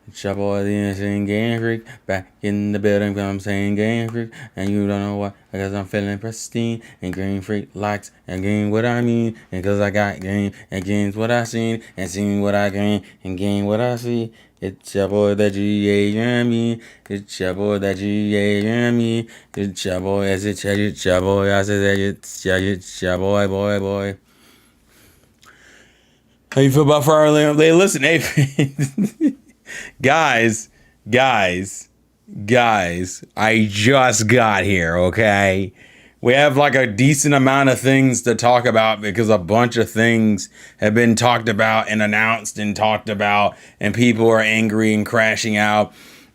It's your boy the saying Game Freak back in the building. I'm saying Game Freak, and you don't know what because I'm feeling pristine. And Game Freak likes and game what I mean, and cause I got game and games what I seen and seen what I gain and gain what I see. It's your boy the G-A-M-E. It's your boy the G-A-M-E. It's your boy as it's your boy I said it's your boy. How you feel about Fire Lamb? Hey, listen, hey. Guys, I just got here, okay? We have like a decent amount of things to talk about because a bunch of things have been talked about and announced and talked about, and people are angry and crashing out.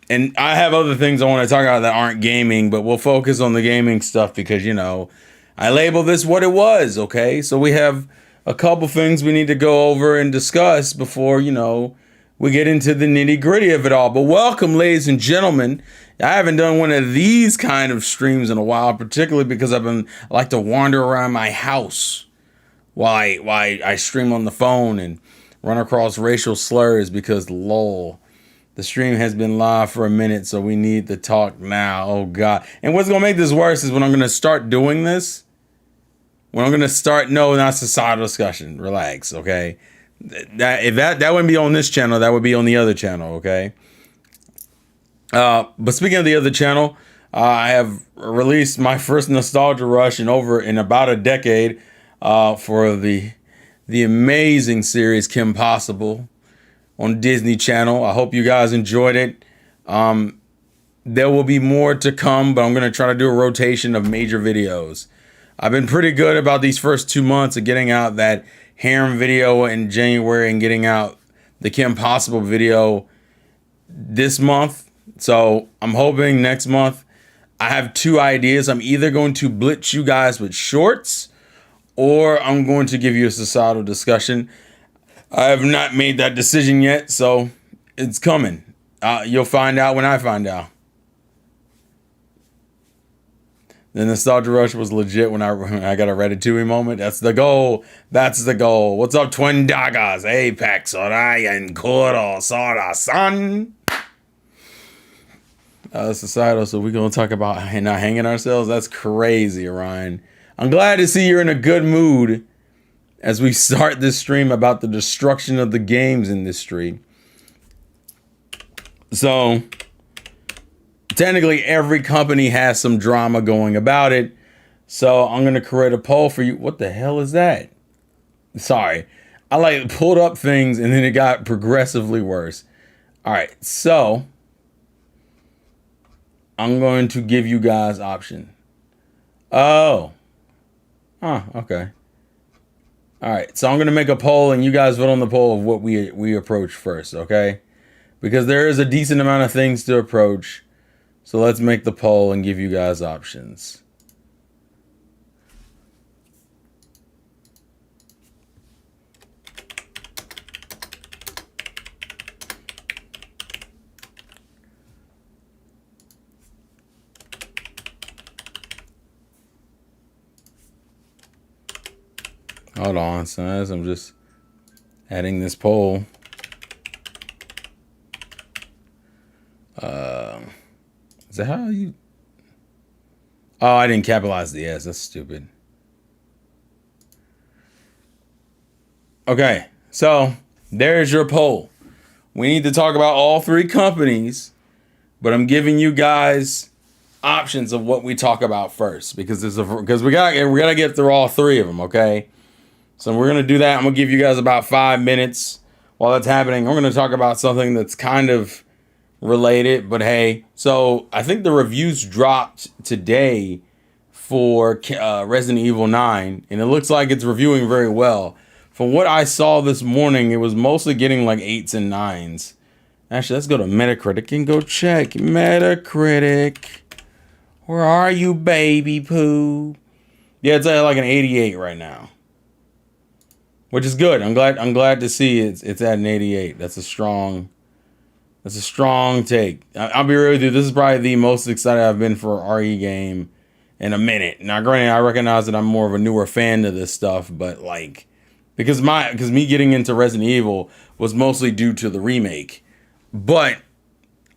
And I have other things I want to talk about that aren't gaming, but we'll focus on the gaming stuff because, you know, I label this what it was, okay? So we have a couple things we need to go over and discuss before, you know, we get into the nitty gritty of it all. But welcome, ladies and gentlemen. I haven't done one of these kind of streams in a while, particularly because I like to wander around my house while I stream on the phone and run across racial slurs because lol. The stream has been live for a minute, so we need to talk now. Oh God. And what's gonna make this worse is when I'm gonna start doing this. When I'm gonna start, no, not societal discussion. Relax, okay? That wouldn't be on this channel, that would be on the other channel, okay? But speaking of the other channel, I have released my first nostalgia rush in about a decade for the amazing series Kim Possible on Disney Channel. I hope you guys enjoyed it. There will be more to come, but I'm gonna try to do a rotation of major videos. I've been pretty good about these first 2 months of getting out that Harem video in January and getting out the Kim Possible video this month. So I'm hoping next month I have two ideas. I'm either going to blitz you guys with shorts or I'm going to give you a societal discussion. I have not made that decision yet, so it's coming. You'll find out when I find out. The nostalgia rush was legit when I got a Ratatouille moment. That's the goal. What's up, Twin Daggers? Apex, Orion, Koro, Sora, Sun. Societal, so we're going to talk about not hanging ourselves. That's crazy, Orion. I'm glad to see you're in a good mood as we start this stream about the destruction of the games industry. So technically, every company has some drama going about it. So I'm going to create a poll for you. What the hell is that? Sorry. I pulled up things and then it got progressively worse. All right. So I'm going to give you guys option. Oh. Okay. All right. So I'm going to make a poll and you guys vote on the poll of what we approach first. Okay. Because there is a decent amount of things to approach. So let's make the poll and give you guys options. Hold on, son. I'm just adding this poll. Is that how you... Oh, I didn't capitalize the S. That's stupid. Okay, so there's your poll. We need to talk about all three companies, but I'm giving you guys options of what we talk about first because we gotta get through all three of them. Okay, so we're gonna do that. I'm gonna give you guys about 5 minutes while that's happening. We're gonna talk about something that's kind of related, but hey, so I think the reviews dropped today for Resident Evil 9, and it looks like it's reviewing very well. From what I saw this morning, it was mostly getting like 8s and 9s. Actually, let's go to Metacritic and go check. Metacritic. Where are you, baby poo? Yeah, it's at like an 88 right now. Which is good. I'm glad to see it's at an 88. That's a strong take. I'll be real with you. This is probably the most excited I've been for an RE game in a minute. Now, granted, I recognize that I'm more of a newer fan of this stuff, but like, because me getting into Resident Evil was mostly due to the remake. But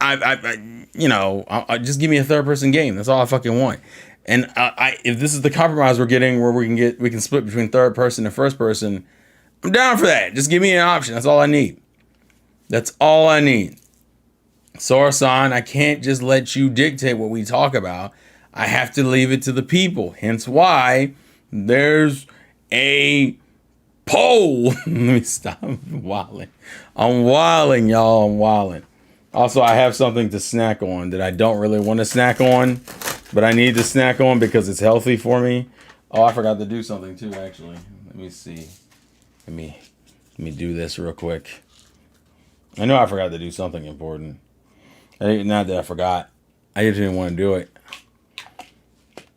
I just give me a third person game. That's all I fucking want. And if this is the compromise we're getting, where we can split between third person and first person, I'm down for that. Just give me an option. That's all I need. That's all I need. Sora-san, I can't just let you dictate what we talk about. I have to leave it to the people. Hence why there's a poll. Let me stop. I'm wilding, y'all. I'm wilding. Also, I have something to snack on that I don't really want to snack on, but I need to snack on because it's healthy for me. Oh, I forgot to do something too, actually. Let me see. Let me do this real quick. I know I forgot to do something important. Not that I forgot. I just didn't want to do it.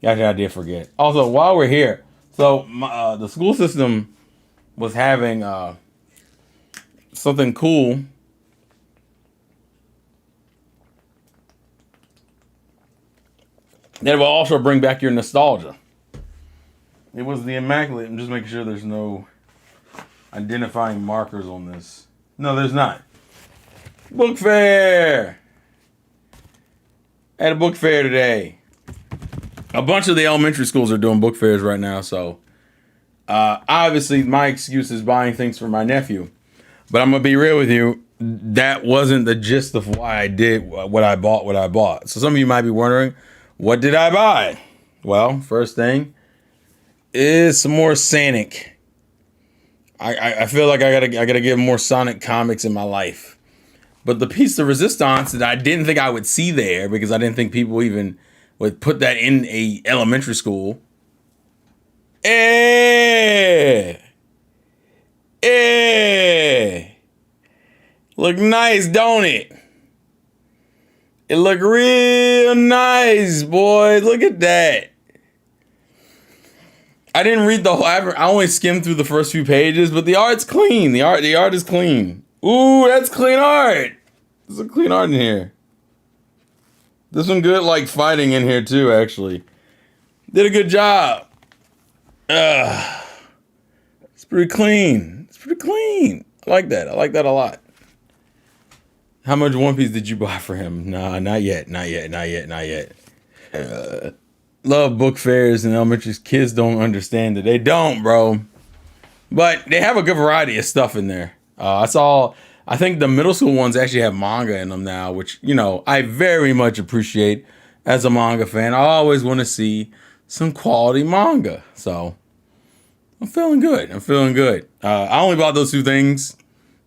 Actually, I did forget. Also, while we're here, so the school system was having something cool. That will also bring back your nostalgia. It was the Immaculate. I'm just making sure there's no identifying markers on this. No, there's not. Book fair. At a book fair today. A bunch of the elementary schools are doing book fairs right now, so obviously my excuse is buying things for my nephew. But I'm gonna be real with you, that wasn't the gist of why I did what I bought. So some of you might be wondering, what did I buy? Well, first thing is some more Sonic. I feel like I gotta get more Sonic comics in my life. But the piece de resistance that I didn't think I would see there, because I didn't think people even would put that in a elementary school. Look nice, don't it? It look real nice, boys. Look at that. I didn't read the whole. I only skimmed through the first few pages, but the art's clean. The art is clean. Ooh, that's clean art. There's some clean art in here. There's some good like fighting in here too. Actually, did a good job. It's pretty clean. It's pretty clean. I like that. I like that a lot. How much One Piece did you buy for him? Nah, not yet. Love book fairs and elementary kids don't understand it. They don't, bro. But they have a good variety of stuff in there. I think the middle school ones actually have manga in them now, which, I very much appreciate as a manga fan. I always want to see some quality manga. So I'm feeling good. I only bought those two things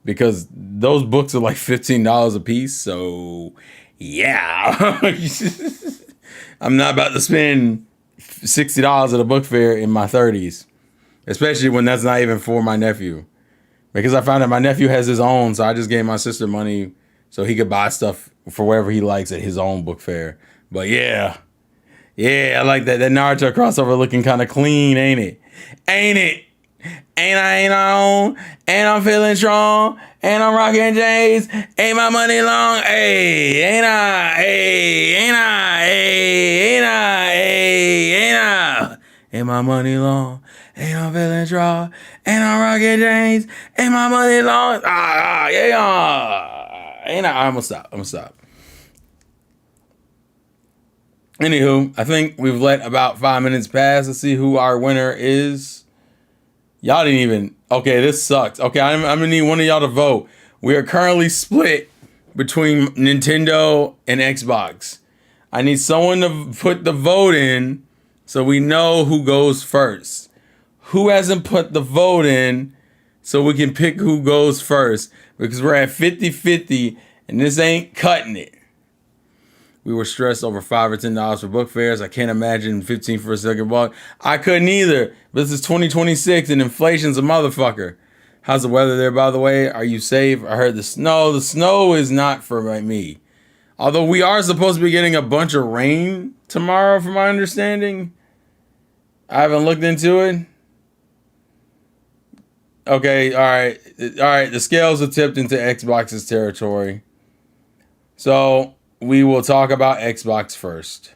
because those books are like $15 a piece. So yeah, I'm not about to spend $60 at a book fair in my 30s, especially when that's not even for my nephew. Because I found that my nephew has his own, so I just gave my sister money so he could buy stuff for wherever he likes at his own book fair. But yeah, I like that. That Naruto crossover looking kind of clean, ain't it? Ain't on, and I'm feeling strong, and I'm rocking J's, ain't my money long, hey, ain't I, ain't my money long, ain't I'm feeling strong, and I'm rocking J's, ain't my money long, ain't I, I'm gonna stop. Anywho, I think we've let about 5 minutes pass to see who our winner is. Y'all didn't even. Okay, this sucks. Okay, I'm gonna need one of y'all to vote. We are currently split between Nintendo and Xbox. I need someone to put the vote in so we know who goes first. Who hasn't put the vote in so we can pick who goes first? Because we're at 50-50 And this ain't cutting it. We were stressed over $5 or $10 for book fairs. I can't imagine 15 for a second buck. I couldn't either. But this is 2026 and inflation's a motherfucker. How's the weather there, by the way? Are you safe? I heard the snow. The snow is not for me. Although we are supposed to be getting a bunch of rain tomorrow, from my understanding. I haven't looked into it. Okay, all right. The scales are tipped into Xbox's territory. So we will talk about Xbox first.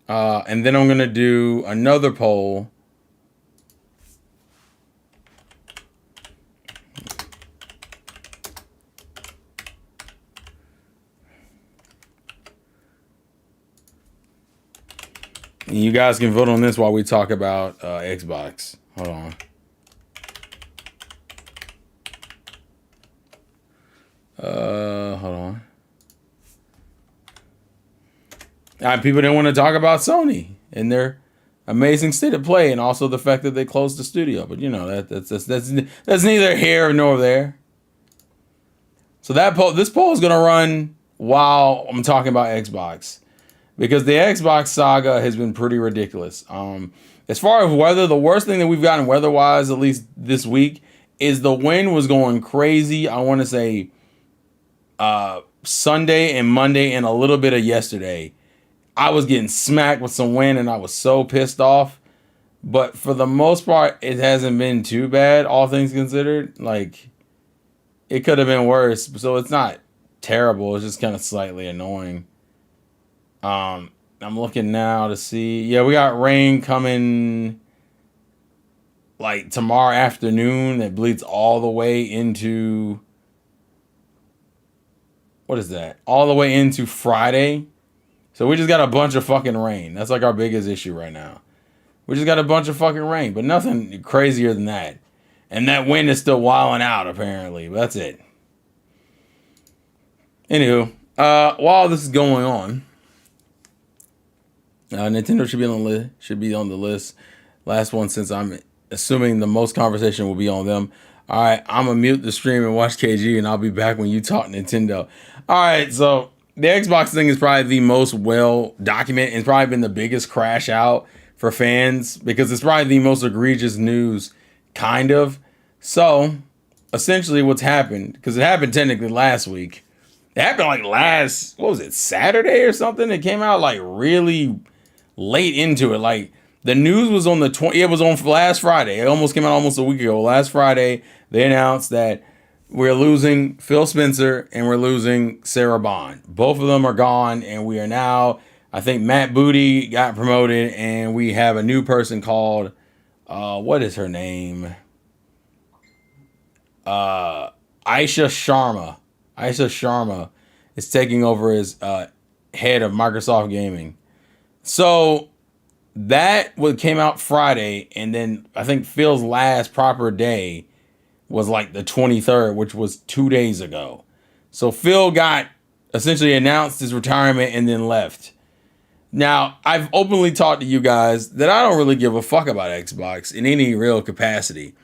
And then I'm going to do another poll. And you guys can vote on this while we talk about Xbox. Hold on. Hold on. People didn't want to talk about Sony and their amazing state of play, and also the fact that they closed the studio. But you know that's neither here nor there. So this poll is gonna run while I'm talking about Xbox, because the Xbox saga has been pretty ridiculous. As far as weather, the worst thing that we've gotten weather-wise, at least this week, is the wind was going crazy. I want to say Sunday and Monday and a little bit of yesterday. I was getting smacked with some wind and I was so pissed off. But for the most part, it hasn't been too bad, all things considered. Like, it could have been worse. So it's not terrible. It's just kind of slightly annoying. I'm looking now to see. Yeah, we got rain coming like tomorrow afternoon that bleeds all the way into, what is that? All the way into Friday. So we just got a bunch of fucking rain. That's like our biggest issue right now. We just got a bunch of fucking rain, but nothing crazier than that. And that wind is still wilding out, apparently. But that's it. Anywho, while this is going on, Nintendo should be on the list. Last one, since I'm assuming the most conversation will be on them. All right, I'm gonna mute the stream and watch KG, and I'll be back when you talk Nintendo. All right, so the Xbox thing is probably the most well documented. It's probably been the biggest crash out for fans because it's probably the most egregious news, kind of. So essentially, what's happened, because it happened technically last week. It happened like Saturday or something? It came out like really late into it. Like, the news was on it was on last Friday. It almost came out almost a week ago. Last Friday, they announced that we're losing Phil Spencer and we're losing Sarah Bond. Both of them are gone, and we are now, I think Matt Booty got promoted, and we have a new person called, what is her name? Aisha Sharma. Aisha Sharma is taking over as head of Microsoft Gaming. So that came out Friday, and then I think Phil's last proper day was like the 23rd, which was 2 days ago. So Phil got essentially announced his retirement and then left. Now, I've openly talked to you guys that I don't really give a fuck about Xbox in any real capacity.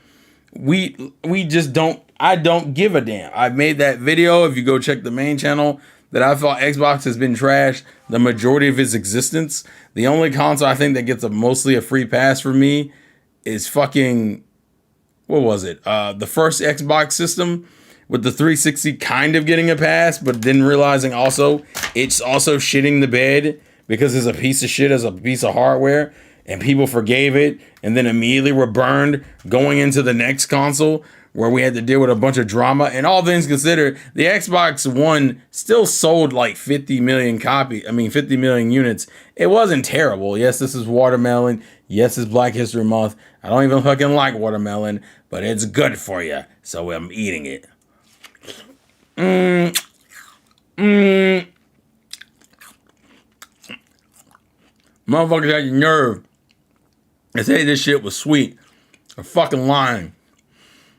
We just don't. I don't give a damn. I've made that video, if you go check the main channel, that I thought Xbox has been trashed the majority of its existence. The only console I think that gets mostly a free pass for me is fucking, what was it? The first Xbox system with the 360 kind of getting a pass, but then realizing also it's also shitting the bed because it's a piece of shit as a piece of hardware, and people forgave it and then immediately were burned going into the next console, where we had to deal with a bunch of drama. And all things considered, the Xbox One still sold like 50 million units. It wasn't terrible. Yes, this is watermelon. Yes, it's Black History Month. I don't even fucking like watermelon, but it's good for you, so I'm eating it. Motherfuckers had your nerve. They say this shit was sweet. They're fucking lying.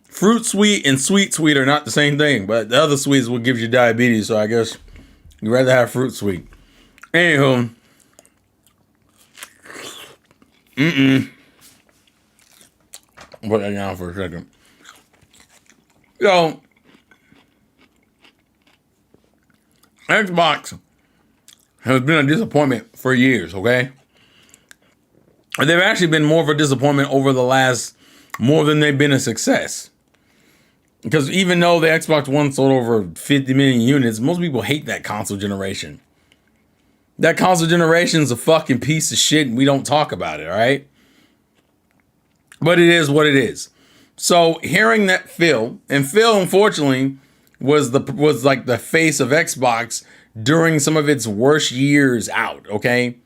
Fruit sweet and sweet sweet are not the same thing, but the other sweet is what gives you diabetes, so I guess you'd rather have fruit sweet. Anywho. Put that down for a second. So, Xbox has been a disappointment for years, okay? They've actually been more of a disappointment over the last, more than they've been a success. Because even though the Xbox One sold over 50 million units, most people hate that console generation. That console generation is a fucking piece of shit and we don't talk about it, all right? But it is what it is. So hearing that Phil unfortunately was like the face of Xbox during some of its worst years out, okay?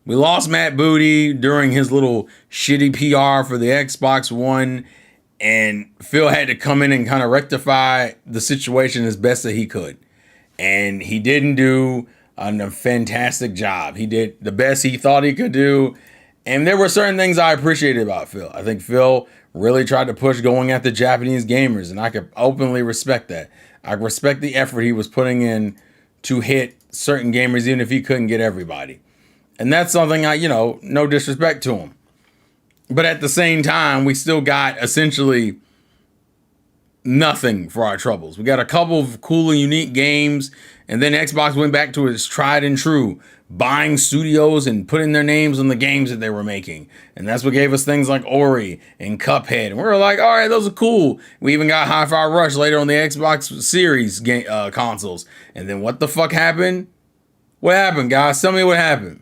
We lost Matt Booty during his little shitty PR for the Xbox One, and Phil had to come in and kind of rectify the situation as best that he could. And he didn't do a fantastic job. He did the best he thought he could do. And there were certain things I appreciated about Phil. I think Phil really tried to push going at the Japanese gamers, and I could openly respect that. I respect the effort he was putting in to hit certain gamers, even if he couldn't get everybody. And that's something no disrespect to him. But at the same time, we still got essentially nothing for our troubles. We got a couple of cool and unique games, and then Xbox went back to its tried and true, buying studios and putting their names on the games that they were making. And that's what gave us things like Ori and Cuphead. And we were like, all right, those are cool. We even got Hi-Fi Rush later on the Xbox Series consoles. And then what the fuck happened? What happened, guys? Tell me what happened.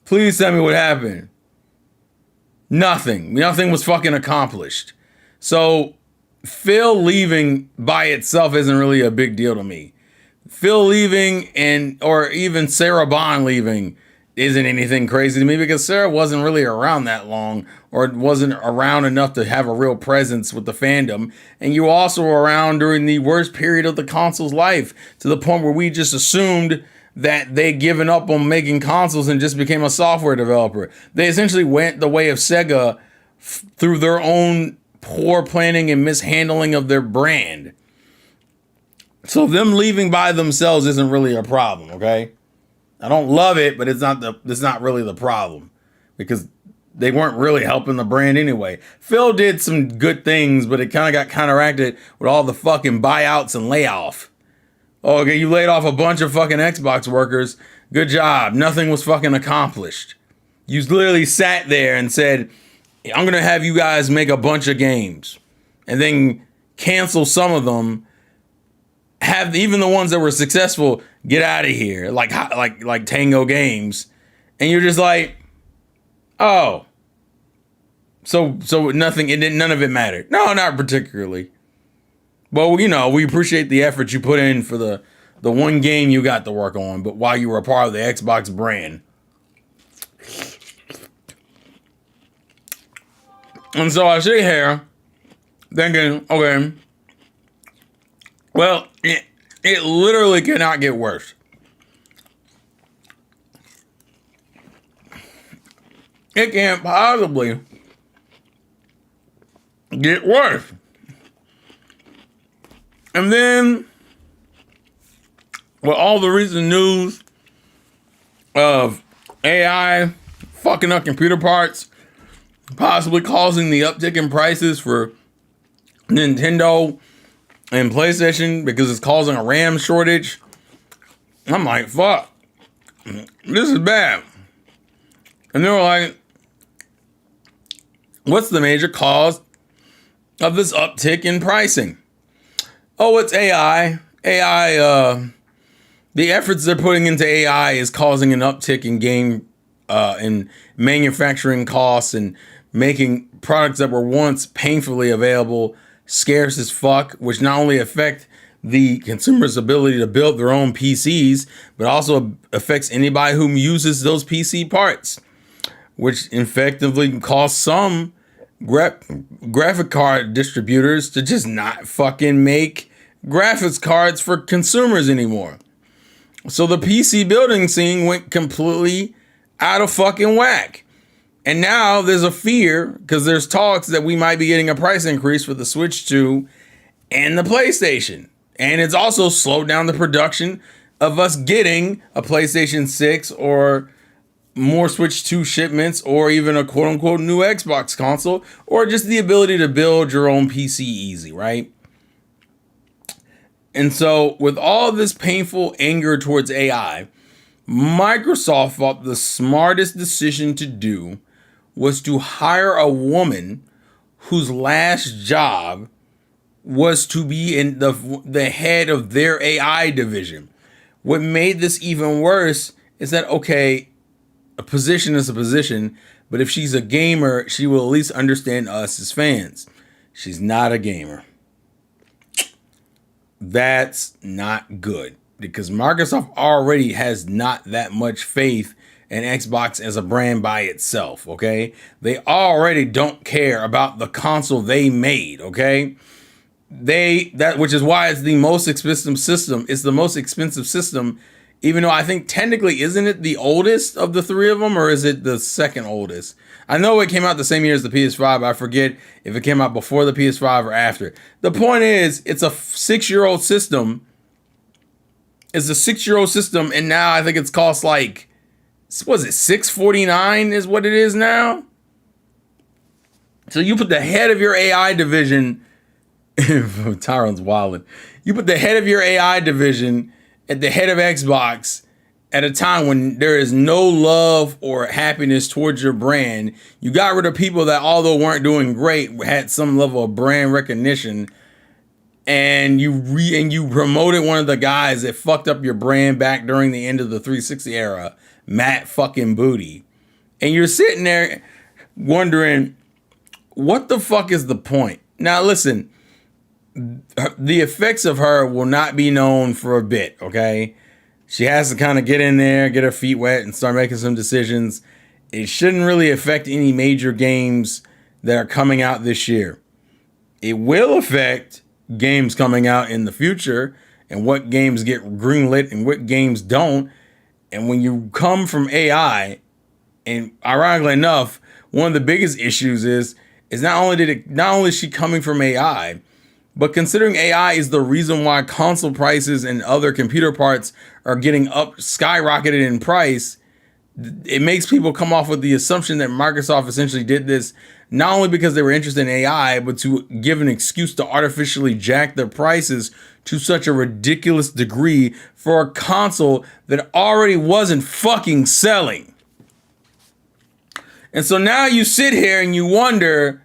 Please tell me what happened. Nothing. Nothing was fucking accomplished. So Phil leaving by itself isn't really a big deal to me. Phil leaving or even Sarah Bond leaving isn't anything crazy to me because Sarah wasn't really around that long or wasn't around enough to have a real presence with the fandom. And you were also around during the worst period of the console's life to the point where we just assumed that they'd given up on making consoles and just became a software developer. They essentially went the way of Sega through their own poor planning and mishandling of their brand. So them leaving by themselves isn't really a problem, okay? I don't love it, but it's not really the problem because they weren't really helping the brand anyway. Phil did some good things, but it kind of got counteracted with all the fucking buyouts and layoff. Oh, okay, you laid off a bunch of fucking Xbox workers. Good job. Nothing was fucking accomplished. You literally sat there and said, I'm going to have you guys make a bunch of games and then cancel some of them. Have even the ones that were successful get out of here, like Tango Games. And you're just like, oh. So nothing, none of it mattered. No, not particularly. Well, we appreciate the effort you put in for the one game you got to work on, but while you were a part of the Xbox brand. And so I sit here thinking, okay, well, it literally cannot get worse. It can't possibly get worse. And then, with all the recent news of AI fucking up computer parts, possibly causing the uptick in prices for Nintendo and PlayStation because it's causing a RAM shortage, I'm like, fuck, this is bad. And they were like, what's the major cause of this uptick in pricing? Oh, it's AI. The efforts they're putting into AI is causing an uptick in in manufacturing costs and making products that were once painfully available scarce as fuck, which not only affect the consumer's ability to build their own PCs, but also affects anybody who uses those PC parts, which effectively cause some graphic card distributors to just not fucking make graphics cards for consumers anymore. So the PC building scene went completely out of fucking whack. And now there's a fear, because there's talks that we might be getting a price increase for the Switch 2 and the PlayStation. And it's also slowed down the production of us getting a PlayStation 6 or more Switch 2 shipments or even a quote unquote new Xbox console or just the ability to build your own PC easy, right? And so, with all this painful anger towards AI, Microsoft thought the smartest decision to do was to hire a woman whose last job was to be in the head of their AI division. What made this even worse is that, okay, a position is a position, but if she's a gamer, she will at least understand us as fans. She's not a gamer. That's not good, because Microsoft already has not that much faith in Xbox as a brand by itself, okay? They already don't care about the console they made, okay? Which is why it's the most expensive system. It's the most expensive system, even though I think technically, isn't it the oldest of the three of them, or is it the second oldest? I know it came out the same year as the PS5, but I forget if it came out before the PS5 or after. The point is, it's a 6-year-old system. It's a 6-year-old system, and now I think it's cost like, was it $649 is what it is now? So you put the head of your AI division, Tyron's wilding. You put the head of your AI division at the head of Xbox at a time when there is no love or happiness towards your brand. You got rid of people that, although weren't doing great, had some level of brand recognition, and you promoted one of the guys that fucked up your brand back during the end of the 360 era, Matt fucking Booty. And you're sitting there wondering, what the fuck is the point? Now listen, the effects of her will not be known for a bit, okay? She has to kind of get in there, get her feet wet, and start making some decisions. It shouldn't really affect any major games that are coming out this year. It will affect games coming out in the future and what games get greenlit and what games don't. And when you come from AI, and ironically enough, one of the biggest issues is not only is she coming from AI, but considering AI is the reason why console prices and other computer parts are getting skyrocketed in price, it makes people come off with the assumption that Microsoft essentially did this not only because they were interested in AI, but to give an excuse to artificially jack their prices to such a ridiculous degree for a console that already wasn't fucking selling. And so now you sit here and you wonder,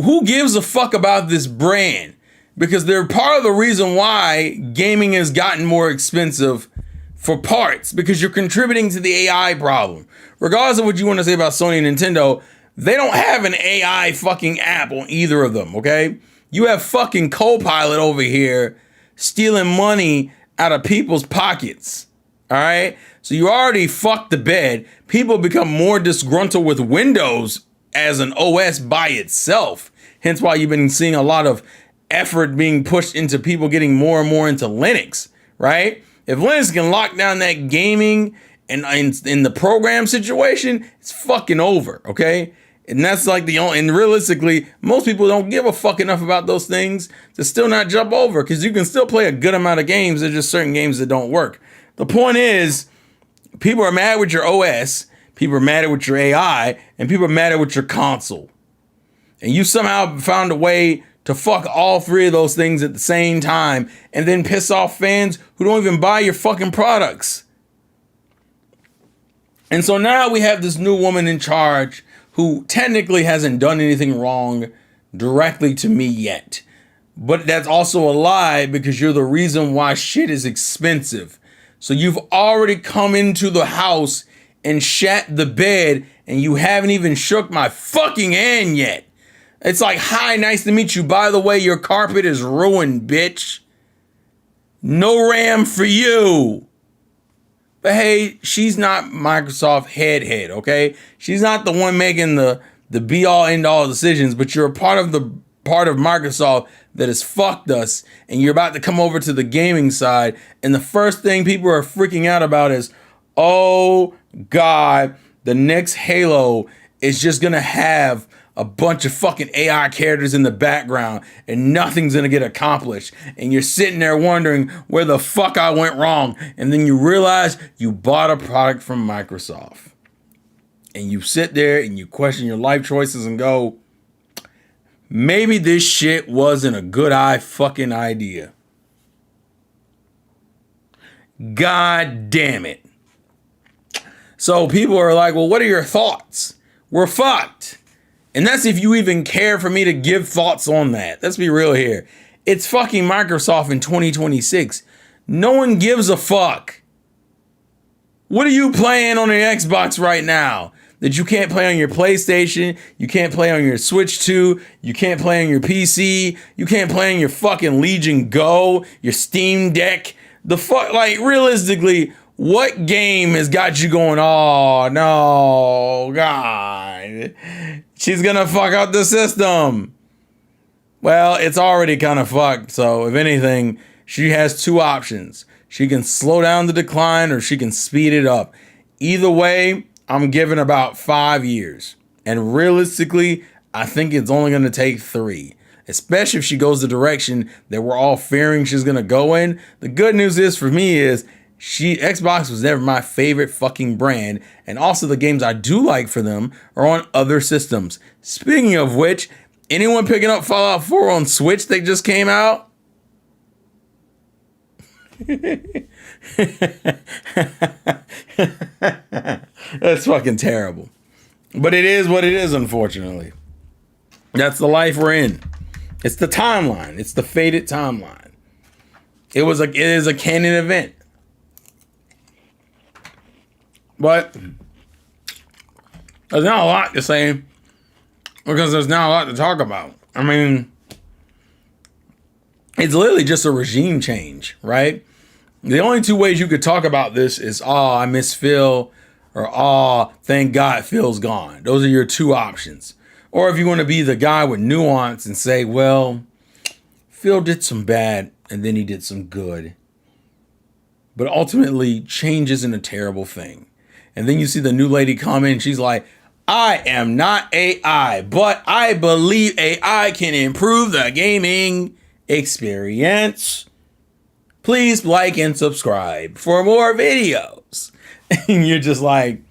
who gives a fuck about this brand? Because they're part of the reason why gaming has gotten more expensive for parts, because you're contributing to the AI problem. Regardless of what you want to say about Sony and Nintendo, they don't have an AI fucking app on either of them, okay? You have fucking Copilot over here stealing money out of people's pockets, all right? So you already fucked the bed. People become more disgruntled with Windows as an OS by itself. Hence why you've been seeing a lot of effort being pushed into people getting more and more into Linux, right? If Linux can lock down that gaming and in the program situation, it's fucking over, okay? And that's like and realistically, most people don't give a fuck enough about those things to still not jump over, because you can still play a good amount of games. There's just certain games that don't work. The point is, people are mad with your OS, people are mad with your AI, and people are mad with your console. And you somehow found a way to fuck all three of those things at the same time and then piss off fans who don't even buy your fucking products. And so now we have this new woman in charge who technically hasn't done anything wrong directly to me yet. But that's also a lie, because you're the reason why shit is expensive. So you've already come into the house and shat the bed, and you haven't even shook my fucking hand yet. It's like, hi, nice to meet you. By the way, your carpet is ruined, bitch. No RAM for you. But hey, she's not Microsoft head, okay? She's not the one making the be all end all decisions, but you're a part of Microsoft that has fucked us, and you're about to come over to the gaming side, and the first thing people are freaking out about is, oh God, the next Halo is just gonna have a bunch of fucking AI characters in the background and nothing's gonna get accomplished. And you're sitting there wondering where the fuck I went wrong. And then you realize you bought a product from Microsoft. And you sit there and you question your life choices and go, maybe this shit wasn't a good fucking idea. God damn it. So people are like, well, what are your thoughts? We're fucked. And that's if you even care for me to give thoughts on that. Let's be real here. It's fucking Microsoft in 2026. No one gives a fuck. What are you playing on your Xbox right now that you can't play on your PlayStation? You can't play on your Switch 2. You can't play on your PC. You can't play on your fucking Legion Go, your Steam Deck. The fuck, like, realistically, what game has got you going, oh, no, God, she's gonna fuck up the system? Well, it's already kind of fucked, so if anything, she has two options. She can slow down the decline or she can speed it up. Either way, I'm giving about 5 years. And realistically, I think it's only gonna take 3. Especially if she goes the direction that we're all fearing she's gonna go in. The good news is for me is Xbox was never my favorite fucking brand, and also the games I do like for them are on other systems. Speaking of which, anyone picking up Fallout 4 on Switch that just came out? That's fucking terrible. But it is what it is, unfortunately. That's the life we're in. It's the timeline. It's the fated timeline. It is a canon event. But there's not a lot to say because there's not a lot to talk about. I mean, it's literally just a regime change, right? The only two ways you could talk about this is, oh, I miss Phil, or oh, thank God Phil's gone. Those are your two options. Or if you want to be the guy with nuance and say, well, Phil did some bad and then he did some good. But ultimately, change isn't a terrible thing. And then you see the new lady come in, she's like, I am not AI, but I believe AI can improve the gaming experience. Please like and subscribe for more videos. And you're just like,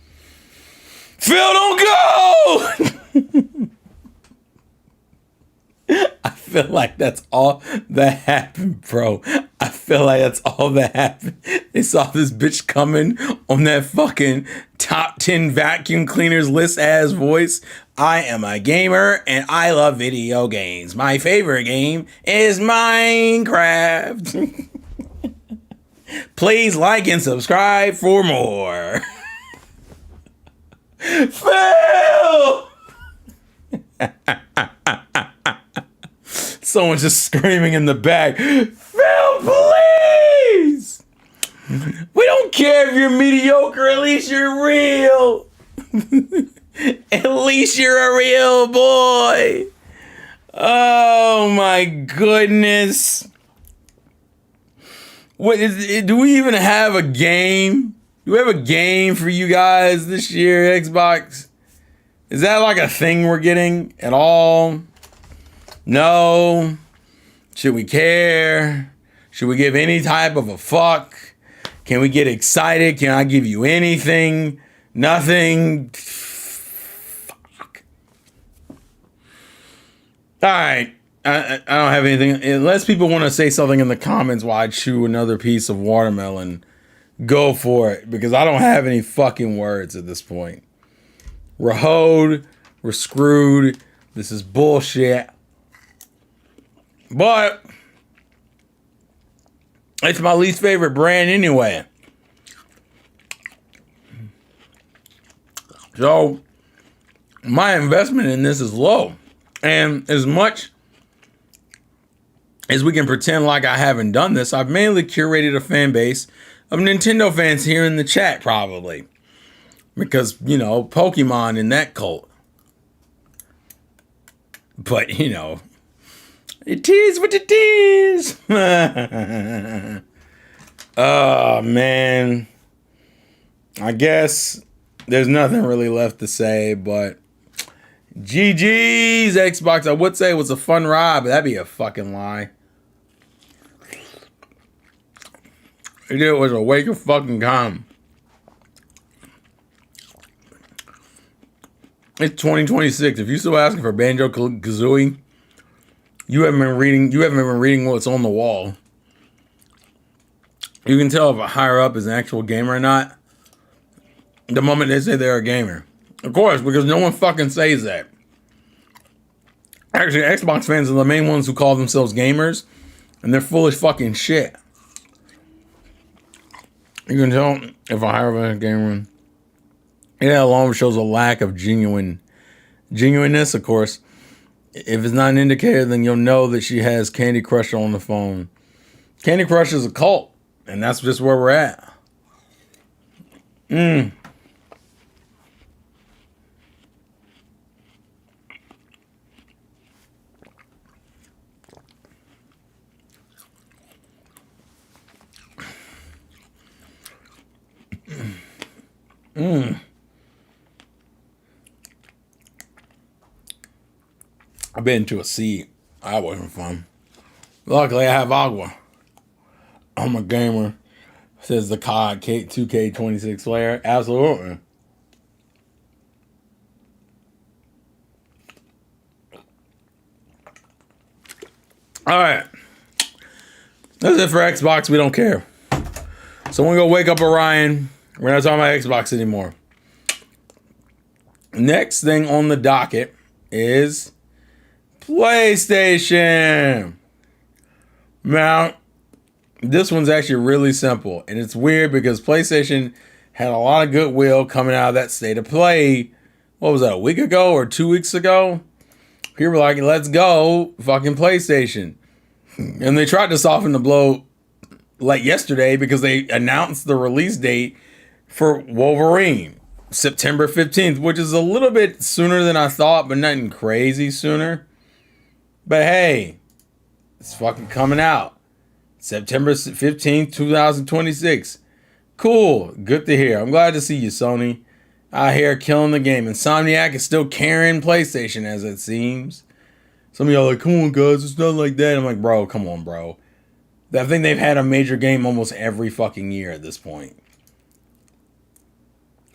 Phil, don't go! I feel like that's all that happened, bro. I feel like that's all that happened. They saw this bitch coming on that fucking top 10 vacuum cleaners list ass voice. I am a gamer and I love video games. My favorite game is Minecraft. Please like and subscribe for more. Phil! Someone's just screaming in the back, Phil, please! We don't care if you're mediocre, at least you're real. At least you're a real boy. Oh my goodness. Do we even have a game? Do we have a game for you guys this year, Xbox? Is that like a thing we're getting at all? No. Should we care? Should we give any type of a fuck? Can we get excited? Can I give you anything? Nothing? Fuck. All right. I don't have anything. Unless people want to say something in the comments while I chew another piece of watermelon, go for it. Because I don't have any fucking words at this point. We're hoed. We're screwed. This is bullshit. But it's my least favorite brand anyway. So my investment in this is low. And as much as we can pretend like I haven't done this, I've mainly curated a fan base of Nintendo fans here in the chat, probably. Because, you know, Pokemon in that cult. But, you know, it is what it is. Oh, man. I guess there's nothing really left to say, but GG's Xbox. I would say it was a fun ride, but that'd be a fucking lie. It was a wake of fucking time. It's 2026. If you're still asking for Banjo-Kazooie You haven't been reading. You haven't been reading what's on the wall. You can tell if a higher up is an actual gamer or not the moment they say they're a gamer. Of course, because no one fucking says that. Actually, Xbox fans are the main ones who call themselves gamers, and they're full of fucking shit. You can tell if a higher up is a gamer. It alone shows a lack of genuineness, of course. If it's not an indicator, then you'll know that she has Candy Crush on the phone. Candy Crush is a cult, and that's just where we're at. I've been to a sea. That wasn't fun. Luckily, I have Agua. I'm a gamer. Says the COD 2K26 player. Absolutely. All right. That's it for Xbox. We don't care. So we're going to wake up Orion. We're not talking about Xbox anymore. Next thing on the docket is PlayStation. Now, this one's actually really simple. And it's weird because PlayStation had a lot of goodwill coming out of that state of play. What was that, a week ago or 2 weeks ago? People were like, let's go, fucking PlayStation. And they tried to soften the blow like yesterday because they announced the release date for Wolverine, September 15th, which is a little bit sooner than I thought, but nothing crazy sooner. But hey, it's fucking coming out. September 15th, 2026. Cool. Good to hear. I'm glad to see you, Sony. Out here killing the game. Insomniac is still carrying PlayStation, as it seems. Some of y'all are like, come on, guys, it's not like that. I'm like, bro, come on, bro. I think they've had a major game almost every fucking year at this point.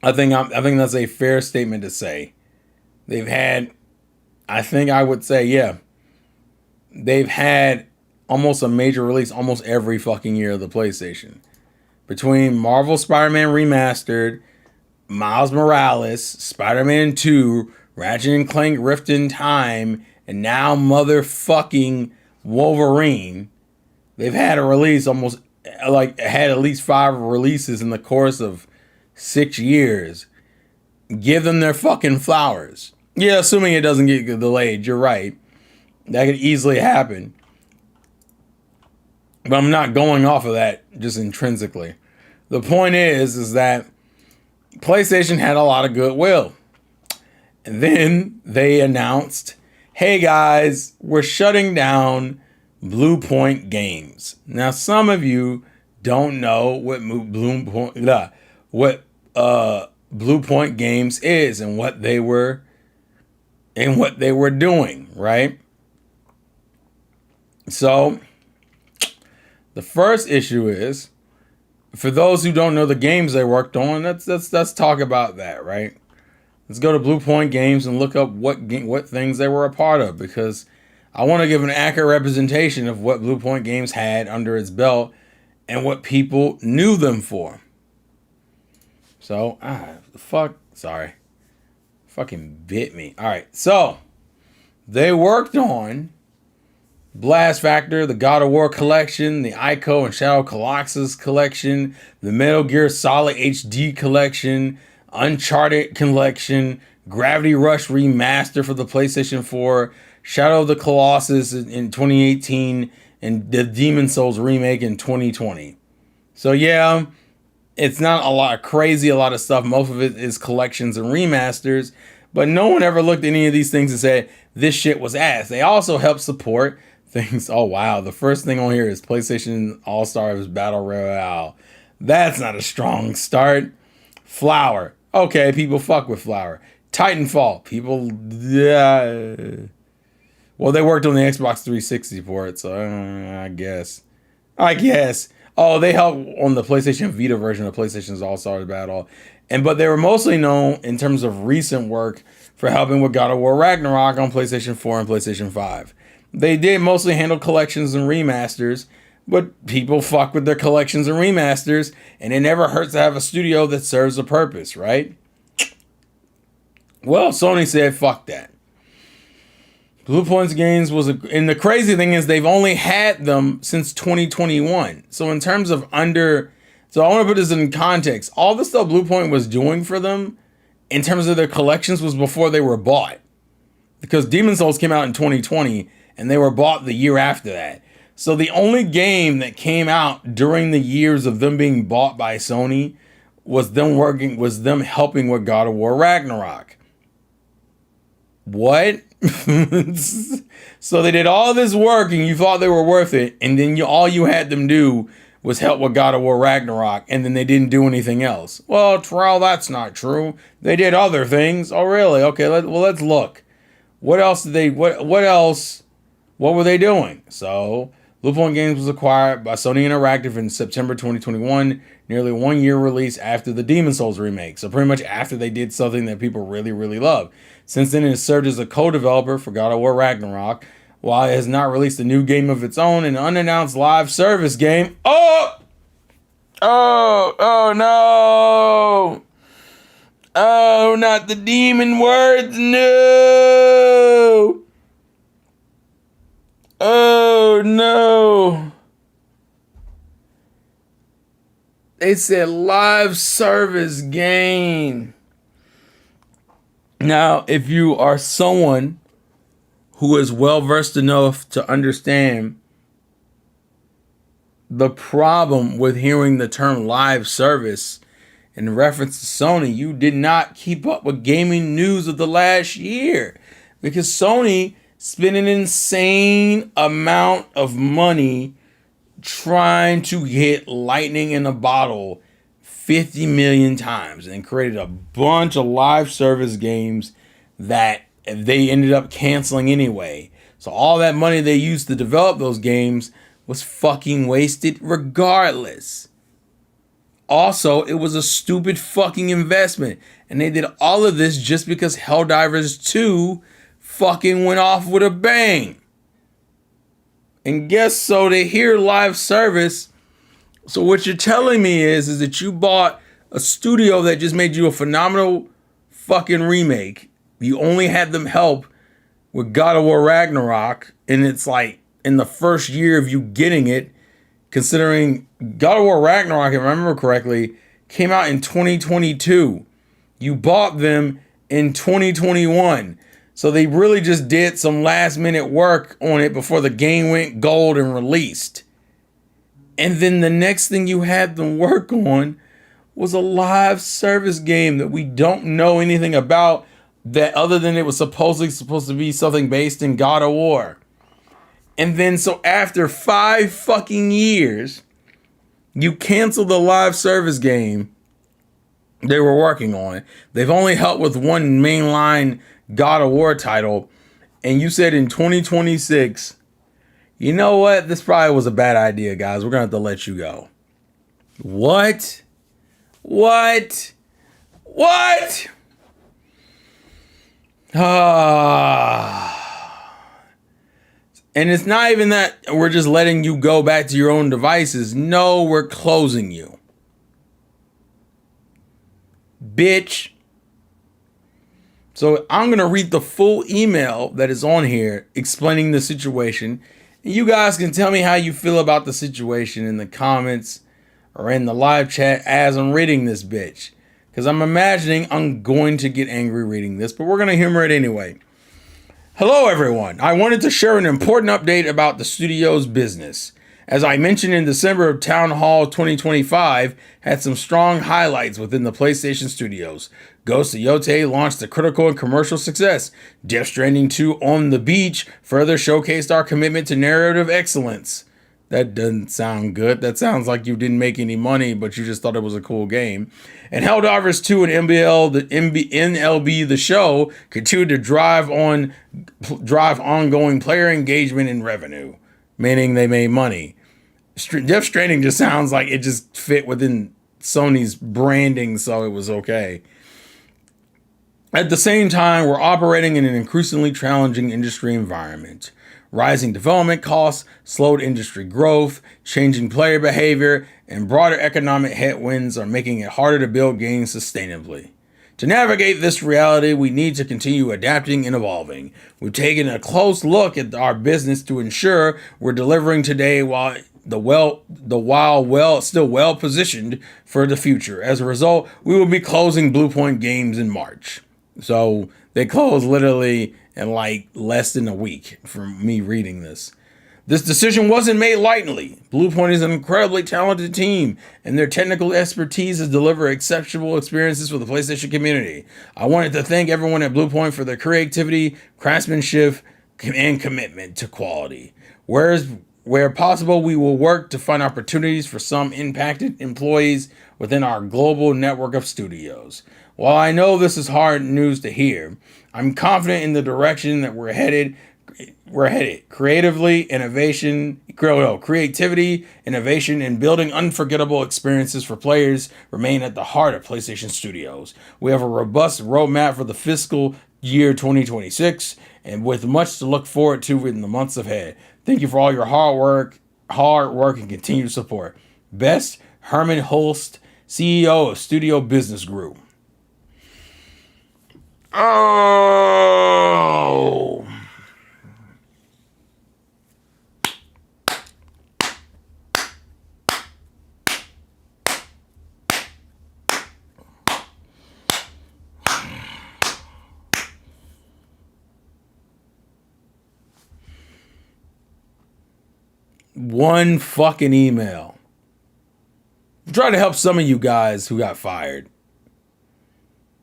I think that's a fair statement to say. They've had, I think I would say, yeah. They've had almost a major release almost every fucking year of the PlayStation. Between Marvel Spider-Man Remastered, Miles Morales, Spider-Man 2, Ratchet and Clank Rift in Time, and now motherfucking Wolverine, they've had a release almost, like, had at least 5 releases in the course of 6 years. Give them their fucking flowers. Yeah, assuming it doesn't get delayed, you're right. That could easily happen. But I'm not going off of that just intrinsically. The point is that PlayStation had a lot of goodwill. And then they announced, hey guys, we're shutting down Blue Point Games. Now, some of you don't know what Blue Point Games is and what they were doing, right? So, the first issue is, for those who don't know the games they worked on, let's talk about that, right? Let's go to Blue Point Games and look up what things they were a part of, because I want to give an accurate representation of what Blue Point Games had under its belt and what people knew them for. So, fucking bit me. All right, so they worked on Blast Factor, the God of War collection, the Ico and Shadow Colossus collection, the Metal Gear Solid HD collection, Uncharted collection, Gravity Rush Remaster for the PlayStation 4, Shadow of the Colossus in 2018, and the Demon Souls remake in 2020. So yeah, it's not a lot of stuff. Most of it is collections and remasters, but no one ever looked at any of these things and said, this shit was ass. They also help support things. Oh wow, the first thing on here is PlayStation All-Stars Battle Royale. That's not a strong start. Flower. Okay, people fuck with Flower. Titanfall. People, well, they worked on the Xbox 360 port, so I guess. Oh, they helped on the PlayStation Vita version of PlayStation's All-Stars Battle. But they were mostly known in terms of recent work for helping with God of War Ragnarok on PlayStation 4 and PlayStation 5. They did mostly handle collections and remasters, but people fuck with their collections and remasters, and it never hurts to have a studio that serves a purpose, right? Well, Sony said, fuck that. Blue Points Games and the crazy thing is they've only had them since 2021. So in terms of so I want to put this in context. All the stuff Blue Point was doing for them in terms of their collections was before they were bought. Because Demon's Souls came out in 2020 and they were bought the year after that. So the only game that came out during the years of them being bought by Sony was them helping with God of War Ragnarok. What? So they did all this work and you thought they were worth it, and then all you had them do was help with God of War Ragnarok, and then they didn't do anything else. Well, Terrell, that's not true. They did other things. Oh, really? Okay, let's look. What else did they? What else? What were they doing? So Blue Point Games was acquired by Sony Interactive in September 2021, nearly 1 year release after the Demon's Souls remake. So pretty much after they did something that people really, really love. Since then, it has served as a co-developer for God of War Ragnarok, while it has not released a new game of its own, an unannounced live service game. Oh no! Oh, not the demon words, no! Oh no! They said live service game. Now, if you are someone who is well versed enough to understand the problem with hearing the term live service in reference to Sony, you did not keep up with gaming news of the last year, because Sony spent an insane amount of money trying to hit lightning in a bottle 50 million times and created a bunch of live service games that they ended up canceling anyway. So all that money they used to develop those games was fucking wasted regardless. Also, it was a stupid fucking investment. And they did all of this just because Helldivers 2 fucking went off with a bang. And guess so they hear live service. So what you're telling me is that you bought a studio that just made you a phenomenal fucking remake. You only had them help with God of War Ragnarok, and it's like in the first year of you getting it, considering God of War Ragnarok, if I remember correctly, came out in 2022. You bought them in 2021. So they really just did some last minute work on it before the game went gold and released. And then the next thing you had them work on was a live service game that we don't know anything about, that other than it was supposed to be something based in God of War. And then so after 5 fucking years, you cancel the live service game they were working on. They've only helped with one mainline God of War title. And you said in 2026, you know what? This probably was a bad idea, guys. We're going to have to let you go. What? And it's not even that we're just letting you go back to your own devices. No, we're closing you. Bitch. So I'm going to read the full email that is on here explaining the situation. And you guys can tell me how you feel about the situation in the comments or in the live chat as I'm reading this bitch. Because I'm imagining I'm going to get angry reading this, but we're going to humor it anyway. Hello, everyone. I wanted to share an important update about the studio's business. As I mentioned in December, Town Hall 2025 had some strong highlights within the PlayStation studios. Ghost of Yotei launched a critical and commercial success. Death Stranding 2 on the Beach further showcased our commitment to narrative excellence. That doesn't sound good. That sounds like you didn't make any money, but you just thought it was a cool game. And Helldivers 2 and NLB The Show continued to drive ongoing player engagement and revenue, meaning they made money. Death Stranding just sounds like it just fit within Sony's branding, so it was okay. At the same time, we're operating in an increasingly challenging industry environment. Rising development costs, slowed industry growth, changing player behavior, and broader economic headwinds are making it harder to build games sustainably. To navigate this reality, we need to continue adapting and evolving. We've taken a close look at our business to ensure we're delivering today while still well positioned for the future. As a result, we will be closing Bluepoint Games in March. So they closed literally in like less than a week from me reading this. This decision wasn't made lightly. Bluepoint is an incredibly talented team, and their technical expertise has delivered exceptional experiences for the PlayStation community. I wanted to thank everyone at Bluepoint for their creativity, craftsmanship, and commitment to quality. Where possible, we will work to find opportunities for some impacted employees within our global network of studios. While I know this is hard news to hear, I'm confident in the direction that we're headed. Creativity, innovation, and building unforgettable experiences for players remain at the heart of PlayStation Studios. We have a robust roadmap for the fiscal year 2026, and with much to look forward to in the months ahead. Thank you for all your hard work, and continued support. Best, Herman Hulst, CEO of Studio Business Group. Oh. One fucking email. I'm trying to help some of you guys who got fired.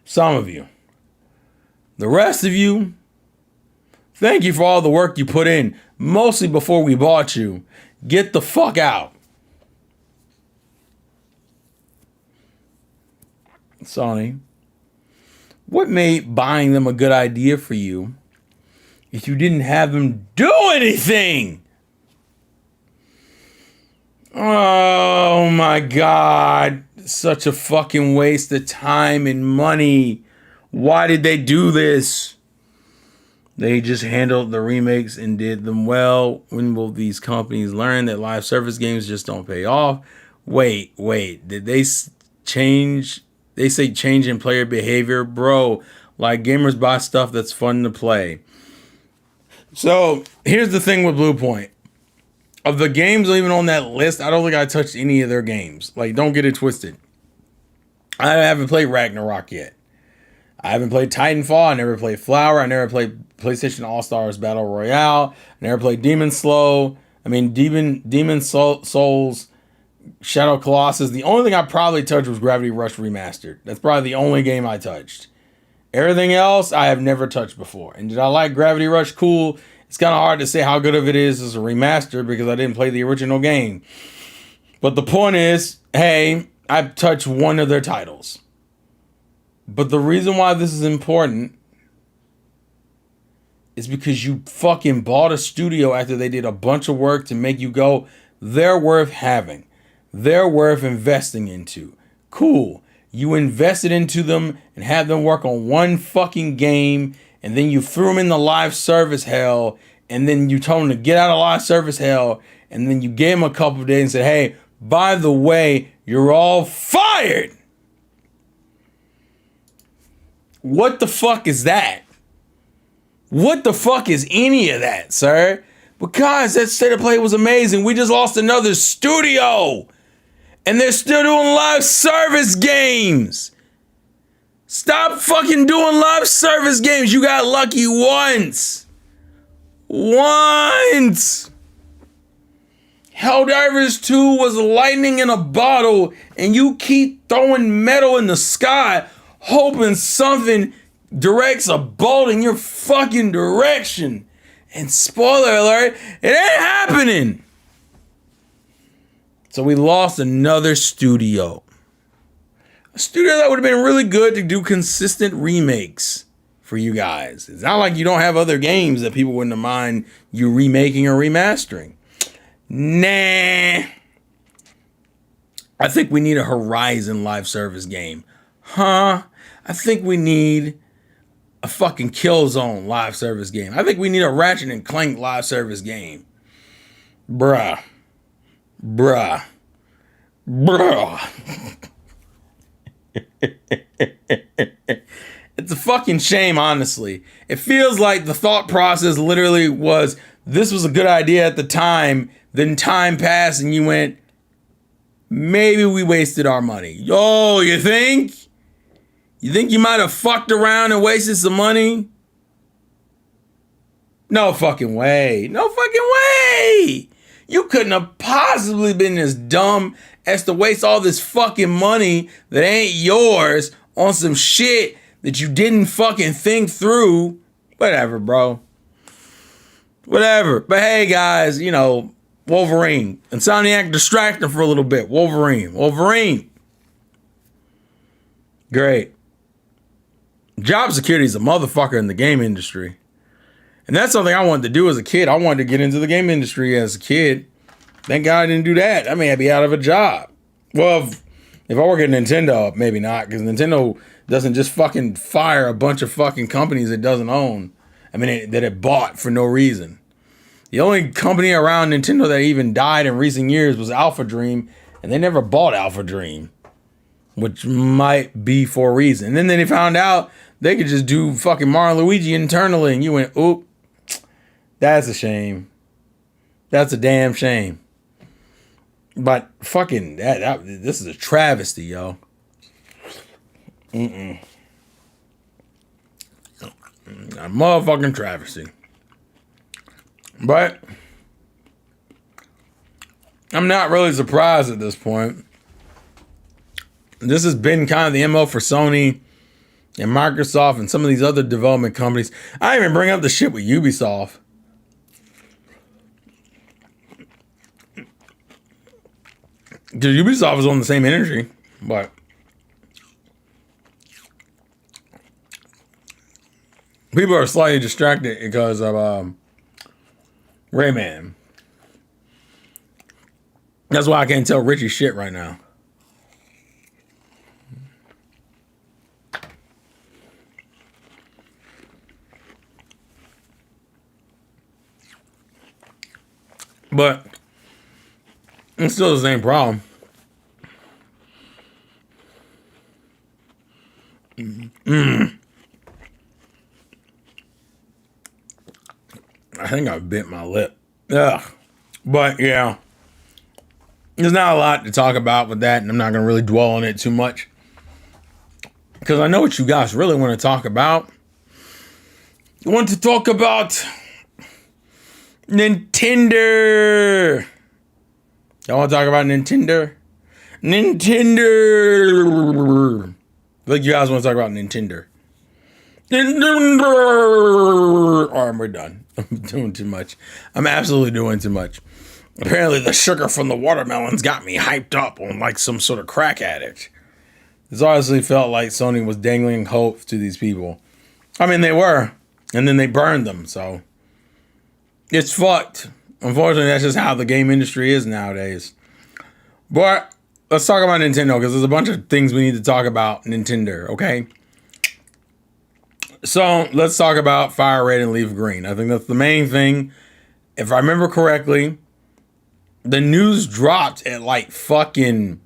Some of you. The rest of you, thank you for all the work you put in, mostly before we bought you. Get the fuck out. Sony, what made buying them a good idea for you if you didn't have them do anything? Oh my God. Such a fucking waste of time and money. Why did they do this? They just handled the remakes and did them well. When will these companies learn that live service games just don't pay off? Wait. Did they change? They say change in player behavior. Bro, like gamers buy stuff that's fun to play. So here's the thing with Bluepoint. Of the games even on that list, I don't think I touched any of their games. Like, don't get it twisted. I haven't played Ragnarok yet. I haven't played Titanfall. I never played Flower. I never played PlayStation All-Stars Battle Royale. I never played Demon Souls, Shadow Colossus. The only thing I probably touched was Gravity Rush Remastered. That's probably the only game I touched. Everything else I have never touched before. And did I like Gravity Rush? Cool. It's kind of hard to say how good of it is as a remaster because I didn't play the original game. But the point is, hey, I've touched one of their titles. But the reason why this is important is because you fucking bought a studio after they did a bunch of work to make you go, they're worth having. They're worth investing into. Cool. You invested into them and had them work on one fucking game, and then you threw them in the live service hell, and then you told them to get out of live service hell, and then you gave them a couple of days and said, hey, by the way, you're all fired. What the fuck is that? What the fuck is any of that, sir? Because that State of Play was amazing. We just lost another studio. And they're still doing live service games. Stop fucking doing live service games. You got lucky once. Once. Helldivers 2 was lightning in a bottle, and you keep throwing metal in the sky, hoping something directs a bolt in your fucking direction. And spoiler alert, it ain't happening. So we lost another studio. A studio that would have been really good to do consistent remakes for you guys. It's not like you don't have other games that people wouldn't mind you remaking or remastering. Nah. I think we need a Horizon live service game. I think we need a fucking Killzone live service game. I think we need a Ratchet and Clank live service game. Bruh. It's a fucking shame, honestly. It feels like the thought process literally was, this was a good idea at the time, then time passed and you went, maybe we wasted our money. Yo, you think? You think you might have fucked around and wasted some money? No fucking way. No fucking way. You couldn't have possibly been as dumb as to waste all this fucking money that ain't yours on some shit that you didn't fucking think through. Whatever, bro. Whatever. But hey, guys, you know, Wolverine. Insomniac distracted for a little bit. Wolverine. Great. Job security is a motherfucker in the game industry. And that's something I wanted to do as a kid. I wanted to get into the game industry as a kid. Thank God I didn't do that. I mean, I'd be out of a job. Well, if I work at Nintendo, maybe not, because Nintendo doesn't just fucking fire a bunch of fucking companies it doesn't own. I mean, that it bought for no reason. The only company around Nintendo that even died in recent years was Alpha Dream, and they never bought Alpha Dream, which might be for a reason. And then they found out they could just do fucking Mario and Luigi internally, and you went, oop, that's a shame. That's a damn shame. But fucking, this is a travesty, yo. A motherfucking travesty. But I'm not really surprised at this point. This has been kind of the MO for Sony and Microsoft and some of these other development companies. I even bring up the shit with Ubisoft. Because Ubisoft is on the same energy, but people are slightly distracted because of Rayman. That's why I can't tell Richie shit right now. But it's still the same problem. I think I bit my lip. Ugh. But yeah, there's not a lot to talk about with that, and I'm not going to really dwell on it too much. Because I know what you guys really want to talk about. You want to talk about Nintendo. Y'all want to talk about Nintendo? Nintendo. I think you guys want to talk about Nintendo. Nintendo. All right, we're done. I'm doing too much. I'm absolutely doing too much. Apparently the sugar from the watermelons got me hyped up on like some sort of crack addict. This honestly felt like Sony was dangling hope to these people. I mean, they were. And then they burned them, so it's fucked. Unfortunately, that's just how the game industry is nowadays. But let's talk about Nintendo, because there's a bunch of things we need to talk about Nintendo, okay? So let's talk about Fire Red and Leaf Green. I think that's the main thing. If I remember correctly, the news dropped at like fucking,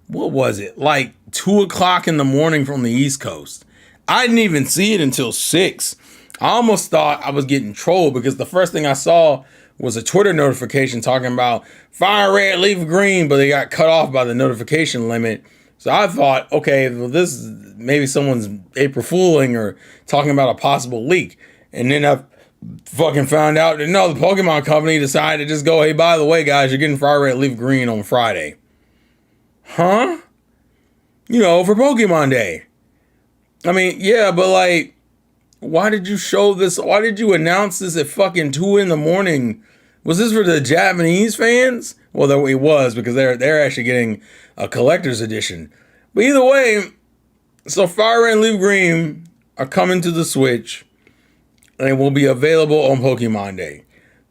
what was it? Like 2 o'clock in the morning from the East Coast. I didn't even see it until 6. I almost thought I was getting trolled because the first thing I saw was a Twitter notification talking about Fire Red, Leaf Green, but they got cut off by the notification limit. So I thought, okay, well, this is maybe someone's April Fooling or talking about a possible leak. And then I fucking found out that no, the Pokemon company decided to just go, hey, by the way, guys, you're getting Fire Red, Leaf Green on Friday. Huh? You know, for Pokemon Day. I mean, yeah, but like, why did you show this? Why did you announce this at fucking 2 in the morning? Was this for the Japanese fans? Well, it was, because they're actually getting a collector's edition. But either way, so Fire Red and Leaf Green are coming to the Switch, and will be available on Pokemon Day.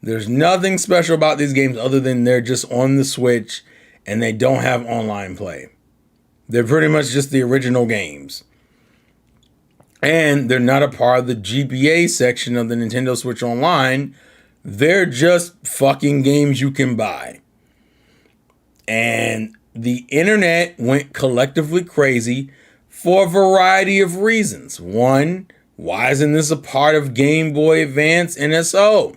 There's nothing special about these games other than they're just on the Switch, and they don't have online play. They're pretty much just the original games. And they're not a part of the GBA section of the Nintendo Switch Online. They're just fucking games you can buy. And the internet went collectively crazy for a variety of reasons. One, why isn't this a part of Game Boy Advance NSO?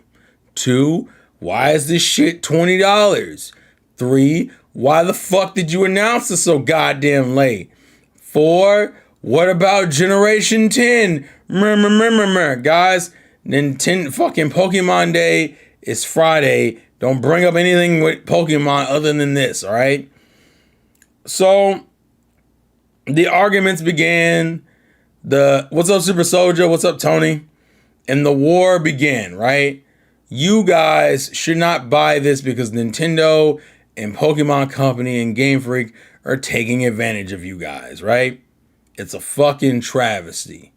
Two, why is this shit $20? Three, why the fuck did you announce it so goddamn late? Four, what about Generation 10? Guys, Nintendo fucking Pokemon Day is Friday. Don't bring up anything with Pokemon other than this, all right? So the arguments began. What's up, Super Soldier? What's up, Tony? And the war began, right? You guys should not buy this because Nintendo and Pokemon Company and Game Freak are taking advantage of you guys, right? It's a fucking travesty.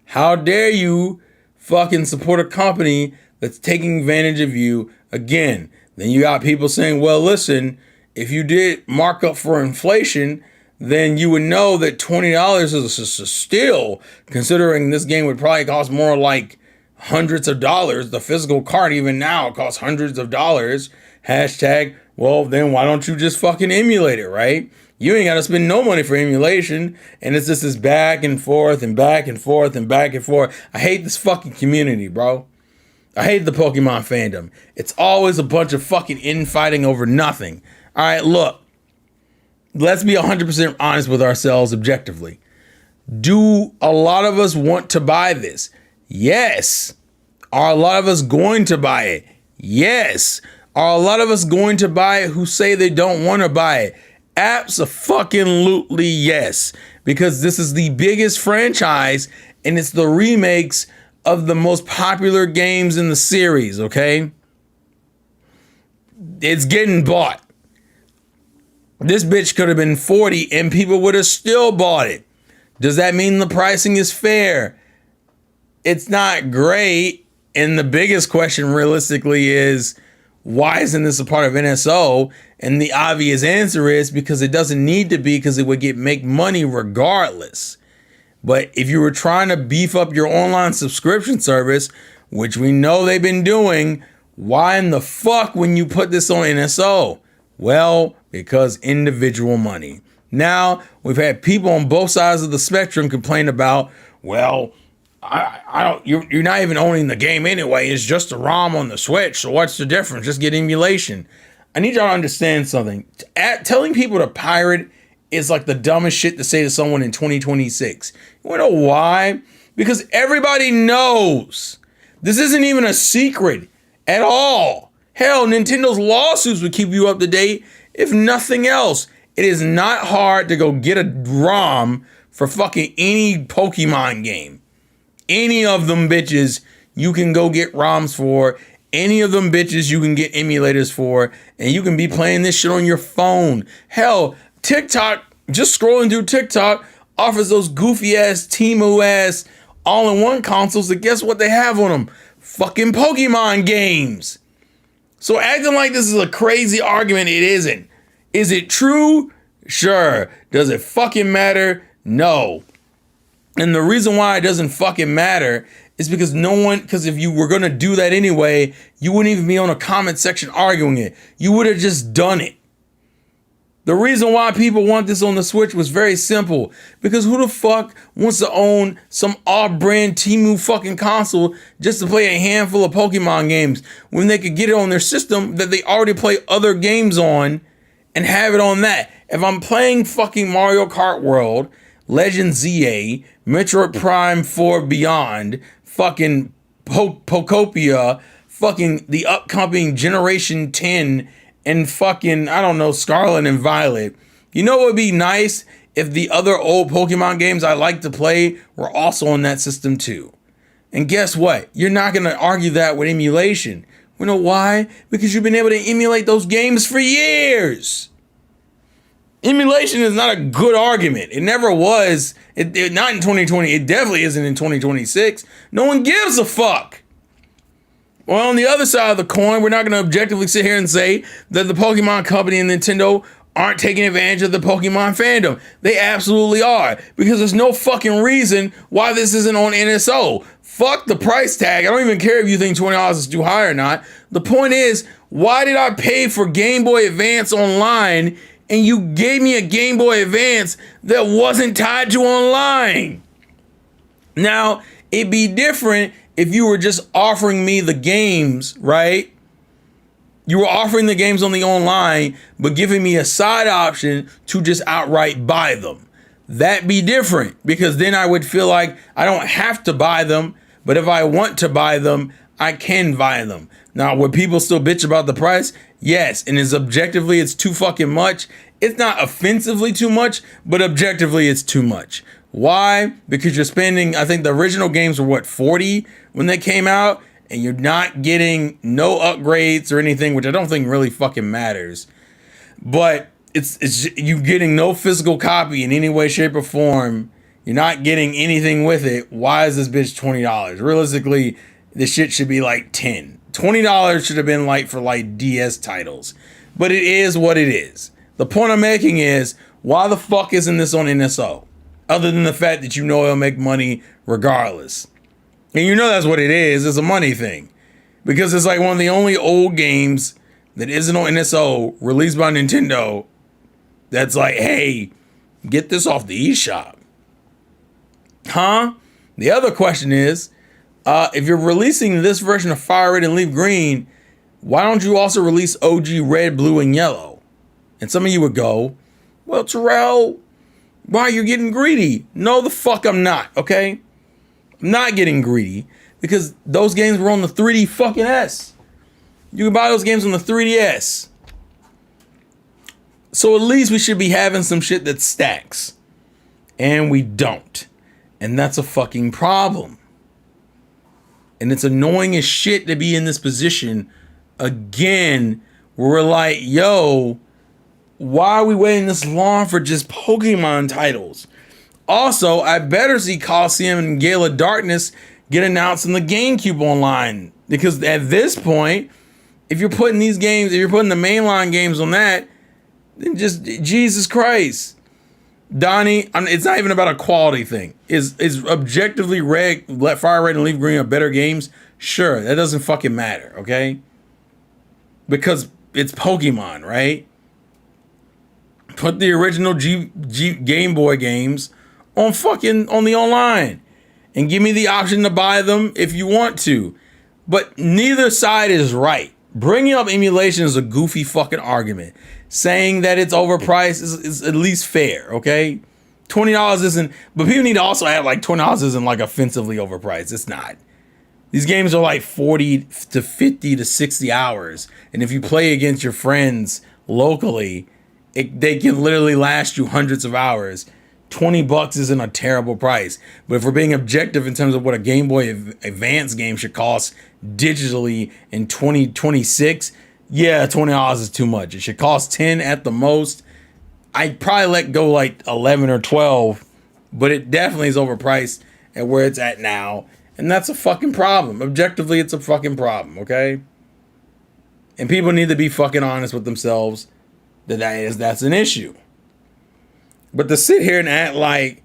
How dare you fucking support a company that's taking advantage of you again? Then you got people saying, well, listen, if you did mark up for inflation, then you would know that $20 is a steal, considering this game would probably cost more like hundreds of dollars. The physical card, even now, costs hundreds of dollars. Hashtag, well, then why don't you just fucking emulate it, right? You ain't got to spend no money for emulation. And it's just this back and forth and back and forth and back and forth. I hate this fucking community, bro. I hate the Pokemon fandom. It's always a bunch of fucking infighting over nothing. All right, look. Let's be 100% honest with ourselves objectively. Do a lot of us want to buy this? Yes. Are a lot of us going to buy it? Yes. Are a lot of us going to buy it who say they don't want to buy it? Abso-fucking-lutely yes. Because this is the biggest franchise and it's the remakes of the most popular games in the series, okay? It's getting bought. This bitch could have been 40 and people would have still bought it. Does that mean the pricing is fair? It's not great. And the biggest question realistically is, why isn't this a part of NSO? And the obvious answer is because it doesn't need to be, because it would make money regardless. But if you were trying to beef up your online subscription service, which we know they've been doing, why in the fuck when you put this on NSO? Well, because individual money. Now, we've had people on both sides of the spectrum complain about, well, I don't, you're not even owning the game anyway. It's just a ROM on the Switch. So what's the difference? Just get emulation. I need y'all to understand something. Telling people to pirate is like the dumbest shit to say to someone in 2026. You wanna know why? Because everybody knows. This isn't even a secret at all. Hell, Nintendo's lawsuits would keep you up to date. If nothing else, it is not hard to go get a ROM for fucking any Pokemon game. Any of them bitches you can go get ROMs for. Any of them bitches you can get emulators for. And you can be playing this shit on your phone. Hell, TikTok, just scrolling through TikTok, offers those goofy ass, Temu ass, all-in-one consoles that guess what they have on them? Fucking Pokemon games. So acting like this is a crazy argument, it isn't. Is it true? Sure. Does it fucking matter? No. And the reason why it doesn't fucking matter is because because if you were going to do that anyway, you wouldn't even be on a comment section arguing it. You would have just done it. The reason why people want this on the Switch was very simple. Because who the fuck wants to own some off-brand Temu fucking console just to play a handful of Pokemon games when they could get it on their system that they already play other games on and have it on that? If I'm playing fucking Mario Kart World, Legend ZA, Metroid Prime 4 Beyond, fucking Pokopia, fucking the upcoming Generation 10, and fucking, I don't know, Scarlet and Violet. You know what would be nice? If the other old Pokemon games I like to play were also on that system too. And guess what? You're not going to argue that with emulation. You know why? Because you've been able to emulate those games for years. Emulation is not a good argument. It never was. Not in 2020. It definitely isn't in 2026. No one gives a fuck. Well, on the other side of the coin, we're not going to objectively sit here and say that the Pokemon Company and Nintendo aren't taking advantage of the Pokemon fandom. They absolutely are, because there's no fucking reason why this isn't on NSO. Fuck the price tag. I don't even care if you think $20 is too high or not. The point is, why did I pay for Game Boy Advance online and you gave me a Game Boy Advance that wasn't tied to online? Now, it'd be different if you were just offering me the games, right? You were offering the games on the online, but giving me a side option to just outright buy them. That'd be different, because then I would feel like I don't have to buy them, but if I want to buy them, I can buy them. Now, would people still bitch about the price? Yes, and it's objectively, it's too fucking much. It's not offensively too much, but objectively, it's too much. Why? Because you're spending, I think the original games were what, 40 when they came out, and you're not getting no upgrades or anything, which I don't think really fucking matters. But it's you getting no physical copy in any way, shape, or form. You're not getting anything with it. Why is this bitch $20? Realistically, this shit should be like $10. $20 should have been like for like DS titles. But it is what it is. The point I'm making is, why the fuck isn't this on NSO? Other than the fact that you know it'll make money regardless. And you know that's what it is. It's a money thing. Because it's like one of the only old games that isn't on NSO released by Nintendo that's like, hey, get this off the eShop. Huh? The other question is, if you're releasing this version of Fire Red and Leaf Green, why don't you also release OG Red, Blue, and Yellow? And some of you would go, well, Terrell, why are you getting greedy? No, the fuck I'm not, okay? I'm not getting greedy, because those games were on the 3D fucking S. You can buy those games on the 3DS. So at least we should be having some shit that stacks. And we don't. And that's a fucking problem. And it's annoying as shit to be in this position again, where we're like, yo, why are we waiting this long for just Pokemon titles? Also, I better see Coliseum and Gale of Darkness get announced in the GameCube online. Because at this point, if you're putting these games, if you're putting the mainline games on that, then just, Jesus Christ. Donnie, it's not even about a quality thing. Is objectively Fire Red and Leaf Green are better games? Sure, that doesn't fucking matter, okay? Because it's Pokemon, right? Put the original Game Boy games on the online. And give me the option to buy them if you want to. But neither side is right. Bringing up emulation is a goofy fucking argument. Saying that it's overpriced is at least fair, okay? $20 isn't, but people need to also add like $20 isn't like offensively overpriced. It's not. These games are like 40 to 50 to 60 hours. And if you play against your friends locally, they can literally last you hundreds of hours. $20 isn't a terrible price. But if we're being objective in terms of what a Game Boy Advance game should cost digitally in 2026, yeah, $20 is too much. It should cost $10 at the most. I'd probably let go like 11 or 12, but it definitely is overpriced at where it's at now. And that's a fucking problem. Objectively, it's a fucking problem, okay? And people need to be fucking honest with themselves that's an issue. But to sit here and act like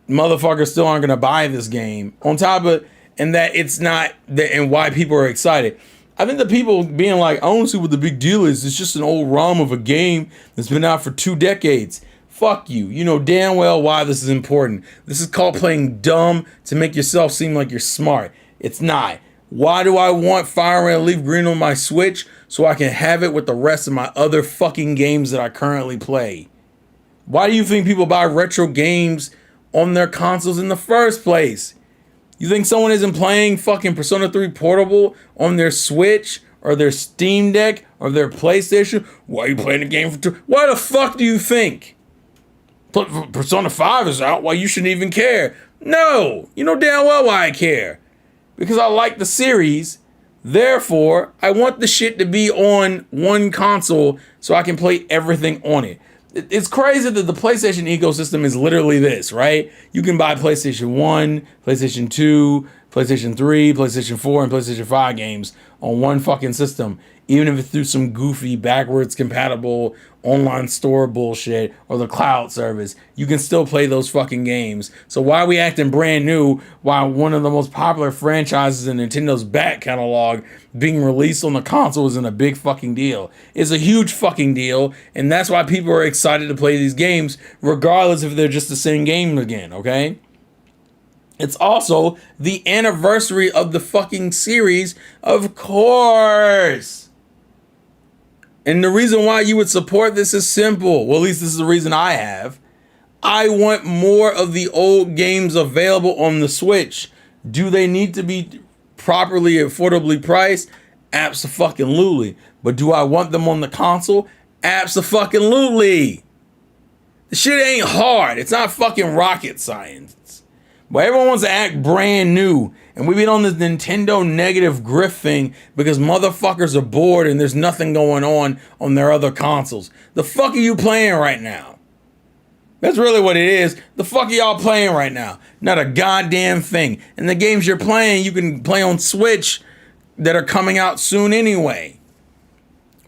motherfuckers still aren't gonna buy this game, on top of, and that it's not, and why people are excited. I think the people being like, I don't see what the big deal is. It's just an old ROM of a game that's been out for 2 decades. Fuck you. You know damn well why this is important. This is called playing dumb to make yourself seem like you're smart. It's not. Why do I want Fire Red and Leaf Green on my Switch? So I can have it with the rest of my other fucking games that I currently play. Why do you think people buy retro games on their consoles in the first place? You think someone isn't playing fucking Persona 3 Portable on their Switch or their Steam Deck or their PlayStation? Why are you playing the game for 2? Why the fuck do you think? Persona 5 is out. Why you shouldn't even care? No, you know damn well why I care. Because I like the series. Therefore, I want the shit to be on one console so I can play everything on it. It's crazy that the PlayStation ecosystem is literally this, right? You can buy PlayStation 1, PlayStation 2, PlayStation 3, PlayStation 4, and PlayStation 5 games on one fucking system. even if it's through some goofy backwards compatible online store bullshit or the cloud service. You can still play those fucking games. So why are we acting brand new while one of the most popular franchises in Nintendo's back catalog being released on the console isn't a big fucking deal? It's a huge fucking deal, and that's why people are excited to play these games regardless if they're just the same game again, okay? It's also the anniversary of the fucking series, of course. And the reason why you would support this is simple. Well, at least this is the reason I have. I want more of the old games available on the Switch. Do they need to be properly, affordably priced? Abso-fucking-lutely. But do I want them on the console? Abso-fucking-lutely. The shit ain't hard. It's not fucking rocket science. But everyone wants to act brand new. And we've been on this Nintendo negative grift thing because motherfuckers are bored and there's nothing going on their other consoles. The fuck are you playing right now? That's really what it is. The fuck are y'all playing right now? Not a goddamn thing. And the games you're playing, you can play on Switch that are coming out soon anyway.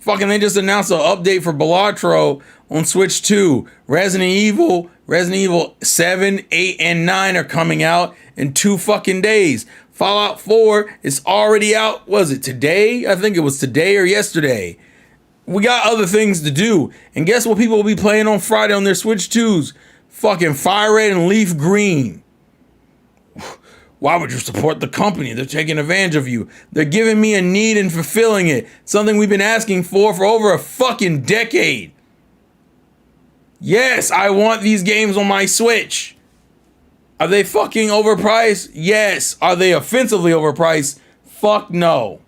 Fucking, they just announced an update for Balatro on Switch 2. Resident Evil 7, 8, and 9 are coming out in 2 fucking days. Fallout 4 is already out. Was it today? I think it was today or yesterday. We got other things to do. And guess what people will be playing on Friday on their Switch 2s? Fucking Fire Red and Leaf Green. Why would you support the company? They're taking advantage of you. They're giving me a need and fulfilling it. Something we've been asking for over a fucking decade. Yes, I want these games on my Switch. Are they fucking overpriced? Yes. Are they offensively overpriced? Fuck no.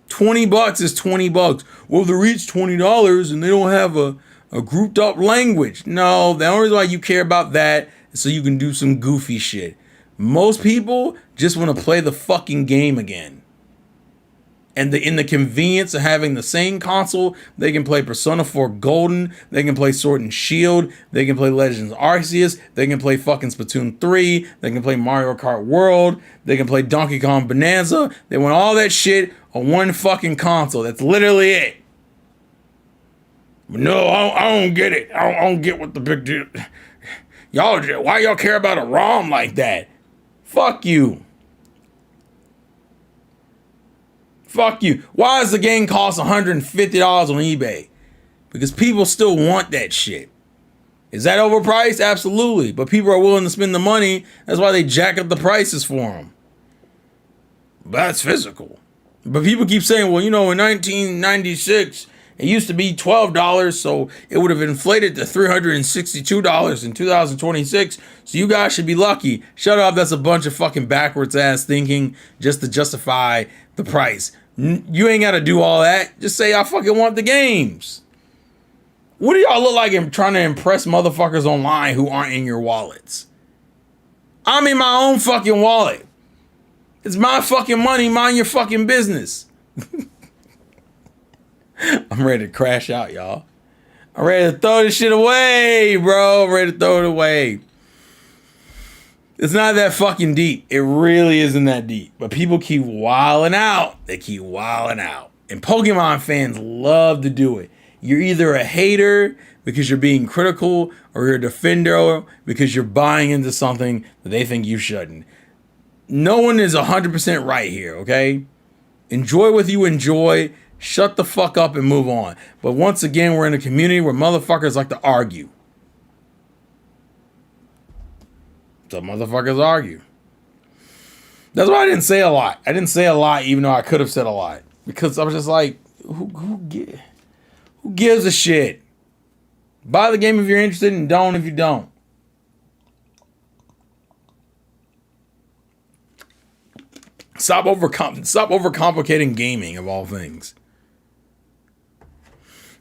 $20 is $20. Well, they reach $20 and they don't have a grouped up language. No, the only reason why you care about that is so you can do some goofy shit. Most people just want to play the fucking game again. And in the convenience of having the same console, they can play Persona 4 Golden, they can play Sword and Shield, they can play Legends Arceus, they can play fucking Splatoon 3, they can play Mario Kart World, they can play Donkey Kong Bonanza. They want all that shit on one fucking console. That's literally it. But no, I don't get it. I don't get what the big deal. Why y'all care about a ROM like that? Fuck you. Fuck you. Why does the game cost $150 on eBay? Because people still want that shit. Is that overpriced? Absolutely. But people are willing to spend the money. That's why they jack up the prices for them. But that's physical. But people keep saying, well, in 1996, it used to be $12, so it would have inflated to $362 in 2026. So you guys should be lucky. Shut up. That's a bunch of fucking backwards ass thinking just to justify the price. You ain't got to do all that. Just say I fucking want the games. What do y'all look like trying to impress motherfuckers online who aren't in your wallets? I'm in my own fucking wallet. It's my fucking money. Mind your fucking business. I'm ready to crash out, y'all. I'm ready to throw this shit away, bro. I'm ready to throw it away. It's not that fucking deep. It really isn't that deep. But people keep wilding out. They keep wilding out. And Pokemon fans love to do it. You're either a hater because you're being critical or you're a defender because you're buying into something that they think you shouldn't. No one is 100% right here, okay? Enjoy what you enjoy. Shut the fuck up and move on. But once again, we're in a community where motherfuckers like to argue. So motherfuckers argue. That's why I didn't say a lot. I didn't say a lot even though I could have said a lot. Because I was just like, who gives a shit? Buy the game if you're interested and don't if you don't. Stop overcomplicating gaming of all things.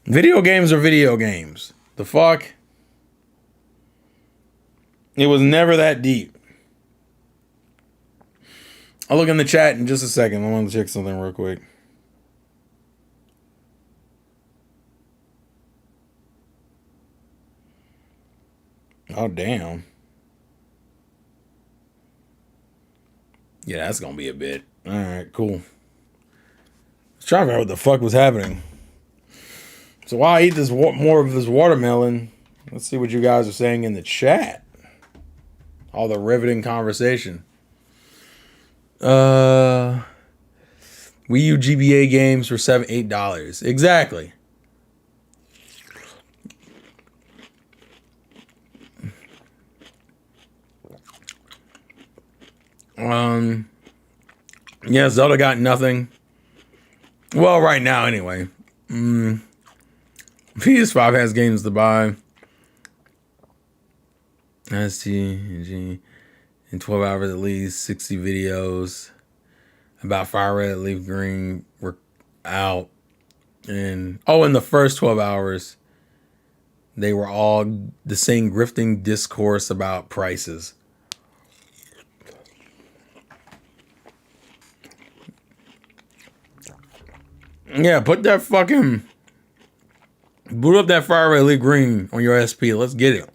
Video games are video games. The fuck? It was never that deep. I'll look in the chat in just a second. I want to check something real quick. Oh, damn. Yeah, that's going to be a bit. All right, cool. Trying to figure out what the fuck was happening. So while I eat this more of this watermelon, let's see what you guys are saying in the chat. All the riveting conversation. Wii U GBA games for $8. Exactly. Yeah, Zelda got nothing. Well, right now anyway. PS5 has games to buy. STG in 12 hours at least, 60 videos about Fire Red Leaf Green were out. And in the first 12 hours, they were all the same grifting discourse about prices. Yeah, put that fucking boot up that Fire Red Leaf Green on your SP. Let's get it.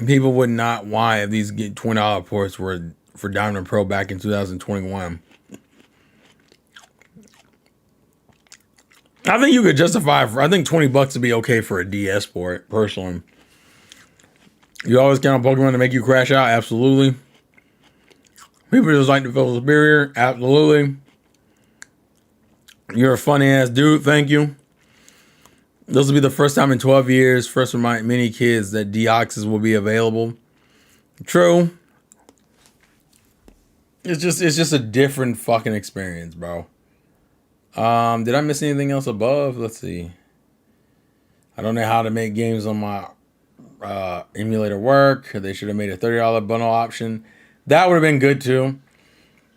People would not why if these get $20 ports were for Diamond Pro back in 2021. I think you could justify I think $20 would be okay for a DS port, personally. You always count on Pokemon to make you crash out? Absolutely. People just like to feel superior? Absolutely. You're a funny ass dude, thank you. This will be the first time in 12 years, first remind many kids that Deoxys will be available. True. It's just a different fucking experience, bro. Did I miss anything else above? Let's see. I don't know how to make games on my emulator work. They should have made a $30 bundle option. That would have been good too.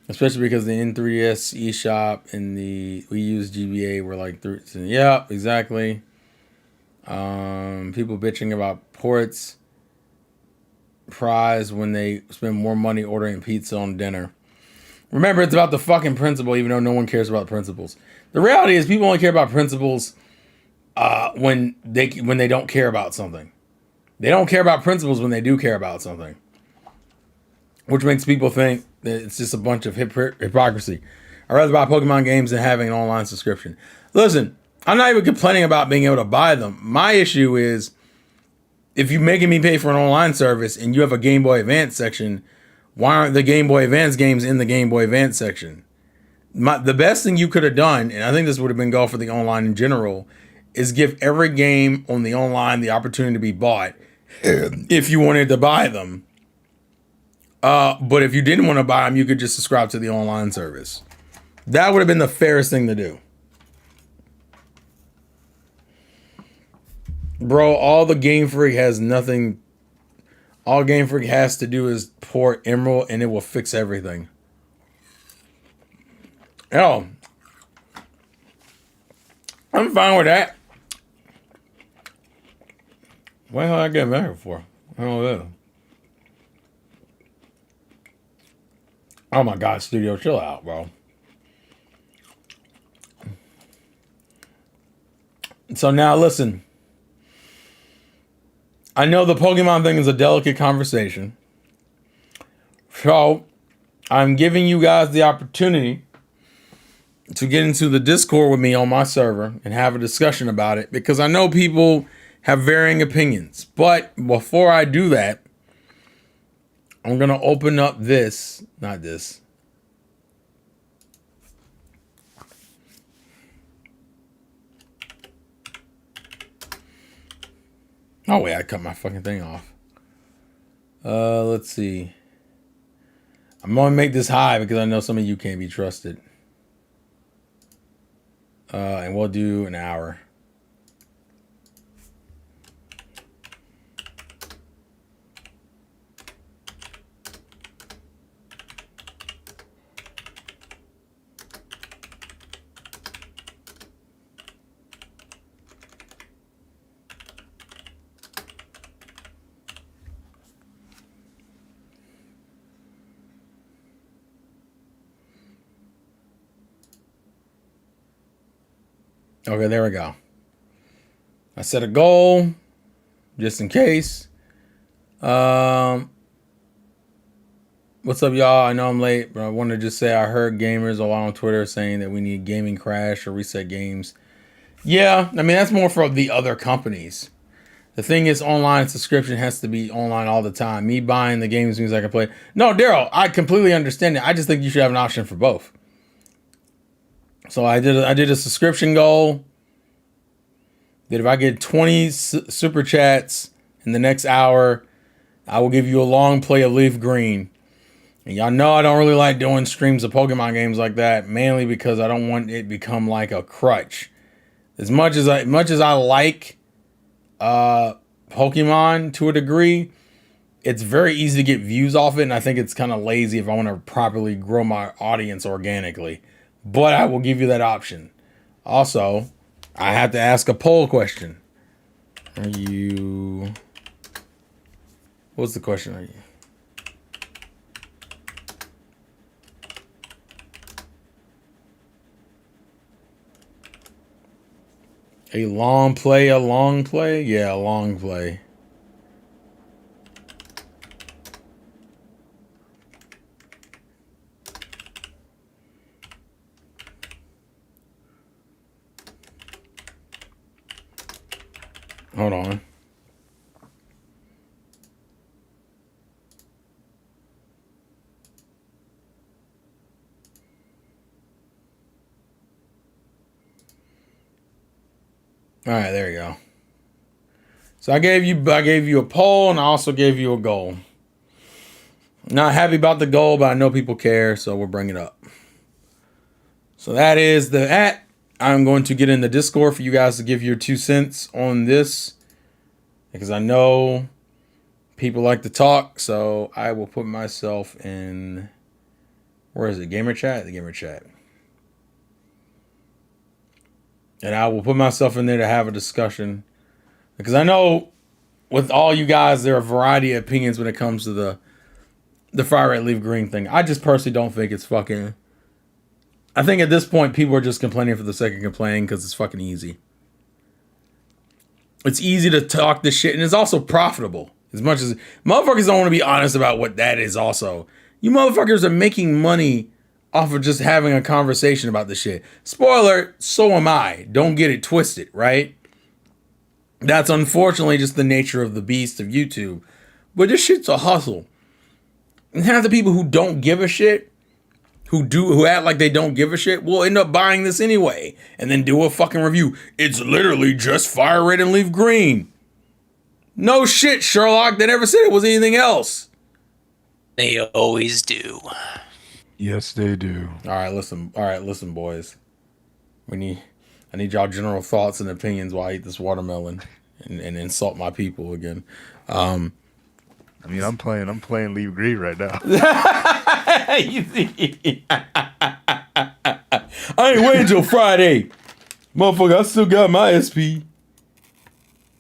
Especially because the N3DS eShop and the Wii U's GBA were like 13. Yeah, exactly. People bitching about ports prize when they spend more money ordering pizza on dinner. Remember, it's about the fucking principle, even though no one cares about principles. The reality is people only care about principles when they don't care about something. They don't care about principles when they do care about something. Which makes people think that it's just a bunch of hypocrisy. I'd rather buy Pokemon games than having an online subscription. Listen, I'm not even complaining about being able to buy them. My issue is, if you're making me pay for an online service and you have a Game Boy Advance section, why aren't the Game Boy Advance games in the Game Boy Advance section? The best thing you could have done, and I think this would have been good for the online in general, is give every game on the online the opportunity to be bought if you wanted to buy them. But if you didn't want to buy them, you could just subscribe to the online service. That would have been the fairest thing to do. Bro, all Game Freak has to do is port Emerald and it will fix everything. Hell, I'm fine with that. What the hell did I get married for? I don't know. Oh my God, Studio, chill out, bro. So now listen. I know the Pokemon thing is a delicate conversation. So I'm giving you guys the opportunity to get into the Discord with me on my server and have a discussion about it, because I know people have varying opinions. But before I do that, I'm going to open up this, not this. Oh wait, I cut my fucking thing off. Let's see. I'm going to make this high because I know some of you can't be trusted. And we'll do an hour. Okay, there we go. I set a goal just in case. What's up, y'all? I know I'm late, but I want to just say I heard gamers a lot on Twitter saying that we need gaming crash or reset games. Yeah, I mean, that's more for the other companies. The thing is, online subscription has to be online all the time. Me buying the games means I can play. No, Daryl, I completely understand it. I just think you should have an option for both. So I did a subscription goal that if I get 20 super chats in the next hour, I will give you a long play of Leaf Green. And y'all know I don't really like doing streams of Pokemon games like that, mainly because I don't want it to become like a crutch. As much as I like Pokemon to a degree, it's very easy to get views off it, and I think it's kind of lazy if I want to properly grow my audience organically. But I will give you that option. Also, I have to ask a poll question. Are you... What's the question? Are you... A long play? Yeah, a long play. Hold on. All right, there you go. So I gave you a poll, and I also gave you a goal. Not happy about the goal, but I know people care, so we'll bring it up. So that is the at. I'm going to get in the Discord for you guys to give your 2 cents on this, because I know people like to talk. So I will put myself in. Where is it? Gamer chat. The gamer chat. And I will put myself in there to have a discussion, because I know with all you guys there are a variety of opinions when it comes to the Fire Red Leaf Green thing. I just personally don't think it's fucking. I think at this point people are just complaining for the sake of complaining because it's fucking easy. It's easy to talk this shit, and it's also profitable. As much as motherfuckers don't want to be honest about what that is. Also, you motherfuckers are making money off of just having a conversation about this shit. Spoiler, so am I. Don't get it twisted, right? That's unfortunately just the nature of the beast of YouTube. But this shit's a hustle. And half the people who don't give a shit, who act like they don't give a shit, will end up buying this anyway. And then do a fucking review. It's literally just Fire Red and Leaf Green. No shit, Sherlock. They never said it was anything else. They always do. Yes, they do. All right, listen, boys. I need y'all general thoughts and opinions while I eat this watermelon and insult my people again. I mean, I'm playing Leaf Green right now. You see? I ain't waiting till Friday. Motherfucker, I still got my SP.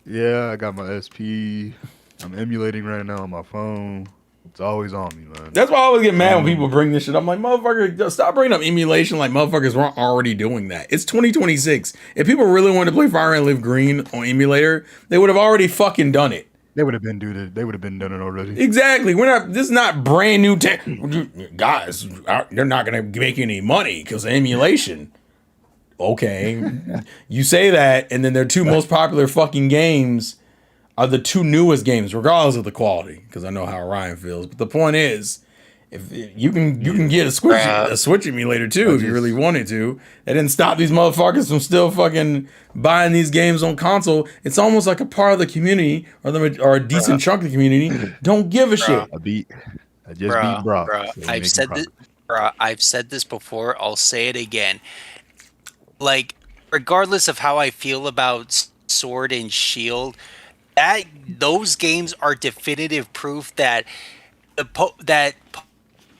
Yeah, I got my SP. I'm emulating right now on my phone. It's always on me, man. That's why I always get mad when people bring this shit up. I'm like, motherfucker, stop bringing up emulation like motherfuckers weren't already doing that. It's 2026. If people really wanted to play Fire Red Leaf Green on emulator, they would have already fucking done it. They would have been doing it. They would have been done it already. Exactly. This is not brand new tech. Guys, they're not going to make any money because of emulation. Okay. You say that, and then their 2 most popular fucking games are the 2 newest games, regardless of the quality, because I know how Ryan feels. But the point is, if you can get a Switch emulator too, if you really wanted to. That didn't stop these motherfuckers from still fucking buying these games on console. It's almost like a part of the community, or a decent chunk of the community, don't give a shit. I just beat Brock. So I've said this before. I'll say it again. Like, regardless of how I feel about Sword and Shield, those games are definitive proof that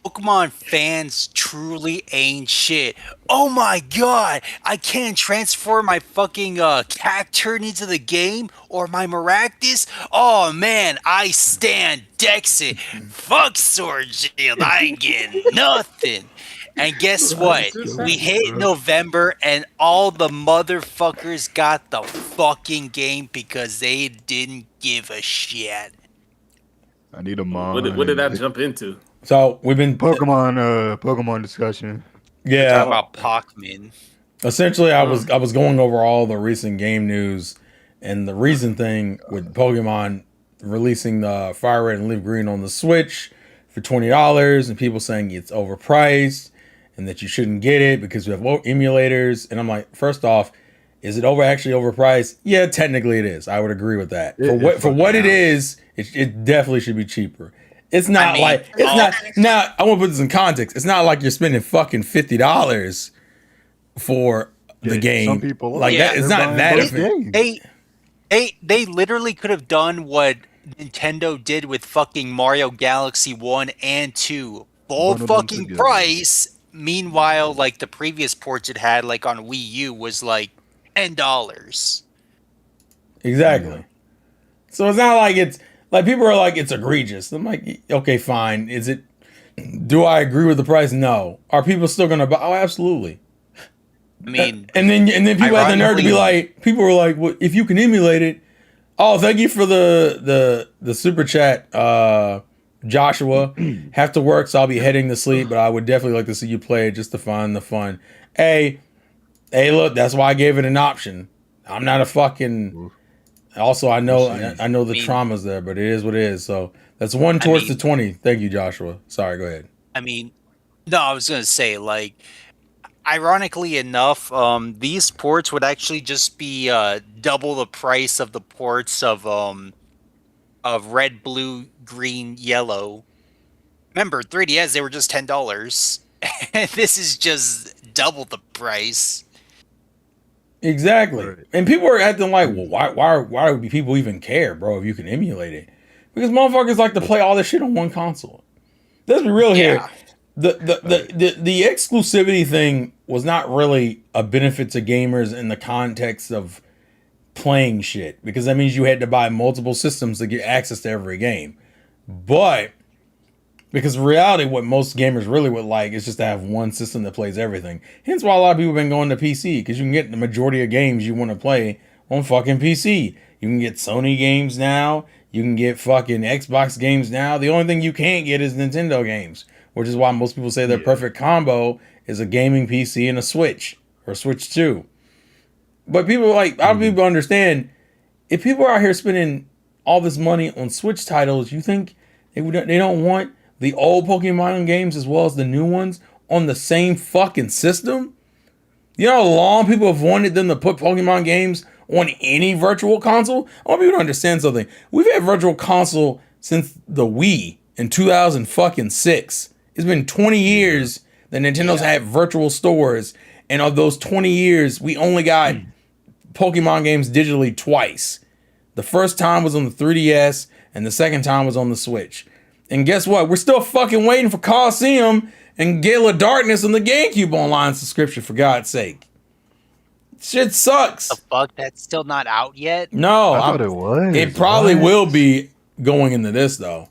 Pokemon fans truly ain't shit. Oh my god, I can't transform my fucking Cacturne into the game or my Maractus. Oh man, I stand Dexit. Fuck Sword Shield, I ain't getting nothing. And guess what? We hit November and all the motherfuckers got the fucking game because they didn't give a shit. I need a mod. What did I jump into? So we've been Pokemon discussion. Talking yeah. about Pokemon. Essentially, I was going over all the recent game news, and the recent thing with Pokemon releasing the Fire Red and Leaf Green on the Switch for $20, and people saying it's overpriced and that you shouldn't get it because we have emulators. And I'm like, first off, is it actually overpriced? Yeah, technically it is. I would agree with that. For what it is, it definitely should be cheaper. It's not Now I want to put this in context. It's not like you're spending fucking $50 for the game. Some people like that. It's not that. They literally could have done what Nintendo did with fucking Mario Galaxy 1 and 2. Full fucking price. Meanwhile, like the previous ports it had, like on Wii U, was like $10. Exactly. So it's not like it's like people are like it's egregious. I'm like, okay, fine. Is it? Do I agree with the price? No. Are people still gonna buy? Oh, absolutely. I mean, and then people had the nerve to be like, people were like, well, if you can emulate it. Oh, thank you for the super chat, Joshua. Have to work, so I'll be heading to sleep. But I would definitely like to see you play it just to find the fun. Hey, look, that's why I gave it an option. I'm not a fucking. Also, I know the trauma's there, but it is what it is. So that's one towards the 20. Thank you, Joshua. Sorry, go ahead. I mean, no, I was gonna say, like, ironically enough, these ports would actually just be double the price of the ports of red, blue, green, yellow. Remember, 3DS they were just $10. This is just double the price. Exactly. Right. And people are acting like, well, why would people even care, bro, if you can emulate it? Because motherfuckers like to play all this shit on one console. Let's be real here. The exclusivity thing was not really a benefit to gamers in the context of playing shit, because that means you had to buy multiple systems to get access to every game. But because in reality, what most gamers really would like is just to have one system that plays everything. Hence why a lot of people have been going to PC, because you can get the majority of games you want to play on fucking PC. You can get Sony games now. You can get fucking Xbox games now. The only thing you can't get is Nintendo games, which is why most people say their perfect combo is a gaming PC and a Switch, or Switch 2. But people like, a lot of people understand, if people are out here spending all this money on Switch titles, you think they don't want the old Pokemon games as well as the new ones on the same fucking system? You know how long people have wanted them to put Pokemon games on any virtual console? I want people to understand something. We've had virtual console since the Wii in 2006. It's been 20 years that Nintendo's had virtual stores, and of those 20 years, we only got Pokemon games digitally twice. The first time was on the 3DS, and the second time was on the Switch. And guess what? We're still fucking waiting for Coliseum and Gale of Darkness on the GameCube online subscription, for God's sake. Shit sucks. The fuck? That's still not out yet? No. I thought it was. It probably will be going into this, though.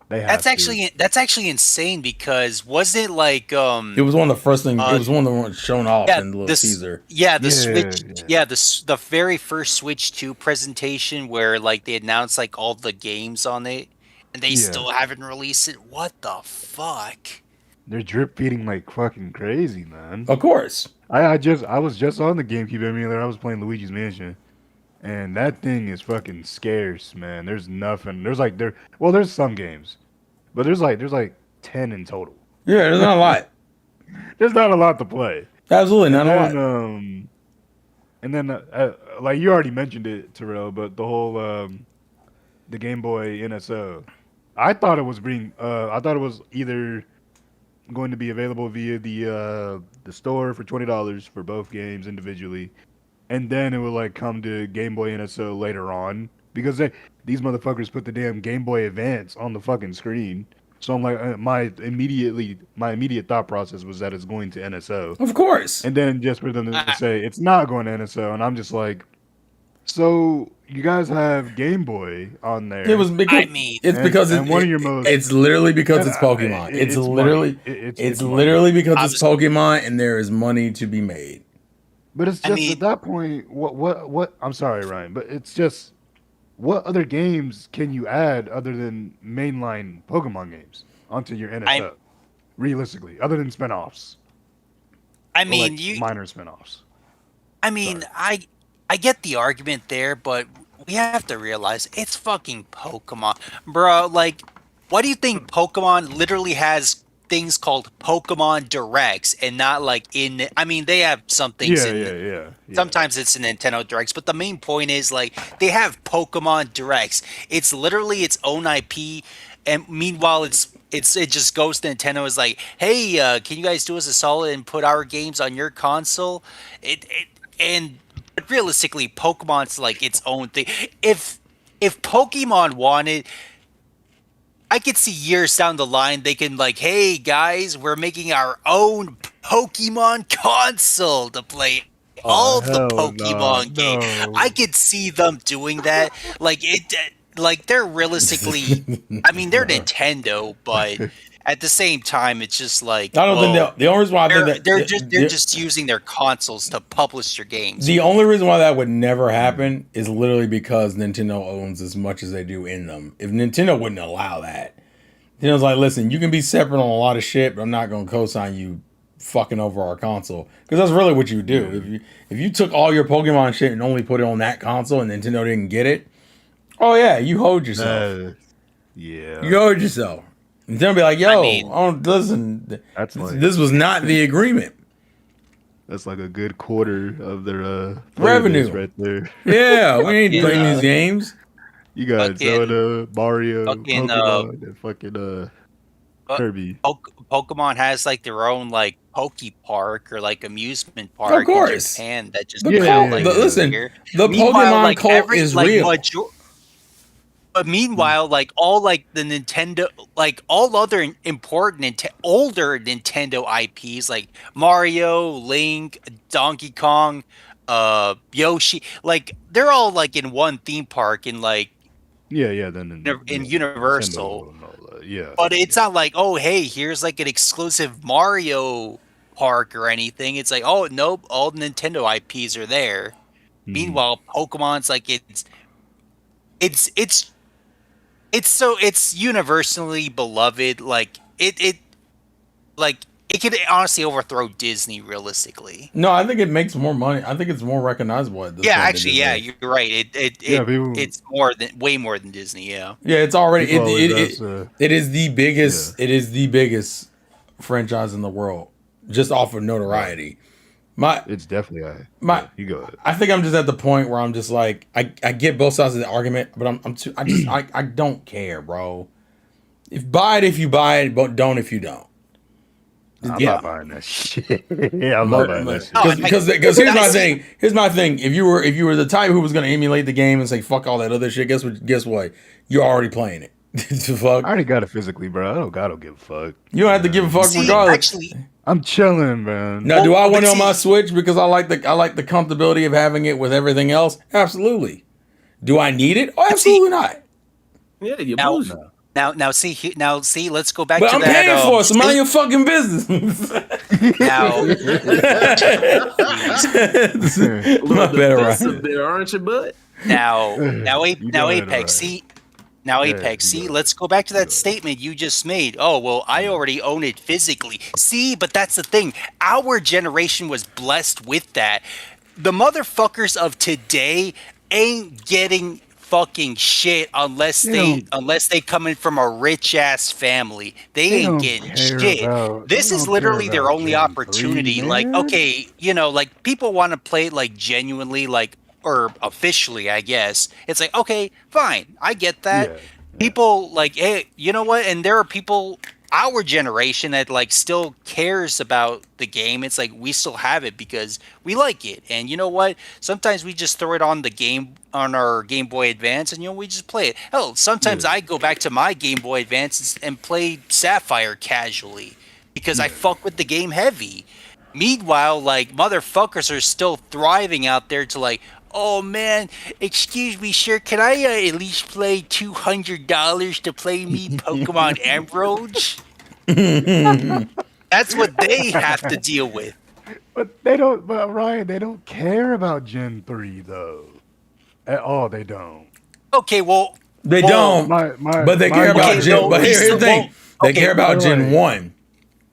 That's actually insane, because wasn't it like it was one of the first things. It was one of the ones shown off in the little teaser. Switch. Yeah, the very first Switch 2 presentation where like they announced like all the games on it, and they still haven't released it. What the fuck? They're drip feeding like fucking crazy, man. Of course. I was just on the GameCube emulator. I was playing Luigi's Mansion. And that thing is fucking scarce, man. There's nothing. There's some games, but there's like 10 in total. Yeah, there's not a lot. There's not a lot to play. Absolutely not a lot. And then, like you already mentioned it, Terrell, but the whole the Game Boy NSO. I thought it was either going to be available via the store for $20 for both games individually. And then it would like come to Game Boy NSO later on, because these motherfuckers put the damn Game Boy Advance on the fucking screen. So I'm like, my immediate thought process was that it's going to NSO. Of course. And then just for them to say it's not going to NSO, and I'm just like, so you guys have Game Boy on there? It was because it's literally because it's Pokemon. It's literally because it's Pokemon, and there is money to be made. But it's just at that point, what? I'm sorry, Ryan, but it's just, what other games can you add other than mainline Pokemon games? onto your NSO. Realistically, other than spinoffs. I Or, mean, like, minor spinoffs. I mean, I get the argument there, but we have to realize it's fucking Pokemon, bro. Like, why do you think Pokemon literally has things called Pokemon Directs and not like in? I mean, they have some things Yeah. Sometimes it's in Nintendo Directs, but the main point is like they have Pokemon Directs. It's literally its own IP, and meanwhile, it just goes to Nintendo is like, hey, can you guys do us a solid and put our games on your console? And but realistically, Pokemon's like its own thing. If Pokemon wanted, I could see years down the line they can like, hey guys, we're making our own Pokemon console to play all of the hell Pokemon no. game. I could see them doing that. Like they're realistically, I mean, they're Nintendo, but at the same time, it's just like I don't think the only reason why I think that they're just using their consoles to publish their games. the only reason why that would never happen is literally because Nintendo owns as much as they do in them. If Nintendo wouldn't allow that, Nintendo's like, listen, you can be separate on a lot of shit, but I'm not going to co-sign you fucking over our console, because that's really what you do. If you took all your Pokemon shit and only put it on that console and Nintendo didn't get it, oh yeah, you hold yourself. Yeah. You hold yourself. Nintendo be like, yo, I mean, listen, That's like this was not the agreement. that's like a good quarter of their Revenue. player base right there. Yeah, we ain't playing these games. You got Fucking- Zelda, Mario, fucking, Pokemon, and fucking Kirby. Pokemon has like their own like Poke Park or like amusement park in course. Japan that just The came Yeah, out, cult, like, yeah. listen, here. the Meanwhile, Pokemon like, cult is real. But meanwhile, like all like the Nintendo, like all other important older Nintendo IPs like Mario, Link, Donkey Kong, Yoshi, like they're all like in one theme park in like Yeah. Then in Universal. Nintendo and all that, yeah. But it's not like, oh, hey, here's like an exclusive Mario park or anything. It's like, oh, nope, all Nintendo IPs are there. Mhm. Meanwhile, Pokemon's like it's universally beloved. Like it could honestly overthrow Disney realistically. No, I think it makes more money. I think it's more recognizable at this Yeah, point than actually, yeah, Disney. you're right. People- It's way more than Disney. Yeah. Yeah, it's already People always ask, it is the biggest it is the biggest franchise in the world just off of notoriety. it's definitely you go ahead. I think I'm just at the point where I'm just like I get both sides of the argument, but I'm too I don't care, bro. Buy it if you buy it, but don't if you don't. I'm Yeah. not buying that shit. Yeah, I'm not buying that shit. Because here's my thing. If you were the type who was going to emulate the game and say fuck all that other shit, guess what? You're already playing it. Fuck. I already got it physically, bro. I don't give a fuck. You don't have to give a fuck See, regardless. actually, I'm chilling, man. Now, do I but want it on my see- Switch because I like the comfortability of having it with everything else? Absolutely. Do I need it? Oh, absolutely not. Yeah, you Now- bougie. now see, let's go back But to I'm that. paying for it, so mind your fucking business. Now, My better defensive right. there, aren't you, bud? now, You now, got it Apex. right. See, now Yeah, Apex. you See, got it. let's go back to that statement you just made. Oh well, I already own it physically. See, but that's the thing. Our generation was blessed with that. The motherfuckers of today ain't getting fucking shit unless They they come in from a rich ass family. They They ain't don't getting care shit. about- This they is don't literally care their about only Gen 3, opportunity. Like, man. okay, like people want to play it like genuinely, like or officially, I guess. It's like, okay, fine, I get that. Yeah, People like, hey, you know what? And there are people our generation that like still cares about the game. It's like we still have it because we like it. And you know what? Sometimes we just throw it on on our Game Boy Advance and we just play it. Hell, sometimes I go back to my Game Boy Advance and play Sapphire casually because I fuck with the game heavy. Meanwhile, like motherfuckers are still thriving out there to like, oh man, excuse me, sir, can I at least play $200 to play me Pokemon Emerald? That's what they have to deal with. But they don't. But Ryan, they don't care about Gen 3 though. At all, they don't. Okay, well, They Well, don't. But they care about okay, Gen. no, But here's the thing. They Okay, care about they're Gen like- 1.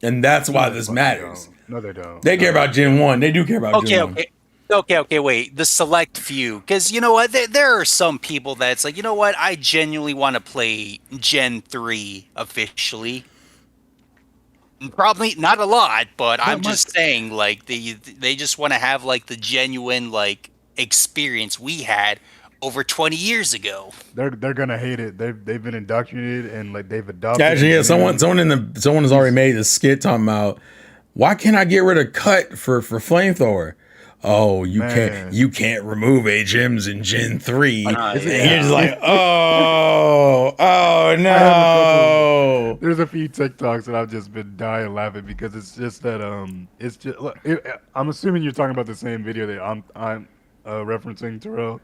And that's why No, this they matters. don't. No, they don't. They care about Gen 1. They do care about Okay, Gen 1. okay, wait. The select few, because you know what? There are some people that's like, you know what? I genuinely want to play Gen 3 officially. Probably not a lot, but I'm much. just saying, like they just want to have like the genuine like experience we had over 20 years ago. They're gonna hate it. They've been indoctrinated and like they've adopted. Actually, yeah, it. someone has already made a skit talking about why can't I get rid of cut for flamethrower? Oh, Man. you can't remove HMs in Gen 3. Is And it- you're just like, oh no. There's a few TikToks that I've just been dying laughing because it's just that it's just look, I'm assuming you're talking about the same video that I'm referencing, Terrell.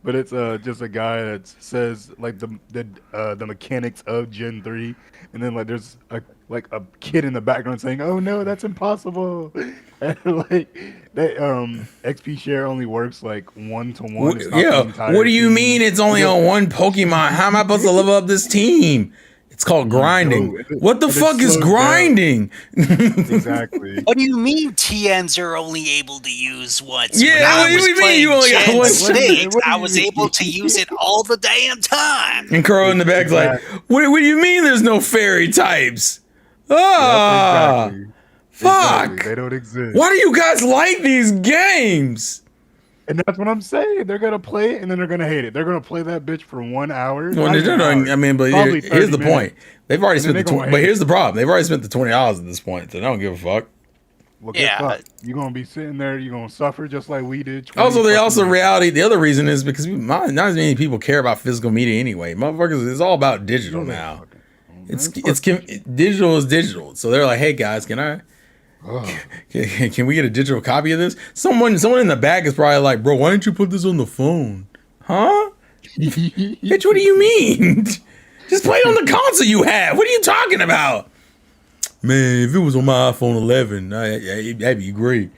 But it's just a guy that says like the mechanics of Gen 3, and then like there's a kid in the background saying, "Oh no, that's impossible." And like they XP share only works like 1-to-1. It's not the Yeah, entire what do you team. mean it's only on one Pokemon? How am I supposed to level up this team? It's called grinding. No, What the and it fuck is slows down. grinding? Exactly. What do you mean TMs are only able to use once? Yeah, When I what do was you mean playing you only got Gen one? 6, What do I you was mean? able to use it all the damn time. And Crow in the back's like, what do you mean there's no fairy types? Ah, Exactly. fuck. Exactly. They don't exist. Why do you guys like these games? And that's what I'm saying. They're gonna play it and then they're gonna hate it. They're gonna play that bitch for 1 hour. Well, not they're even an doing, hour. I mean, but Probably here's 30 the minutes. point. They've already And then spent the they gonna 20, but hate here's the problem. They've already spent the $20 at this point, so they don't give a fuck. Well, guess Yeah. what? You're gonna be sitting there. You're gonna suffer just like we did. 20 Also, they fucking also years. reality. The other reason is because not as many people care about physical media anyway. Motherfuckers, it's all about digital now. Digital is digital. So they're like, hey guys, can we get a digital copy of this? Someone in the back is probably like, bro, why didn't you put this on the phone? Huh? Bitch, what do you mean? Just play it on the console you have. What are you talking about? Man, if it was on my iPhone 11, that'd be great.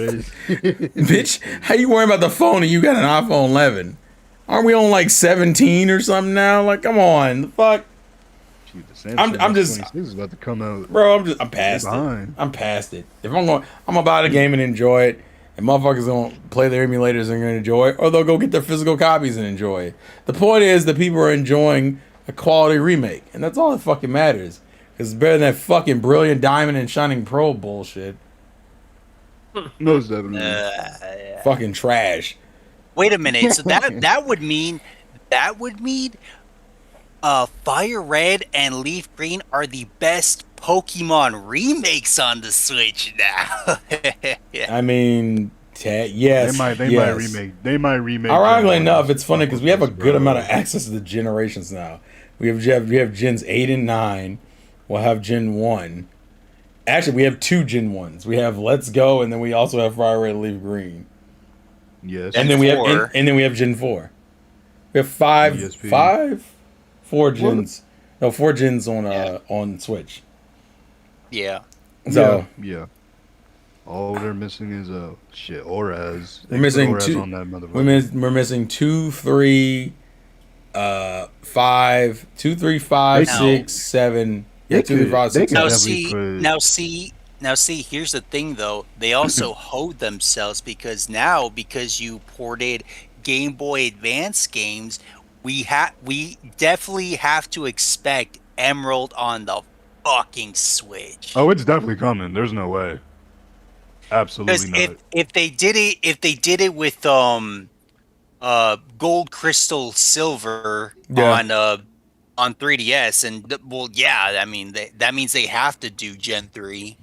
Bitch, how you worrying about the phone and you got an iPhone 11? Aren't we on like 17 or something now? Like, come on, the fuck, Shoot, the Samsung I'm just- S26 is about to come out. bro. I'm past it. behind. I'm past it. If I'm gonna buy the game and enjoy it, and motherfuckers gonna play their emulators and gonna enjoy it, or they'll go get their physical copies and enjoy it. The point is that people are enjoying a quality remake, and that's all that fucking matters. Cause it's better than that fucking Brilliant Diamond and Shining Pearl bullshit. Most definitely. Fucking trash. Wait a minute. So that would mean Fire Red and Leaf Green are the best Pokemon remakes on the Switch now. I mean, yes, They might yes. remake. They might remake. Ironically Gen enough, 1. it's funny because we have a good Bro. amount of access to the generations now. We have Gens 8 and 9. We'll have Gen 1. Actually, we have 2 Gen 1s. We have Let's Go, and then we also have Fire Red and Leaf Green. Yes. And then we have 4. and then we have Gen 4. We have ESP. 4 gens. No, 4 gens on Switch. Yeah. So yeah. All they're missing is shit. Auras. We're missing Auras 2. on that motherfucker. We're missing 2, 3, 5, 2, 3, 5, No. 6, 7. Yeah, 2, 3, 5, 6. They Now could see, definitely put- now see. Here's the thing, though. They also hoed themselves because you ported Game Boy Advance games, we definitely have to expect Emerald on the fucking Switch. Oh, it's definitely coming. There's no way. Absolutely Because not. if they did it with Gold Crystal Silver Yeah. on 3DS, and well, yeah, I mean that means they have to do Gen 3.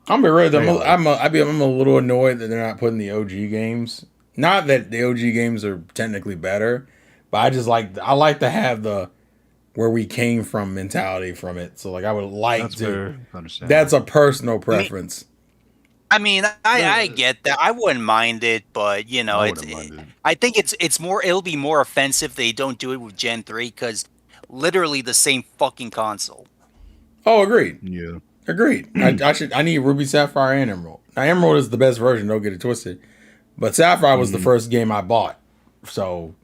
I'm be real. Really? I'm a little annoyed that they're not putting the OG games. Not that the OG games are technically better, but I like to have the where we came from mentality from it. So like I would like That's to. fair. Understand. That's a personal preference. I mean, I get that. I wouldn't mind it, but you know, I it's. wouldn't mind it. I think it's more. It'll be more offensive if they don't do it with Gen 3 because literally the same fucking console. Oh, agreed. Yeah. Agreed. I need Ruby, Sapphire, and Emerald. Now Emerald is the best version. Don't get it twisted. But Sapphire was the first game I bought, so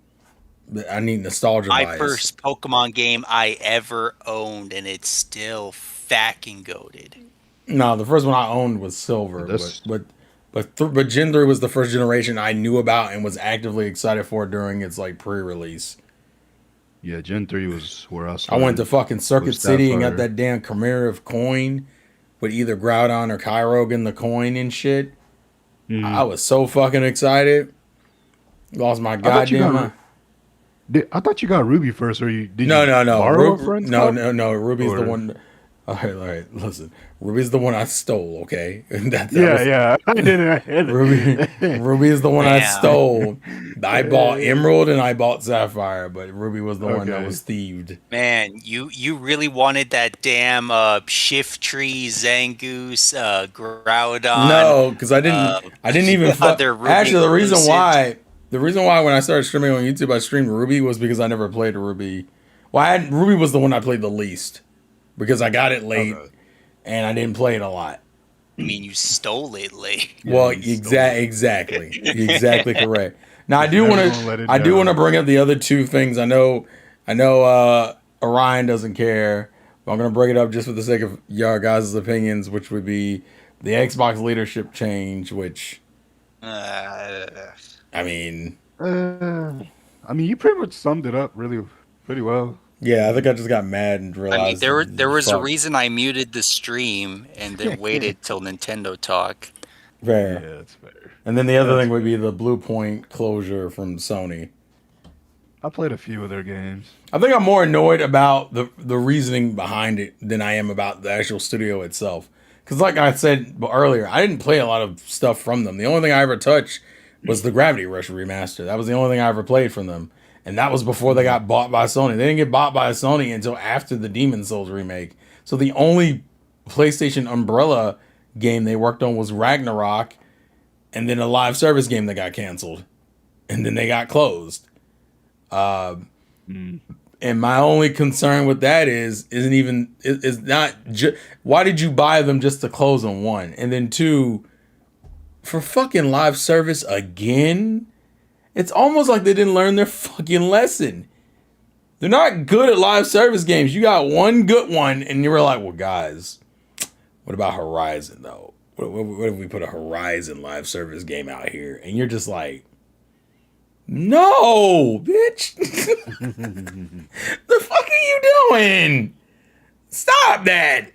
I need nostalgia My bias. first Pokemon game I ever owned, and it's still fucking goated. No, the first one I owned was Silver, That's but Gen 3 was the first generation I knew about and was actively excited for during its like pre-release. yeah. Gen 3 was where I I started. went to fucking Circuit with City and got Sapphire. that damn Chimera coin with either Groudon or Kyogre the coin and shit. Mhm. I was so fucking excited. Lost my thought you goddamn got mind. I thought you got Ruby first, or you did No, you no, no. borrow a friend's copy? No. Ruby's the Or- one. All right. Listen, Ruby's the one I stole. Okay, that Yeah, was, yeah. I didn't. Ruby is the one I Damn. stole. I bought Emerald and I bought Sapphire, but Ruby was the one that Okay. was thieved. Man, you really wanted that damn Shiftry, Zangoose, Groudon. No, because I didn't even. other Ruby Actually, exclusives. the reason why when I started streaming on YouTube, I streamed Ruby was because I never played Ruby. Well, Ruby was the one I played the least because I got it late Okay. and I didn't play it a lot. I mean, you stole it late. Yeah, Well, you stole exactly correct. Now I do Never want gonna let to it I do down. want to bring up the other two things. I know Orion doesn't care, but I'm gonna bring it up just for the sake of y'all guys' opinions, which would be the Xbox leadership change. Which Uh, I mean, I mean, you pretty much summed it up pretty well. yeah, I think I just got mad and I realized. mean, there was a fuck. reason I muted the stream and then waited till Nintendo talk. Fair. Yeah, that's fair. And then the other That's thing would be the Blue Point closure from Sony. I played a few of their games. I think I'm more annoyed about the reasoning behind it than I am about the actual studio itself. Because, like I said earlier, I didn't play a lot of stuff from them. The only thing I ever touched was the Gravity Rush remaster. That was the only thing I ever played from them, and that was before they got bought by Sony. They didn't get bought by Sony until after the Demon Souls remake. So the only PlayStation umbrella game they worked on was Ragnarok, and then a live service game that got canceled, and then they got closed. And my only concern with that is not why did you buy them just to close on one, and then two, for fucking live service again? It's almost like they didn't learn their fucking lesson. They're not good at live service games. You got one good one, and you were like, well, guys, what about Horizon though? What if we put a Horizon live service game out here? And you're just like, no, bitch. The fuck are you doing? Stop that.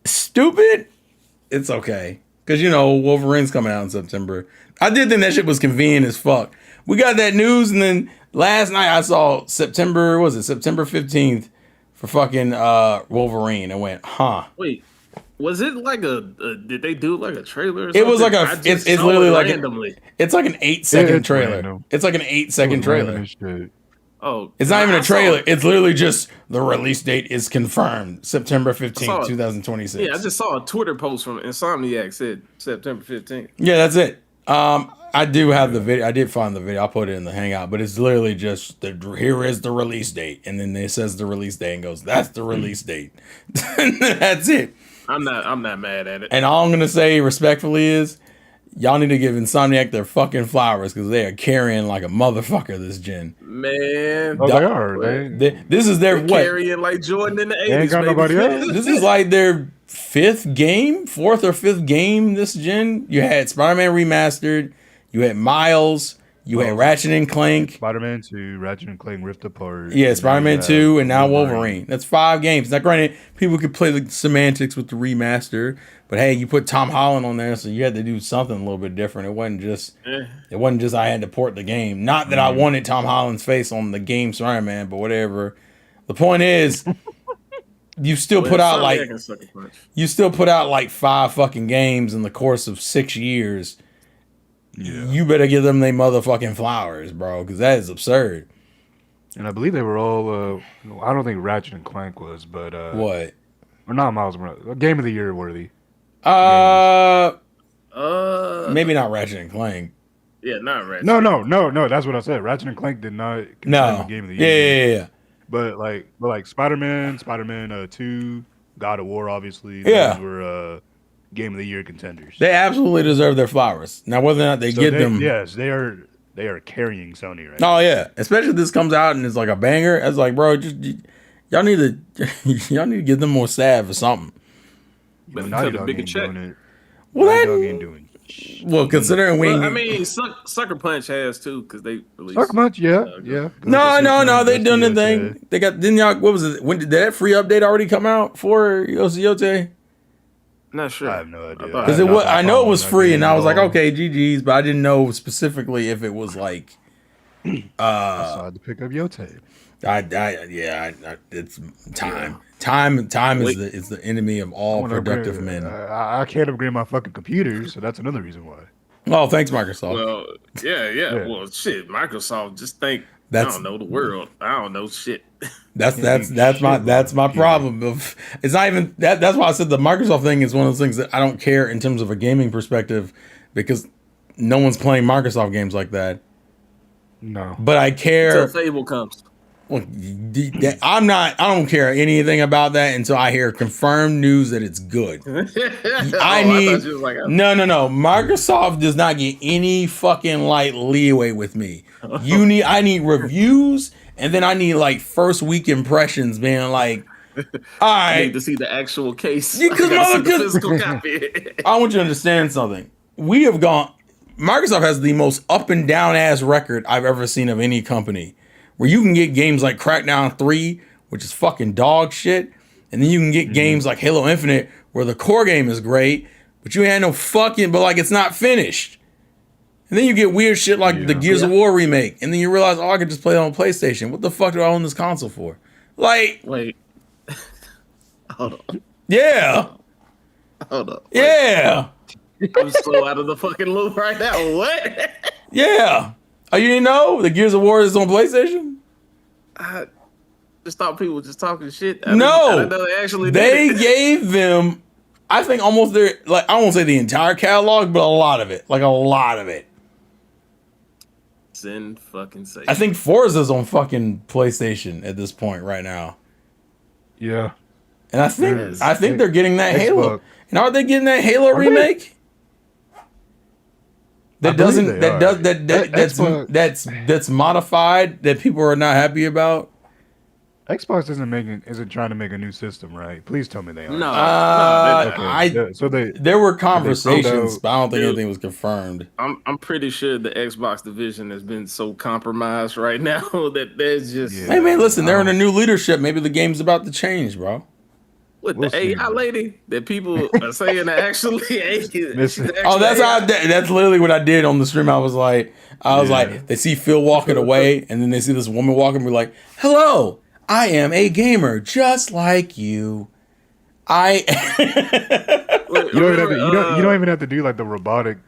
Stupid. It's okay. Because, Wolverine's coming out in September. I did think that shit was convenient as fuck. We got that news, and then last night I saw September 15th for fucking Wolverine. I went, huh. Wait, was it like did they do like a trailer or something? It was like I just it's saw literally it like randomly. it's like an 8-second It's trailer. random. It's like an 8-second trailer. Random as shit. Oh, It's not even I a saw trailer. it. It's literally just the release date is confirmed. September saw 15th, it. 2026. Yeah, I just saw a Twitter post from Insomniac said September 15th. Yeah, that's it. I do have the video. I did find the video. I'll put it in the hangout, but it's literally just here is the release date. And then it says the release date and goes, that's the release date. That's it. I'm not mad at it. And all I'm going to say respectfully is y'all need to give Insomniac their fucking flowers because they are carrying like a motherfucker this gen. Man, Oh, they are. This is their they're what? carrying like Jordan in the 80s. They ain't got baby. nobody else. This is like their fourth or fifth game this gen. You had Spider-Man Remastered, you had Miles, you had Ratchet and Clank, Spider-Man 2, Ratchet and Clank Rift Apart. yeah, and Spider-Man then 2, and now Wolverine. That's 5 games. Now, granted, people could play the semantics with the remaster, but hey, you put Tom Holland on there, so you had to do something a little bit different. It wasn't just I had to port the game. Not that I wanted Tom Holland's face on the game Spider-Man, but whatever. The point is, you still Well, put out Insomniac like can suck a punch. 5 fucking games in the course of 6 years. Yeah. You better give them they motherfucking flowers, bro, because that is absurd. And I believe they were all. I don't think Ratchet and Clank was, but What? or not Miles Morales. Game of the Year worthy. Maybe not Ratchet and Clank. Yeah, not Ratchet. No. That's what I said. Ratchet and Clank did not. No. the Game of the Yeah, Year. yeah, yeah. But like Spider-Man 2, God of War, obviously. Yeah. Those were Game of the Year contenders. They absolutely deserve their flowers. Now, whether or not they So get them, Yes, they are. they are carrying Sony right Oh yeah, especially if this comes out and it's like a banger. It's like, bro, y'all need to y'all need to give them more staff or something. now. Better Naughty cut a Dog bigger ain't check. doing it. Well, Naughty that- Dog ain't doing. Well, considering we, Well, I mean, Sucker Punch has too, because they released. Sucker Punch, yeah. no, they doing the Yes, thing. They got didn't y'all? What was it? When did that free update already come out for Yoshi? Not sure. I have no idea. thought- Because I've not I been know it was following that free, game and I was like, at all. okay, GG's, but I didn't know specifically if it was like, I decided to pick up Yote. it's time. Time Wait. is the enemy of all wanna productive upgrade- men. I can't upgrade my fucking computer, so that's another reason why. Oh, thanks, Microsoft. Well, yeah. Yeah. Well, shit. Microsoft just think. That's- I don't know the world. I don't know shit. That's shit my wrong. problem. Of it's not even that. That's why I said the Microsoft thing is one of those things that I don't care in terms of a gaming perspective because no one's playing Microsoft games like that. No. But I care. Until Fable comes. Well, I'm not. I don't care anything about that until I hear confirmed news that it's good. I need thought you was like, no. Microsoft does not get any fucking light leeway with me. I need reviews, and then I need like first week impressions, being like, all I need right. to see the actual case. Yeah, 'cause I gotta see the motherfuckers- physical copy. I want you to understand something. We have gone. Microsoft has the most up and down ass record I've ever seen of any company. Where you can get games like Crackdown 3, which is fucking dog shit, and then you can get games like Halo Infinite, where the core game is great, but you had no fucking, but like it's not finished. And then you get weird shit like the Gears of War remake, and then you realize, oh, I could just play it on PlayStation. What the fuck do I own this console for? Like, Wait. Hold on. yeah, Hold on. yeah, I'm so out of the fucking loop right now. What? yeah. Oh, you didn't know the Gears of War is on PlayStation? I just thought people were just talking shit. I No, didn't know they actually they did it. gave them, I think almost their, like, I won't say the entire catalog, but a lot of it. Like a lot of it. Sin fucking say. I think Forza's on fucking PlayStation at this point right now. Yeah. And I think Yes. they're getting that Halo. Xbox. And are they getting that Halo Are they? remake? I That believe doesn't they that are. does Xbox- that's modified that people are not happy about. Xbox isn't trying to make a new system, right? Please tell me they are. No. Okay. So they There were conversations, out- but I don't think Dude. anything was confirmed. I'm pretty sure the Xbox division has been so compromised right now that there's just Yeah. Hey man, listen, they're in a new leadership. Maybe the game's about to change, bro. with We'll the see. AI lady that people are saying that actually. Listen. Oh, that's how. That's literally what I did on the stream. I was like, Yeah. they see Phil walking away, and then they see this woman walking. Be like, "Hello, I am a gamer, just like you." You don't even have to do like the robotic.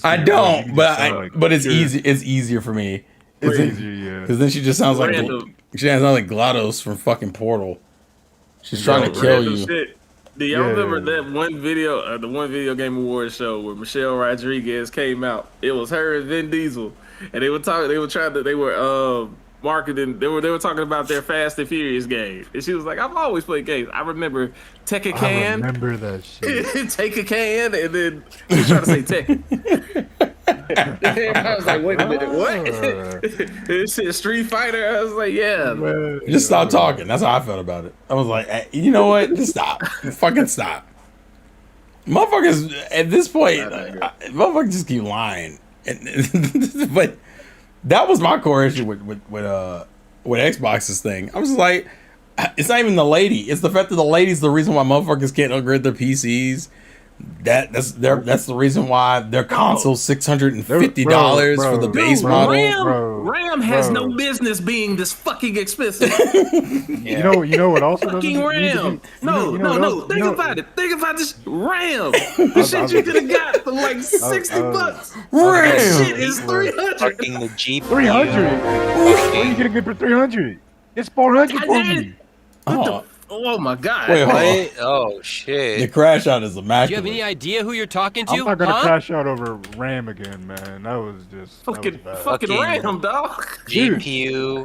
I don't, but it's easy. It's easier for me. It's easier, yeah. Because then she just sounds like Random. she sounds like GLaDOS from fucking Portal. She's trying to kill Random you. shit. Do y'all Yeah. remember that one video, the one video game awards show where Michelle Rodriguez came out? It was her and Vin Diesel, and they were talking. They were marketing. They were talking about their Fast and Furious game, and she was like, "I've always played games. I remember Take a I Can, remember that shit. Take a Can," and then she was trying to say Tech. I was like, "Wait a minute, what?" It said Street Fighter. I was like, "Yeah." Man, Just stop talking. That's how I felt about it. I was like, you know what? Just stop. Fucking stop. Motherfuckers, at this point, motherfuckers just keep lying. But that was my core issue with Xbox's thing. I was like, it's not even the lady. It's the fact that the lady's the reason why motherfuckers can't upgrade their PCs. That's the reason why their console's $650 for the base bro, model. RAM has bro. no business being this fucking expensive. You know what also doesn't Fucking need to RAM. be- No. Think about it. Think about this RAM. The shit you could have got for like 60 bucks. That RAM. shit is 300. Fucking the GPU. 300. Where are you gonna get for 300? It's 400 for me. Oh, Oh my god. wait, hold on. What? Oh The shit. crash out is Do you have any immaculate. idea who you're talking to? I'm not gonna huh? crash out over RAM again, man. That was just Fucking that was bad. fucking Fucking- RAM, dog. GPU,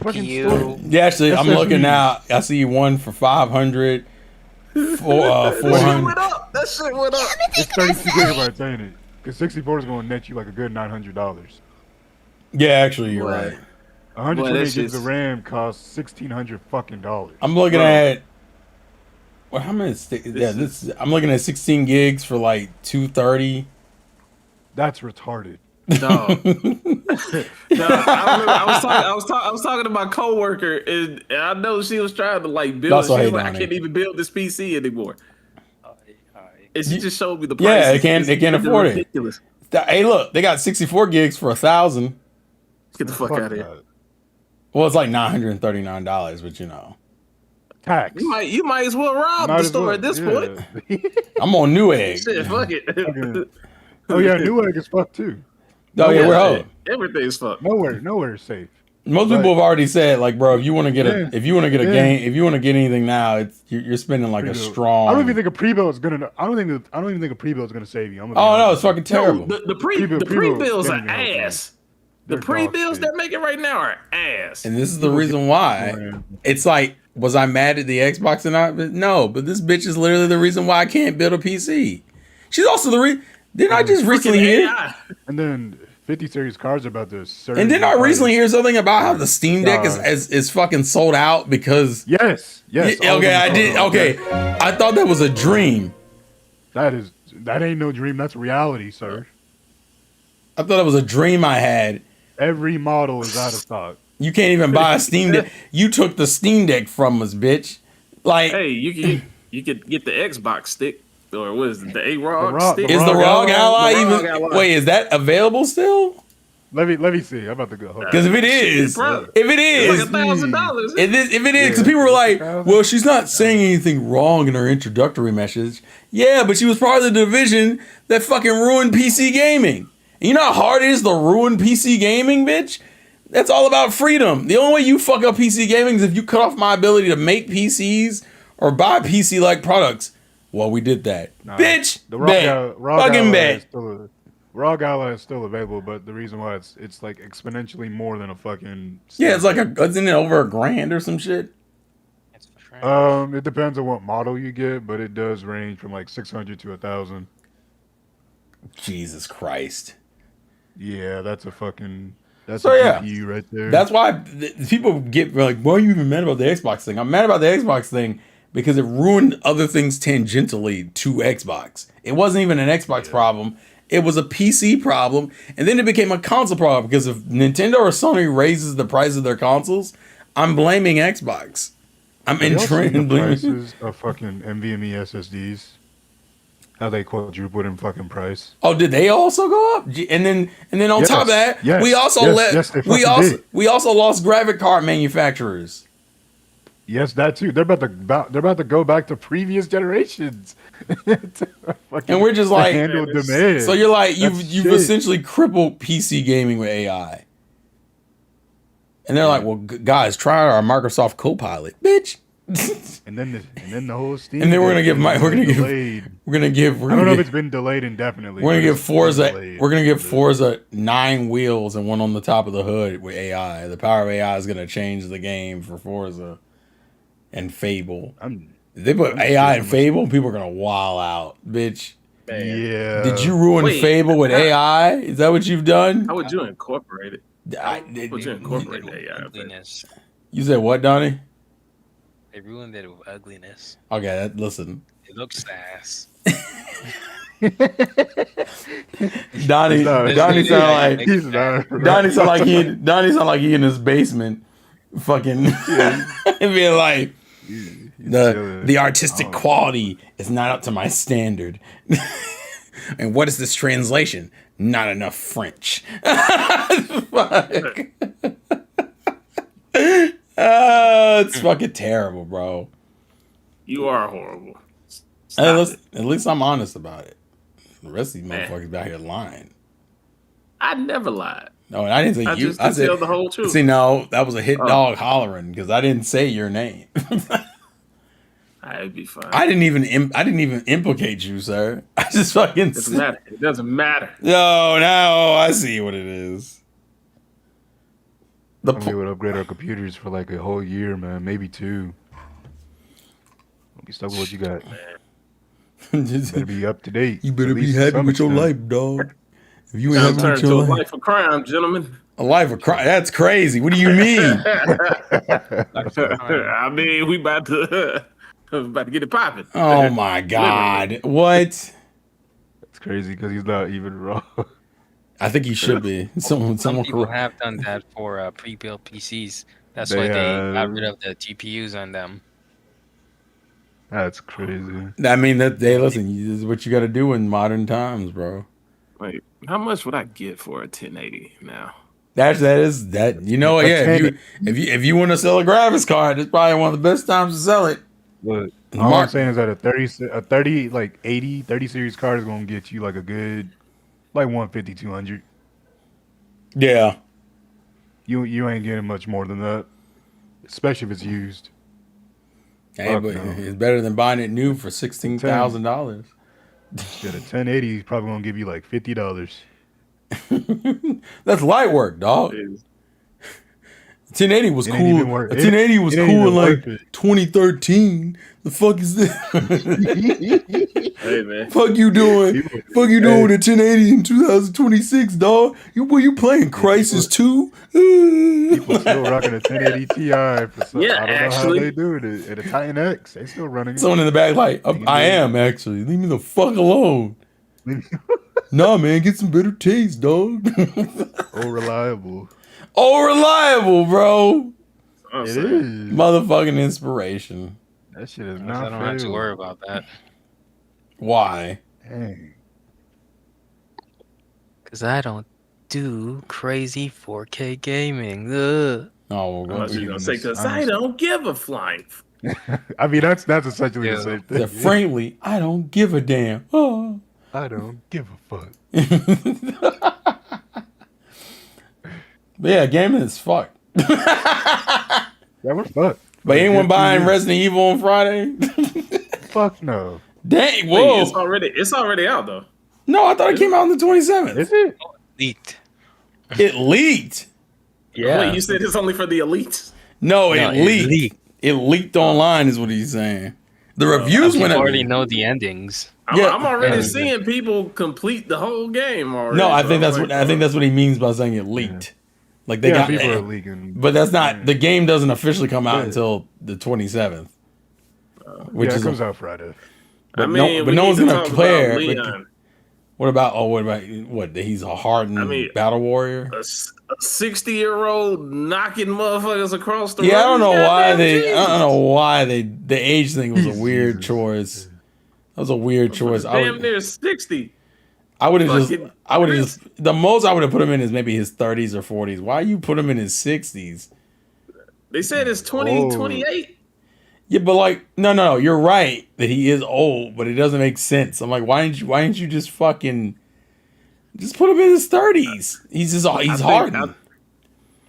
fucking CPU. Yeah, actually, I'm SSD. looking now. I see one for 500, for That shit 400. went up. That shit went up. It's 32 gigabytes, ain't it? Because 64 is gonna net you like a good $900. Yeah, actually, you're Boy. right. 128 that's gigs of just- RAM costs $1,600 fucking dollars. I'm looking Bro. at. Well, how many? I'm looking at 16 gigs for like 230. That's retarded. Dog. No, I was talking to my coworker, and I know she was trying to like build. That's She what was I like, hate I on can't it. even build this PC anymore. Alright. And she just showed me the Yeah, prices. they can't It's afford it. ridiculous. Hey, look, they got 64 gigs for 1,000. Get the fuck out of here. that. Well, it's like $939, but you know, Tax. You might as well rob Might the as store well, at this yeah. point. I'm on Newegg. Shit, fuck it. Oh yeah, Newegg is fucked too. Oh yeah, we're Shit. home. Everything's fucked. Nowhere is safe. Most people have already said, like, bro, if you want to get Yeah. if you want to get a Yeah. game, if you want to get anything now, it's you're spending like a Pre-build. strong. I don't even think a pre-build is gonna. I don't even think a pre-build is gonna save you. I'm gonna be Oh no, honest. it's fucking terrible. No, the Pre-build pre-bills are can't even help, ass. They're The pre-bills dog they're shit. making right now are ass. And this is the reason why. It's like, was I mad at the Xbox or not? But no, but this bitch is literally the reason why I can't build a PC. She's also the reason. Didn't I just recently hear? AI. And then 50 series cards are about to surge. And didn't I in price. recently hear something about how the Steam Deck God. is fucking sold out because? Yes. Yeah, all of okay, them I are. did. Okay, I thought that was a dream. That ain't no dream. That's reality, sir. I thought it was a dream I had. Every model is out of stock. You can't even buy a Steam Deck. You took the Steam Deck from us, bitch. Like, Hey, you could get the Xbox stick, or what is it, the A-Rog ROG stick? is the ROG Ally The ROG even? Ally. Wait, is that available still? Let me see. I'm about to go. Hold on. Because if it is, Bro, if it It's is, like $1,000. if it is, because Yeah. people were like, 1,000. well, she's not saying anything wrong in her introductory message. Yeah, but she was part of the division that fucking ruined PC gaming. And you know how hard it is to ruin PC gaming, bitch? That's all about freedom. The only way you fuck up PC gaming is if you cut off my ability to make PCs or buy PC-like products. Well, we did that. Nah, Bitch, the ROG bet. ROG Fucking Ally bet. is still ROG Ally is still available, but the reason why it's like exponentially more than a fucking. Yeah, it's like isn't it over $1,000 or some shit? That's for sure. It depends on what model you get, but it does range from like 600 to 1,000. Jesus Christ. Yeah, that's a So, a yeah. GPU right there. That's why people get like, why are you even mad about the Xbox thing? I'm mad about the Xbox thing because it ruined other things tangentially to Xbox. It wasn't even an Xbox problem. It was a PC problem. And then it became a console problem because if Nintendo or Sony raises the price of their consoles, I'm blaming Xbox. I'm Have y'all seen the in prices of fucking NVMe SSDs. How they quadrupled in fucking price. Oh, did they also go up? And then on top of that, Yes, we also yes, they fucking did. we also lost graphic card manufacturers. Yes, that too. They're about to go back to previous generations. And we're just like, handle demand. so you're like you've shit. essentially crippled PC gaming with AI. And they're like, well, guys, try our Microsoft Copilot, bitch. And then the whole Steam. And then we're gonna Deck give has we're been gonna give delayed. we're gonna give we're I don't know gonna if give, it's been delayed indefinitely. we're gonna but give it's been Forza delayed. we're gonna give Forza 9 wheels and one on the top of the hood with AI. The power of AI is gonna change the game for Forza and Fable. I'm, If they put I'm AI sure in Fable, people are gonna wild out, bitch. yeah. Did you ruin Wait, Fable with AI? Is that what you've done? How would you incorporate it? I- Would you incorporate They the ruined AI? ugliness. You said what, Donnie? They ruined it with ugliness. Okay, listen. It looks ass. Donnie sound like He's not. Donnie sound like he in his basement, fucking, and being like, the artistic quality is not up to my standard. And what is this translation? Not enough French. Fuck. It's fucking terrible, bro. You are horrible. Hey, Stop it. at least I'm honest about it. The rest of these Man. motherfuckers out here lying. I never lied. No, and I didn't say I you. just I can said, tell the whole truth. see, no, that was a hit Oh. dog hollering because I didn't say your name. I'd be fine. I didn't even implicate you, sir. I just fucking. It doesn't matter. It doesn't matter. No, now I see what it is. The We would upgrade our computers for like a whole year, man, maybe 2. Don't be stuck with what you got. Better be up to date. you better at be least to happy some with your extent. life, dog. If you ain't Time happy turned with to your a life, life of crime, gentlemen. A life of crime. That's crazy. What do you mean? I mean, we about to get it popping. Oh my God. What? It's crazy because he's not even wrong. I think he should be. Some Someone people correct. have done that for pre-built PCs. That's They why they got have. rid of the GPUs on them. That's crazy. I mean, that they listen. This is what you got to do in modern times, bro. Wait, how much would I get for a 1080 now? That is that. You know, A yeah. 10 If you want to sell a graphics card, it's probably one of the best times to sell it. Look, The all I'm mark- saying is that a 30, like 30 series card is going to get you like a good, like 150, 200. Yeah. You ain't getting much more than that, especially if it's used. Hey, Fuck but no. it's better than buying it new for $16,000. Shit, a 1080 is probably going to give you like $50. That's light work, dog. 1080 was It ain't cool. even worth- A 1080 was it ain't cool in even like worth it. 2013. The fuck is this? Hey man, Fuck you doing? People- Fuck you doing Hey. with a 1080 in 2026, dog? You playing Crisis 2? People still rocking a 1080 Ti for some. Yeah, I don't know actually. how they do it. At a Titan X, they still running it. Someone in the back like, I am actually. Leave me the fuck alone. Nah, man, get some better taste, dog. Oh, reliable. Oh, reliable, bro. I'm It saying. is. Motherfucking inspiration. That shit is I not don't have to fail. worry about that. Why? Dang. Because I don't do crazy 4K gaming. Ugh. Oh, I was just gonna say, because I'm- I don't give a flying. I mean, that's essentially Yeah. the same the thing. frankly, I don't give a damn. Oh. I don't give a fuck. But yeah, gaming is fucked. Yeah, we're fucked. But anyone Good buying for you. Resident Evil on Friday? Fuck no. Dang, Wait, whoa. it's already out though. No, I thought it came out on the 27th. Is it? Leaked. It leaked. Yeah. Wait, you said it's only for the elites? No, No, it it leaked. leaked. It leaked online is what he's saying. The reviews People went up. already know the endings. Yeah. I'm already Yeah. seeing people complete the whole game already. No, I so think I'm that's like, what I think that's what he means by saying it leaked. Like they Yeah, got people are leaking. but that's not the game doesn't officially come out Yeah. until the 27th. Which Yeah, it is comes out Friday. but I mean, but we no need one's to gonna talk play about it. Leon. What about what he's a hardened I mean, battle warrior? A 60-year-old knocking motherfuckers across the road. Yeah, I don't know why Goddamn they. I Jesus. don't know why they. The age thing was a Jesus. weird choice. That was a weird choice. Damn near 60. I would have just. fucking I would have just. The most I would have put him in is maybe his 30s or 40s. Why you put him in his 60s? They said it's 20, Oh. 28. Yeah, but like, no. You're right that he is old, but it doesn't make sense. I'm like, why didn't you just fucking just put him in his 30s? He's hardened.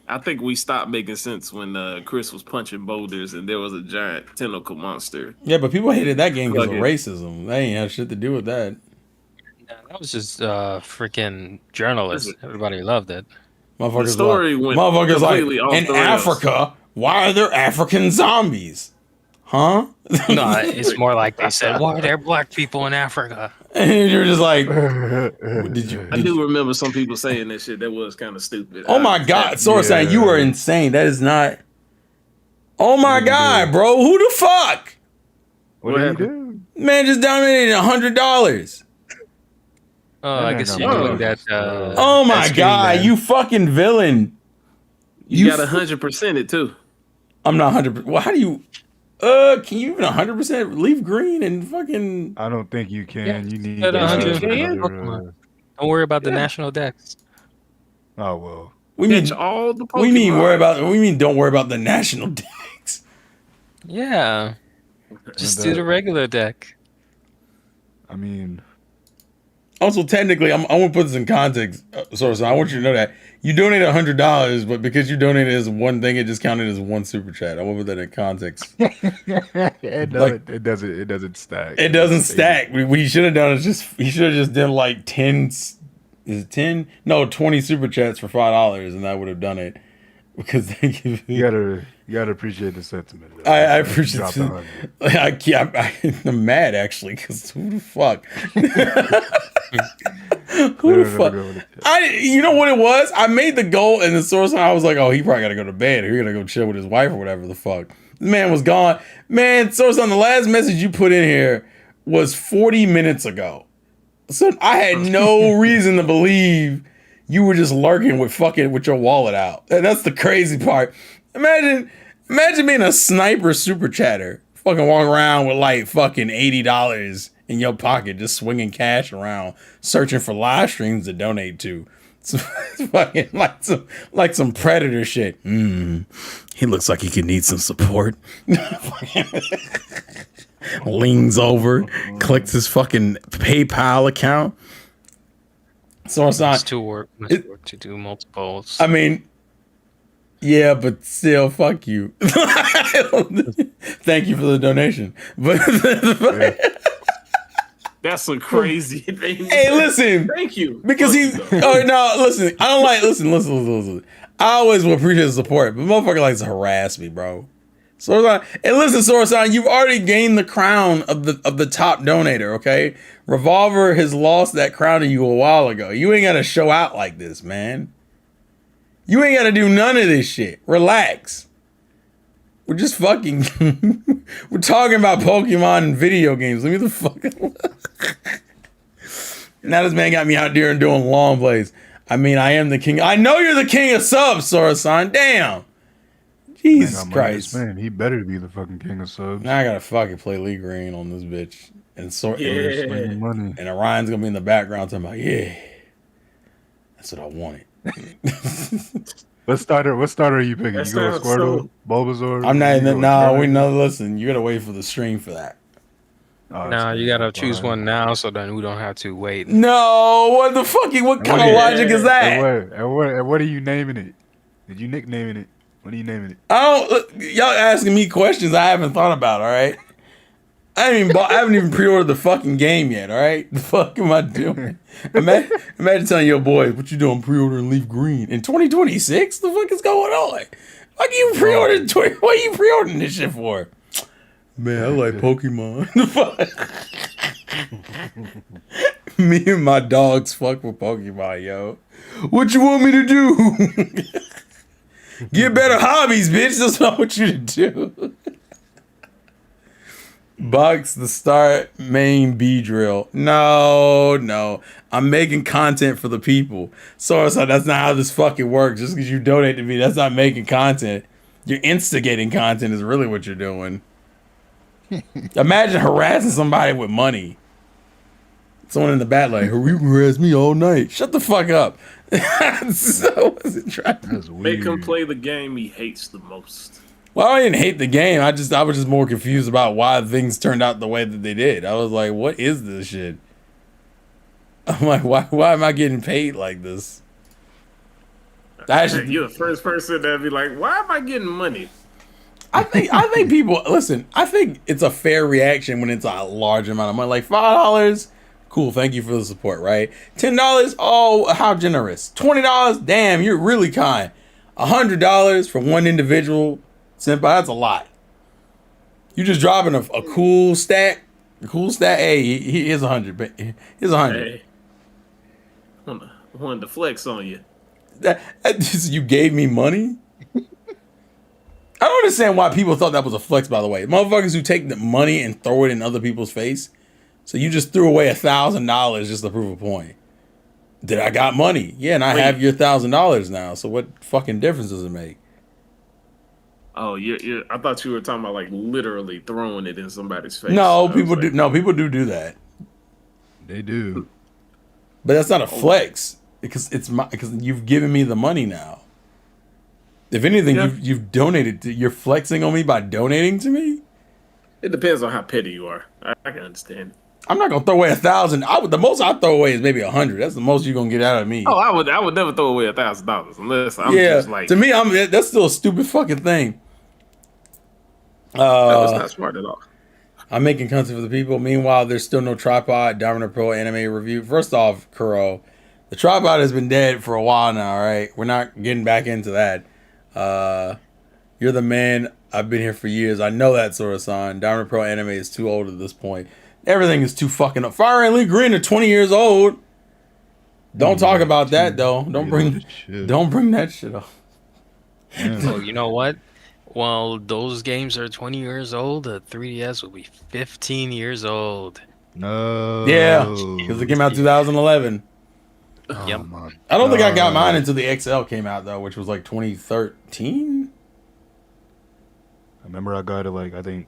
I think we stopped making sense when Chris was punching boulders and there was a giant tentacle monster. Yeah, but people hated that game because of Fuck it. racism. They ain't have shit to do with that. That was just freaking journalists. Everybody loved it. Motherfuckers The story went motherfuckers completely off in the rails. Africa, why are there African zombies? Huh? No, it's more like they said, why are there black people in Africa? And you're just like, Did did you? I do remember some people saying that shit. That was kind of stupid. Oh my God, Sorsan, you are insane. That is not. Oh my God, bro, who the fuck? What What did he happened? do? Man just donated $100. Oh, I That guess ain't you're gonna doing work. that. Oh my that God, screen, you fucking villain. You got 100% it too. I'm not 100%. Well, how do you? Can you even 100% leave green and fucking? I don't think you can. Yeah, You need at that 100. other, Don't worry about the national decks. Oh well. We mean Catch all the Pokemon. we mean worry about. We mean don't worry about the national decks. Yeah. Just And, do the regular deck. I mean, Also, technically, I want to put this in context. So I want you to know that you donated $100, but because you donated as one thing, it just counted as one super chat. I want to put that in context. it doesn't stack. It doesn't stack. We should have done it. He should have just done like 10. Is it 10? No, 20 super chats for $5, and that would have done it. Because they give You gotta appreciate the sentiment. though. I appreciate Drop it. the 100. I'm mad actually, because who the fuck? Who the fuck? You know what it was? I made the goal, and the source, I was like, oh, he probably got to go to bed. Or he got to go chill with his wife or whatever the fuck. This man was gone. Man, source on the last message you put in here was 40 minutes ago. So I had no reason to believe you were just lurking with your wallet out. And that's the crazy part. Imagine being a sniper super chatter. Fucking walking around with like fucking $80 in your pocket, just swinging cash around, searching for live streams to donate to. It's fucking like some predator shit. He looks like he could need some support. Leans over, clicks his fucking PayPal account. So it's not too work to do multiples. I mean, yeah, but still, fuck you. Thank you for the donation. But that's a crazy thing. Hey, listen. Thank you. Because listen. I don't like listen. I always will appreciate the support, but motherfucker likes to harass me, bro. Sourcon, and listen, Sourcon, you've already gained the crown of the top donator, okay? Revolver has lost that crown to you a while ago. You ain't gotta show out like this, man. You ain't gotta do none of this shit. Relax. We're just fucking we're talking about Pokemon and video games. Let me the fuck Now this man got me out there and doing long plays. I mean, I am the king. I know you're the king of subs, Sourcon. Damn. Jesus Christ. Man, he better be the fucking king of subs. Now I gotta fucking play Lee Green on this bitch. And money. And Orion's gonna be in the background talking about, yeah. That's what I wanted. What starter are you picking? You go Squirtle, Bulbasaur? I'm not listen, you gotta wait for the stream for that. No, you gotta choose one now so then we don't have to wait. No, what the fuck? What kind of logic is that? And what are you naming it? Did you nicknaming it? What are you naming it? Y'all asking me questions I haven't thought about, all right? I haven't even pre-ordered the fucking game yet, all right? The fuck am I doing? Imagine telling your boy, what you doing pre-ordering Leaf Green in 2026? The fuck is going on? Like you pre-ordered, what are you pre-ordering this shit for? Man, I like Pokemon. Me and my dogs fuck with Pokemon, yo. What you want me to do? Get better hobbies, bitch. That's what I want you to do. Box the start main B drill. No. I'm making content for the people. So that's not how this fucking works. Just because you donate to me, that's not making content. You're instigating content is really what you're doing. Imagine harassing somebody with money. Someone in the back like, you can harass me all night. Shut the fuck up. So wasn't trying to make him play the game he hates the most. Well, I didn't hate the game. I was just more confused about why things turned out the way that they did. I was like, what is this shit? I'm like, why am I getting paid like this? You're the first person that'd be like, why am I getting money? I think people listen. I think it's a fair reaction when it's a large amount of money, like $5. Cool, thank you for the support. Right? $10. Oh, how generous. $20. Damn, you're really kind. $100 for one individual. Senpai, that's a lot. You just dropping a cool stack. A cool stack. Hey, here's 100. Here's 100. Hey, wanted to flex on you. You gave me money. I don't understand why people thought that was a flex, by the way. Motherfuckers who take the money and throw it in other people's face. So you just threw away $1,000 just to prove a point. Did I got money? Yeah, and I have your $1,000 now. So what fucking difference does it make? Oh, I thought you were talking about like literally throwing it in somebody's face. No, people do. No, people do that. They do. But that's not a flex because because you've given me the money now. If anything, you've donated. You're flexing on me by donating to me. It depends on how petty you are. I can understand. I'm not gonna throw away $1,000. The most I throw away is maybe $100. That's the most you're gonna get out of me. Oh, I would never throw away $1,000 unless I'm just like. To me, that's still a stupid fucking thing. That's not smart at all. I'm making content for the people. Meanwhile, there's still no tripod. Dominant Pro anime review. First off, Kuro, the tripod has been dead for a while now. Right? We're not getting back into that. You're the man. I've been here for years. I know that, Sora-san. Diamond Pro anime is too old at this point. Everything is too fucking up. Fire and Lee Green are 20 years old. Don't talk about that though. Don't bring that shit up. Oh, you know what? Well, those games are 20 years old. The 3DS will be 15 years old. No. Yeah, because it came out 2011. Yep. My I don't think I got God. mine until the XL came out though, which was like 2013. I remember I got it like I think.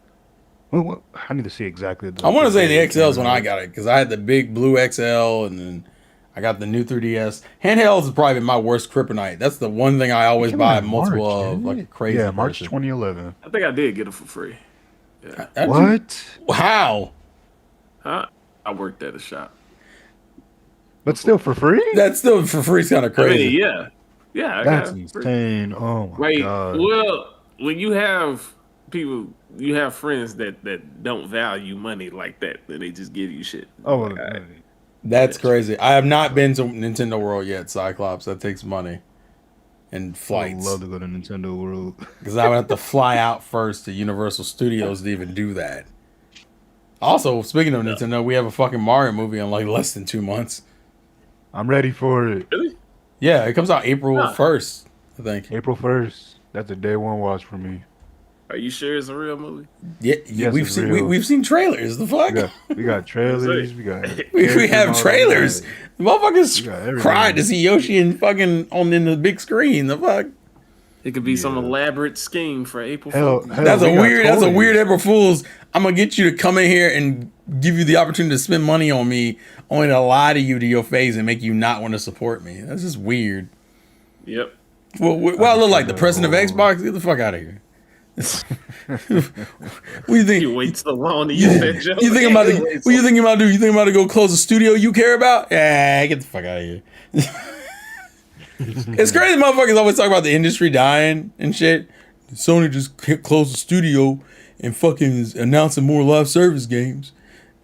Well, I need to see exactly. I want to say the date. XL is when I got it because I had the big blue XL and then I got the new 3DS. Handhelds is probably my worst kryptonite. That's the one thing I always Came buy out in multiple March, of, didn't like a it? crazy. Yeah, March person. 2011. I think I did get it for free. Yeah. How'd you- What? How? I worked at a shop. But still for free? That's still for free. Kind of I crazy. mean, yeah. I That's got it for free. insane. Oh my Wait, God. well, when you have people, you have friends that don't value money like that, then they just give you shit. Oh, Like, all right. That's crazy. I have not been to Nintendo World yet, Cyclops. That takes money and I would flights love to go to Nintendo World. because I would have to fly out first to Universal Studios to even do that. Also, speaking of Nintendo, we have a fucking Mario movie in like less than 2 months. I'm ready for it. Really? Yeah, it comes out April Huh. 1st, I think. April 1st. That's a day one watch for me. Are you sure it's a real movie? Yeah, Yes, we've it's seen real. we've seen trailers. The fuck. We got trailers. We got. We character have models, trailers. we got- Motherfuckers We got everything. cried to see Yoshi and fucking on in the big screen. The fuck. It could be some Yeah. elaborate scheme for April Hell, Fool's. hell, That's we a got weird. That's a toys. weird April Fools. I'm gonna get you to come in here and give you the opportunity to spend money on me, only to lie to you to your face and make you not want to support me. That's just weird. Yep. Well, I look like the president of Xbox. Get the fuck out of here. What do you think? You wait so long to use that joke. You think about to, what you thinking about to do? You think about to go close a studio you care about? Yeah, get the fuck out of here. It's crazy, motherfuckers always talk about the industry dying and shit. Sony just closed the studio and fucking is announcing more live service games.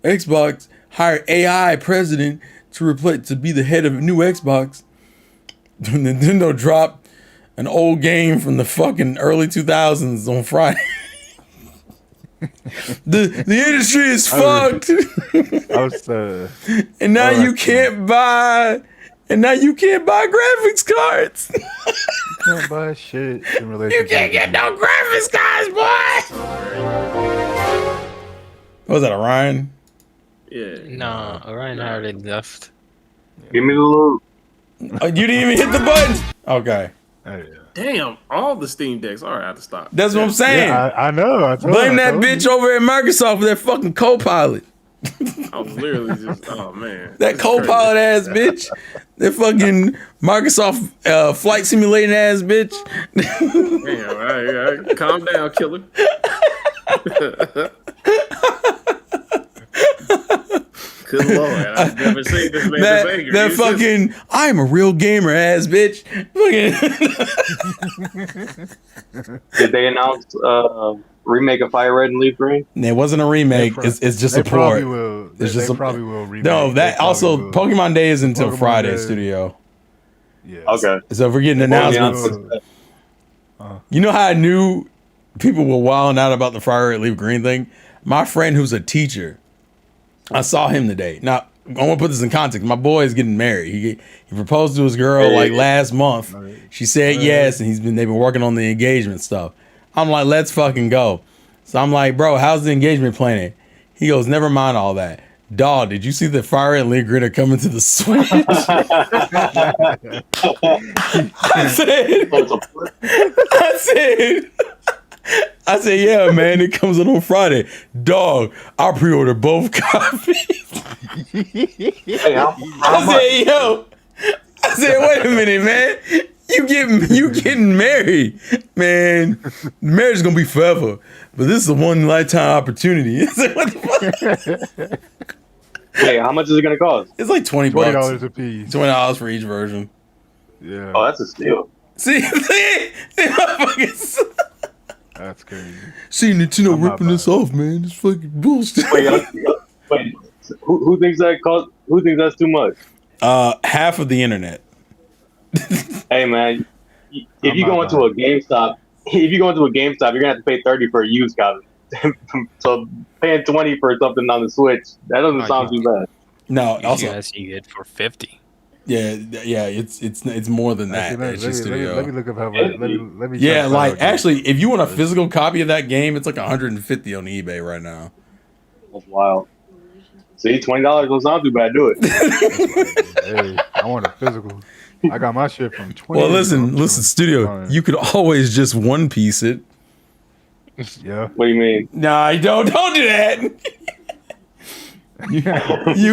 Xbox hired AI president to be the head of a new Xbox. Nintendo dropped an old game from the fucking early 2000s on Friday. The industry is fucked. I was. And now Oh, you that's can't buy. And now you can't buy graphics cards. Can't buy shit in relation. You can't get no graphics cards, boy. What was that, Orion? Yeah. Nah, Orion already left. Give me the loot. You didn't even hit the button. Okay, Oh, yeah. Damn, all the Steam Decks are out of stock. that's what I'm saying. Yeah, I know. I told Blame I that told bitch you. over at Microsoft for that fucking Copilot. I was literally just, oh man. That This is Copilot ass bitch. That fucking Microsoft flight simulating ass bitch. crazy. Damn, all right. Calm down, killer. Good lord, I've never seen this man this angry. that It's just- fucking I'm a real gamer ass bitch. Fucking Did they announce remake of Fire Red and Leaf Green? it wasn't a remake. They It's just They support. probably will. It's just they a- probably will remake. No, They that probably also will. Pokemon Day is until Pokemon Friday Day. studio. Yeah. Okay. So if we're getting Well, the announcements, announcement- you know how I knew people were wilding out about the Fire Red Leaf Green thing? My friend who's a teacher, I saw him today. Now, I want to put this in context. My boy is getting married. He proposed to his girl like last month. She said yes, and they've been working on the engagement stuff. I'm like, let's fucking go. So I'm like, bro, how's the engagement planning? He goes, never mind all that. Dawg, did you see the Fire Red Leaf Green are coming to the Switch? I said, yeah, man, it comes out on Friday. Dog, I pre-ordered both copies. Hey, how I much? said, yo. I said, wait a minute, man. You getting married, man. Marriage is gonna be forever, but this is a one lifetime opportunity. I said, what the fuck? Hey, how much is it gonna cost? It's like $20. $20 a piece. $20 for each version. Yeah, Oh, that's a steal. See, motherfuckers. that's crazy. See, Nintendo I'm not ripping this off, man. It's fucking bullshit. Wait, who thinks that cost? Who thinks that's too much? Half of the internet. Hey, man, if I'm you not go into a GameStop, you're gonna have to pay $30 for a used copy. So paying $20 for something on the Switch, that doesn't sound too bad. No, You also guys see it for 50. Yeah. It's more than that. Actually, It's just let studio. me look up how much. Let me. Yeah, check like out actually, if you want a physical copy of that game, it's like 150 on eBay right now. That's wild. See, $20 was not too bad. Do it. Hey, I want a physical. I got my shit from 20. Well, years ago. listen, studio. Fine. You could always just One Piece it. Yeah. What do you mean? Nah, don't do that. You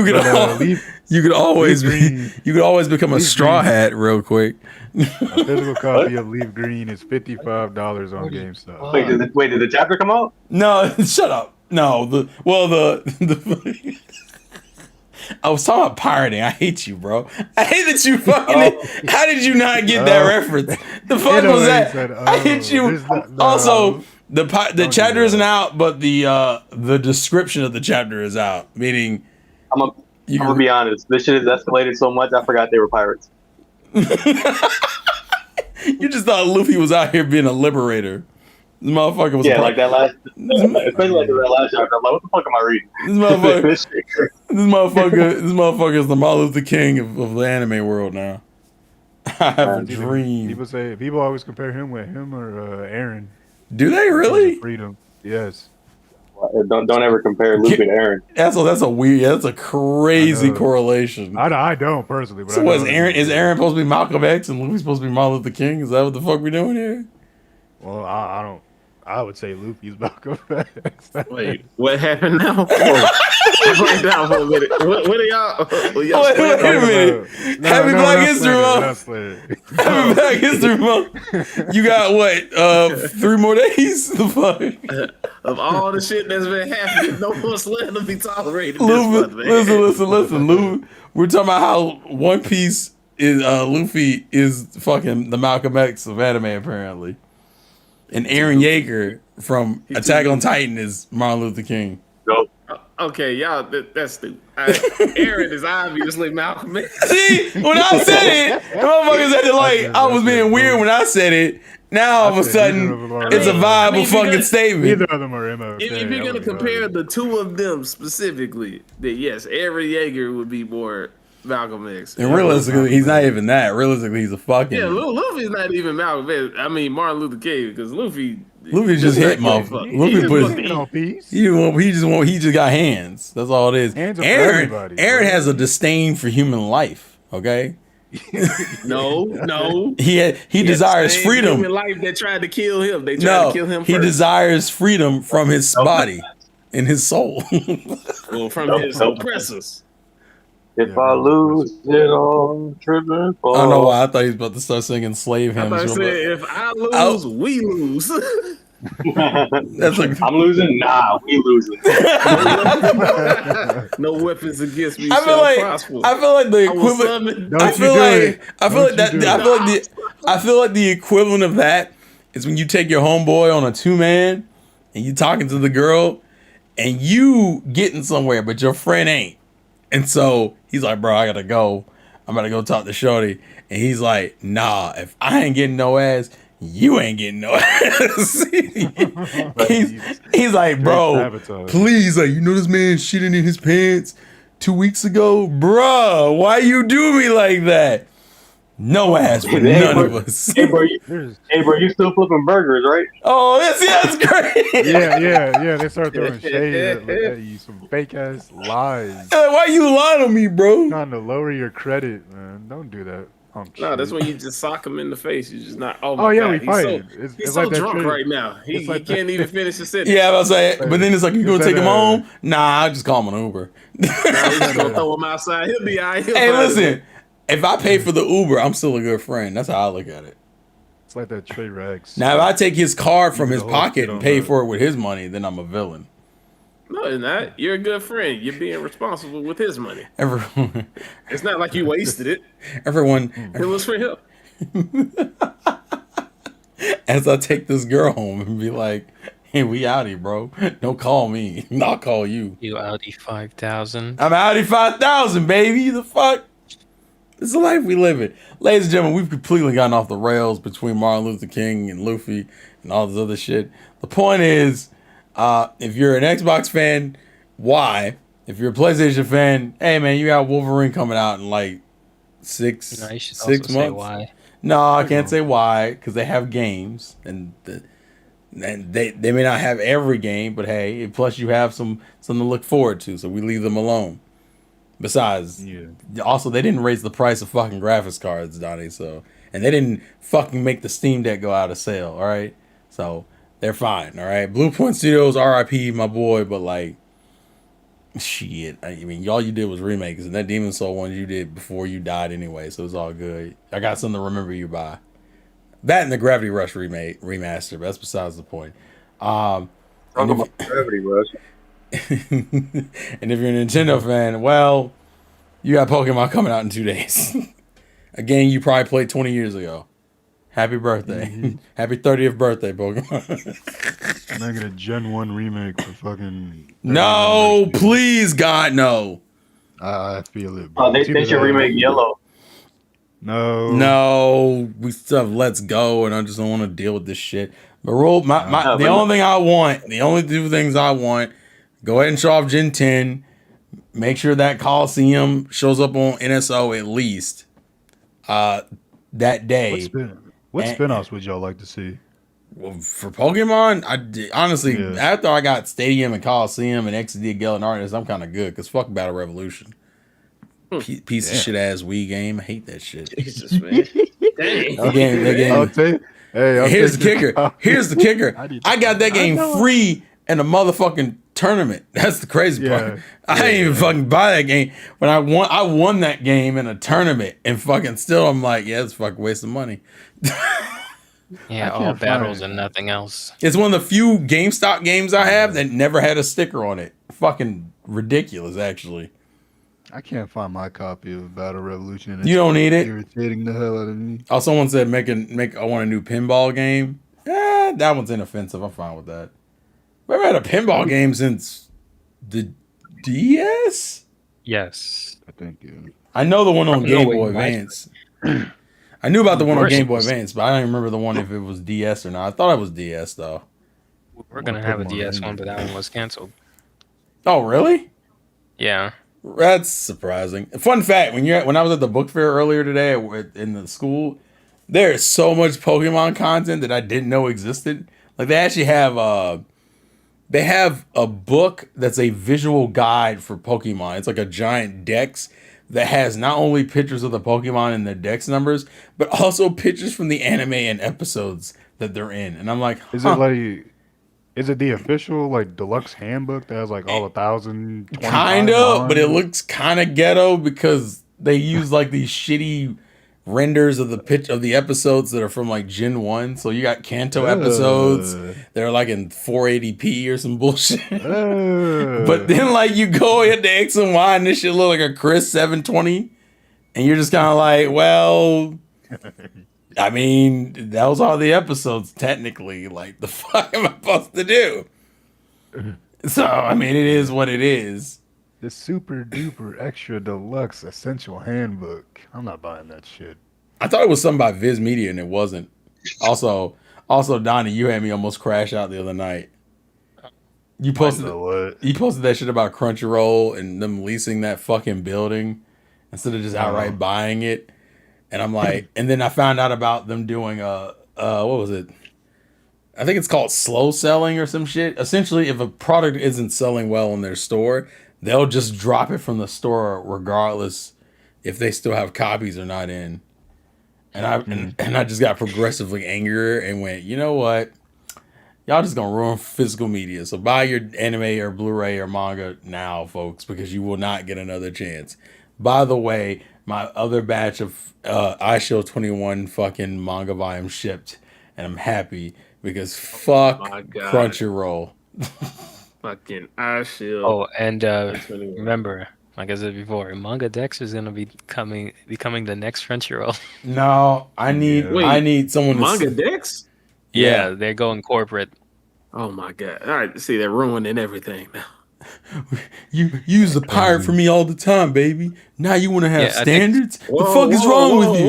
could But, al- Leaf- you could always Leaf Green- you could always become a Leaf straw Green. hat real quick. A physical copy of Leaf Green is $55 on GameStop. Wait, did the chapter come out? No, shut up. No, the I was talking about pirating. I hate you, bro. I hate that you fucking. How did you not get that reference? The fuck was that? Said, I hate you. no. Also, the do chapter that. isn't out, but the description of the chapter is out. Meaning, I'm gonna be honest. This shit has escalated so much. I forgot they were pirates. you just thought Luffy was out here being a liberator. This motherfucker was Yeah, like that last, especially like that last chapter. I'm like, what the fuck am I reading? This motherfucker, This shit crazy. this motherfucker is the Martin Luther King of the anime world now. I have a dream. People always compare him with him or Aaron. Do they really? Freedom. Yes. Don't ever compare Luffy to Aaron. That's a weird. That's a crazy I know. correlation. I don't personally, but So I was know Aaron? Is Aaron supposed to be Malcolm X and Luffy supposed to be Martin Luther King? Is that what the fuck we doing here? Well, I don't. I would say Luffy's Malcolm X. Wait, what happened now? Break down for a minute. What are y'all? Y'all Wait a minute. Happy Black History Month. Happy Black History Month. You got what? 3 more days. The fuck. Of all the shit that's been happening, no more slander be tolerated. This Luffy, month, man. listen. Luffy, we're talking about how One Piece is Luffy is fucking the Malcolm X of anime apparently, and Aaron Yeager from Attack on Titan is Martin Luther King. Go. Okay, y'all, that's stupid. Aaron is obviously Malcolm X. See, when I said it, the motherfuckers said it like I was being weird when I said it. Now all of a sudden, it's a viable mean, fucking because statement. Neither of them are MLK. If you're gonna compare the two of them specifically, then yes, Aaron Yeager would be more Malcolm X. And realistically, he's not even that. Realistically, he's a fucking. Yeah, Luffy's not even Malcolm X. I mean Martin Luther King, because Luffy just hit motherfucker. Luffy put. He just got hands. That's all it is. Hands are for everybody, Aaron bro. has a disdain for human life. Okay. No. He desires Same freedom. human life that tried to kill him. They tried to kill him he first. desires freedom from his body and his soul. Well, from his oppressors. If I lose it all, tripping. I don't know why. I thought he was about to start singing slave I hymns. thought I said, if I lose, we lose. That's like I'm losing. Nah, we losing. No weapons against me I feel shall like prosper. I feel like the I will equivalent. summon- Don't I you feel do like it. I feel Don't like that. you do I feel like the equivalent of that is when you take your homeboy on a 2-man and you talking to the girl and you getting somewhere, but your friend ain't. And so he's like, bro, I gotta go. I'm about to go talk to Shorty. And he's like, nah, if I ain't getting no ass, you ain't getting no ass. he's like, bro, Sabotage. please, like, you know this man shitting in his pants 2 weeks ago? Bruh, why you do me like that? No ass for none of us. Hey, bro, you still flipping burgers, right? Oh, that's great. Yeah. They start throwing shade at you, some fake ass lies. Why you lying on me, bro? Trying to lower your credit, man. Don't do that. No, that's when you just sock him in the face. You just not. Oh, Oh my yeah, God. we He's fighting. so, It's he's like so that drunk trick. right now. He It's like can't that- even finish the sentence. Yeah, I was like, but then it's like, you gonna Is take that him a- home? Nah, I just call him an Uber. Now he's just gonna throw him outside. He'll be all right. He'll Hey, find listen, if I pay for the Uber, I'm still a good friend. That's how I look at it. It's like that Trey Rex. Now, if I take his card from You his can hold pocket shit and on pay that. for it with his money, then I'm a villain. No, it's not. You're a good friend. You're being responsible with his money. Everyone, It's not like you wasted it. everyone, It was for him. as I take this girl home and be like, hey, we outie, bro. Don't call me. I'll call you. You Audi 5000. I'm outie 5,000, baby. The fuck? It's the life we live in. Ladies and gentlemen, we've completely gotten off the rails between Martin Luther King and Luffy and all this other shit. The point is, if you're an Xbox fan, why? If you're a PlayStation fan, hey man, you got Wolverine coming out in like six You should six also say months. why. No, I can't say why because they have games and they may not have every game, but hey, plus you have something to look forward to, so we leave them alone. Besides, also they didn't raise the price of fucking graphics cards, Donnie. So and they didn't fucking make the Steam Deck go out of sale. All right, so they're fine. All right, Blue Point Studios, R.I.P. my boy, but like. Shit, I mean, all you did was remakes, and that Demon Soul one you did before you died anyway, so it's all good. I got something to remember you by. That and the Gravity Rush remaster, but that's besides the point. Talk about Gravity Rush. And if you're a Nintendo fan, well, you got Pokemon coming out in 2 days. A game you probably played 20 years ago. Happy birthday. Happy 30th birthday, Pokemon. I'm not gonna Gen 1 remake for fucking. No, please, God, no. I feel it. Bro. Oh, they should remake Yellow. No, we still have Let's Go, and I just don't want to deal with this shit. But the only thing I want, the only two things I want, go ahead and show off Gen 10. Make sure that Coliseum shows up on NSO at least that day. What spinoffs would y'all like to see? Well, for Pokemon, honestly, after I got Stadium and Coliseum and XD Galen Artist, I'm kind of good because fuck Battle Revolution. Piece of shit ass Wii game. I hate that shit. Jesus, man. Dang. The game. Here's the kicker. I got that game free in a motherfucking tournament. That's the crazy part. I didn't even fucking buy that game. When I won that game in a tournament, and fucking still, I'm like, yeah, it's fucking waste of money. Yeah, all battles and nothing else. It's one of the few GameStop games I have that never had a sticker on it. Fucking ridiculous, actually. I can't find my copy of Battle Revolution. You don't need it. Irritating the hell out of me. Oh, someone said I want a new pinball game. That one's inoffensive. I'm fine with that. We haven't had a pinball game since the DS? Yes. I think, I know the one on Game Boy Advance. I knew about the one on Game Boy Advance, but I don't remember the one if it was DS or not. I thought it was DS, though. We're going to have a DS one, but that one was canceled. Oh, really? Yeah. That's surprising. Fun fact, when I was at the book fair earlier today in the school, there is so much Pokemon content that I didn't know existed. Like they actually have a book that's a visual guide for Pokemon. It's like a giant dex that has not only pictures of the Pokemon and their dex numbers, but also pictures from the anime and episodes that they're in. And I'm like, is it the official like deluxe handbook that has like all 1,000? Kind of, but it looks kind of ghetto because they use like these shitty renders of the episodes that are from like Gen 1. So you got Kanto episodes that are like in 480p or some bullshit. But then like you go into X and Y and this shit look like a Chris 720. And you're just kind of like, well, I mean, those are the episodes technically. Like the fuck am I supposed to do? So, I mean, it is what it is. The super duper extra deluxe essential handbook. I'm not buying that shit. I thought it was something by Viz Media and it wasn't. Also, Donnie, you had me almost crash out the other night. You posted that shit about Crunchyroll and them leasing that fucking building instead of just outright buying it. And I'm like, and then I found out about them doing what was it? I think it's called slow selling or some shit. Essentially, if a product isn't selling well in their store, they'll just drop it from the store regardless if they still have copies or not in. And I just got progressively angrier and went, you know what? Y'all just gonna ruin physical media. So buy your anime or Blu-ray or manga now, folks, because you will not get another chance. By the way, my other batch of iShield 21 fucking manga volume shipped, and I'm happy because fuck Crunchyroll. Fucking iShield. Oh, and remember, like I said before, Manga Dex is gonna be becoming the next Crunchyroll. No, I need someone. Manga Dex? Yeah, they're going corporate. Oh my god! All right, see, they're ruining everything now. You use the pirate for me all the time, baby. Now you want to have standards? The fuck is wrong with you?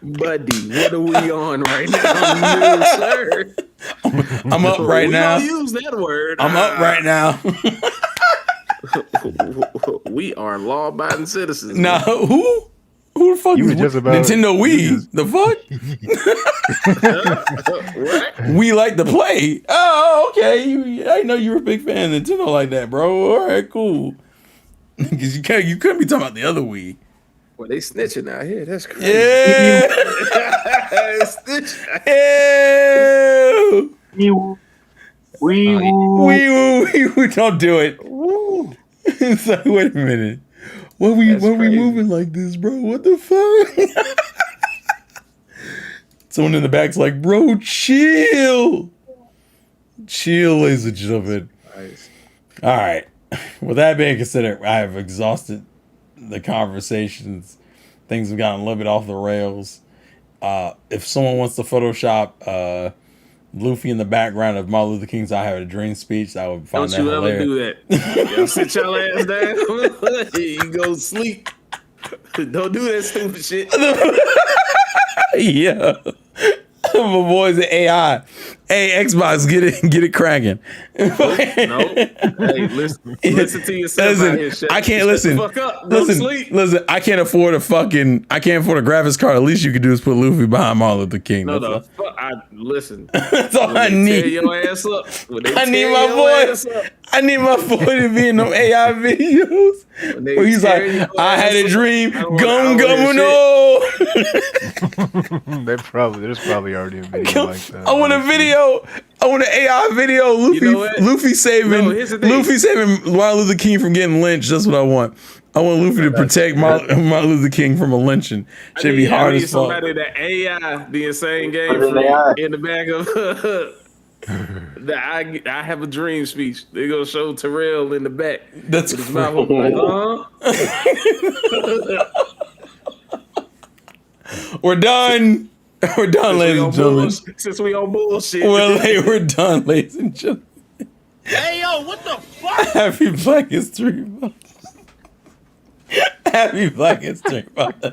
Buddy, what are we on right now, sir? I'm up right now. Use that word. I'm up right now. We are law-abiding citizens. Nah, who the fuck You is were just about- Nintendo you Wii? just- The fuck? What? We like to play. Oh, okay. I know you were a big fan of Nintendo like that, bro. All right, cool. Because you couldn't be talking about the other Wii. Well, they snitching out here. That's crazy. Yeah. Snitching. Ew. We We don't do it. It's like, wait a minute. Why we crazy. moving like this, bro? What the fuck? Someone in the back's like, bro, chill. Chill, ladies and gentlemen. Nice. All right. With that being considered, I have exhausted the conversations. Things have gotten a little bit off the rails. If someone wants to Photoshop Luffy in the background of Martin Luther King's "I Have a Dream" speech, I would find Don't that you ever hilarious. do that. Y'all sit your ass down. You go sleep. Don't do that stupid shit. Yeah. My boys at AI. Hey, Xbox, get it cracking. No. Hey, listen to yourself out here. Listen, I can't Shut listen. the fuck up. Go sleep. Listen, I can't afford a graphics card. At least you could do is put Luffy behind Martin Luther King. No, That's no. all. Listen. That's all When I they tear need. your ass up. When they I need tear my your boy. ass up, I need my boy to be in them AI videos when they where he's tear like, your I had a ass up, dream. I don't Gum wanna gum no. There's probably already a video like that. I want a video. I want an AI video. know what? Luffy saving here's the thing. Martin Luther King from getting lynched. That's what I want. I want Luffy to protect Martin Luther King from a lynching. Should be hard I need as fuck. somebody that AI the insane game Put it in from, AI. in the back of the I have a dream speech. They gonna show Terrell in the back. That's With his mouth open like, We're done. We're done, ladies and gentlemen. Since we on bullshit. Well, hey, we're done, ladies and gentlemen. Hey yo, what the fuck? Happy Black History Month. Happy Black History Month.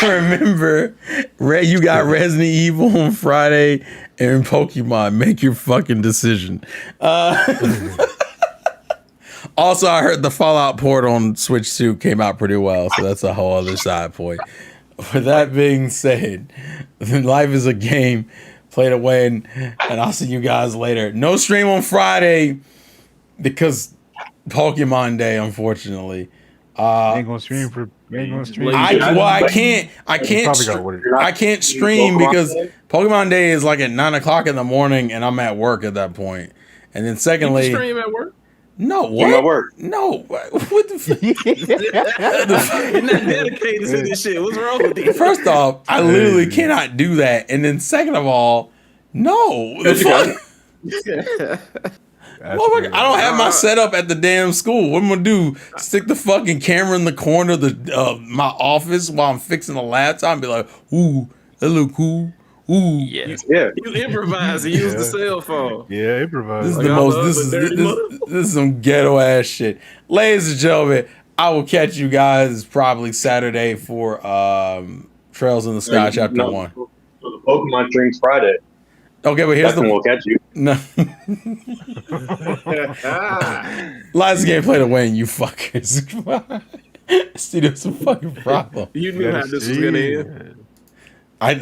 Remember, you got Resident Evil on Friday and Pokemon. Make your fucking decision. Also, I heard the Fallout port on Switch 2 came out pretty well, so that's a whole other side point. With that being said, life is a game. Play to win, and I'll see you guys later. No stream on Friday because Pokemon Day, unfortunately. Ain't gonna stream for. Ain't gonna stream. I can't Probably got ordered. I can't stream because Pokemon Day is like at 9:00 in the morning, and I'm at work at that point. And then You secondly, can stream at work. no, You at what? work. No, what the fuck? You're not dedicated to this shit. What's wrong with you? First off, I literally cannot do that, and then second of all, no, the Yes, you fuck. Motherfucker, I don't have my setup at the damn school. What am I gonna do? Stick the fucking camera in the corner of my office while I'm fixing the laptop and be like, ooh, that look cool. Ooh. Yes. Yeah. You improvise and use the cell phone. Yeah, This improvise. is Like, the I most. love This the is dirty this is some ghetto ass shit, ladies and gentlemen. I will catch you guys probably Saturday for Trails in the Sky Chapter No, 1. so the Pokemon streams Friday. Okay, but here's That's when the we'll catch you. no. Lies gameplay to win, you fuckers. See, there's a fucking problem. You knew how this was gonna end. I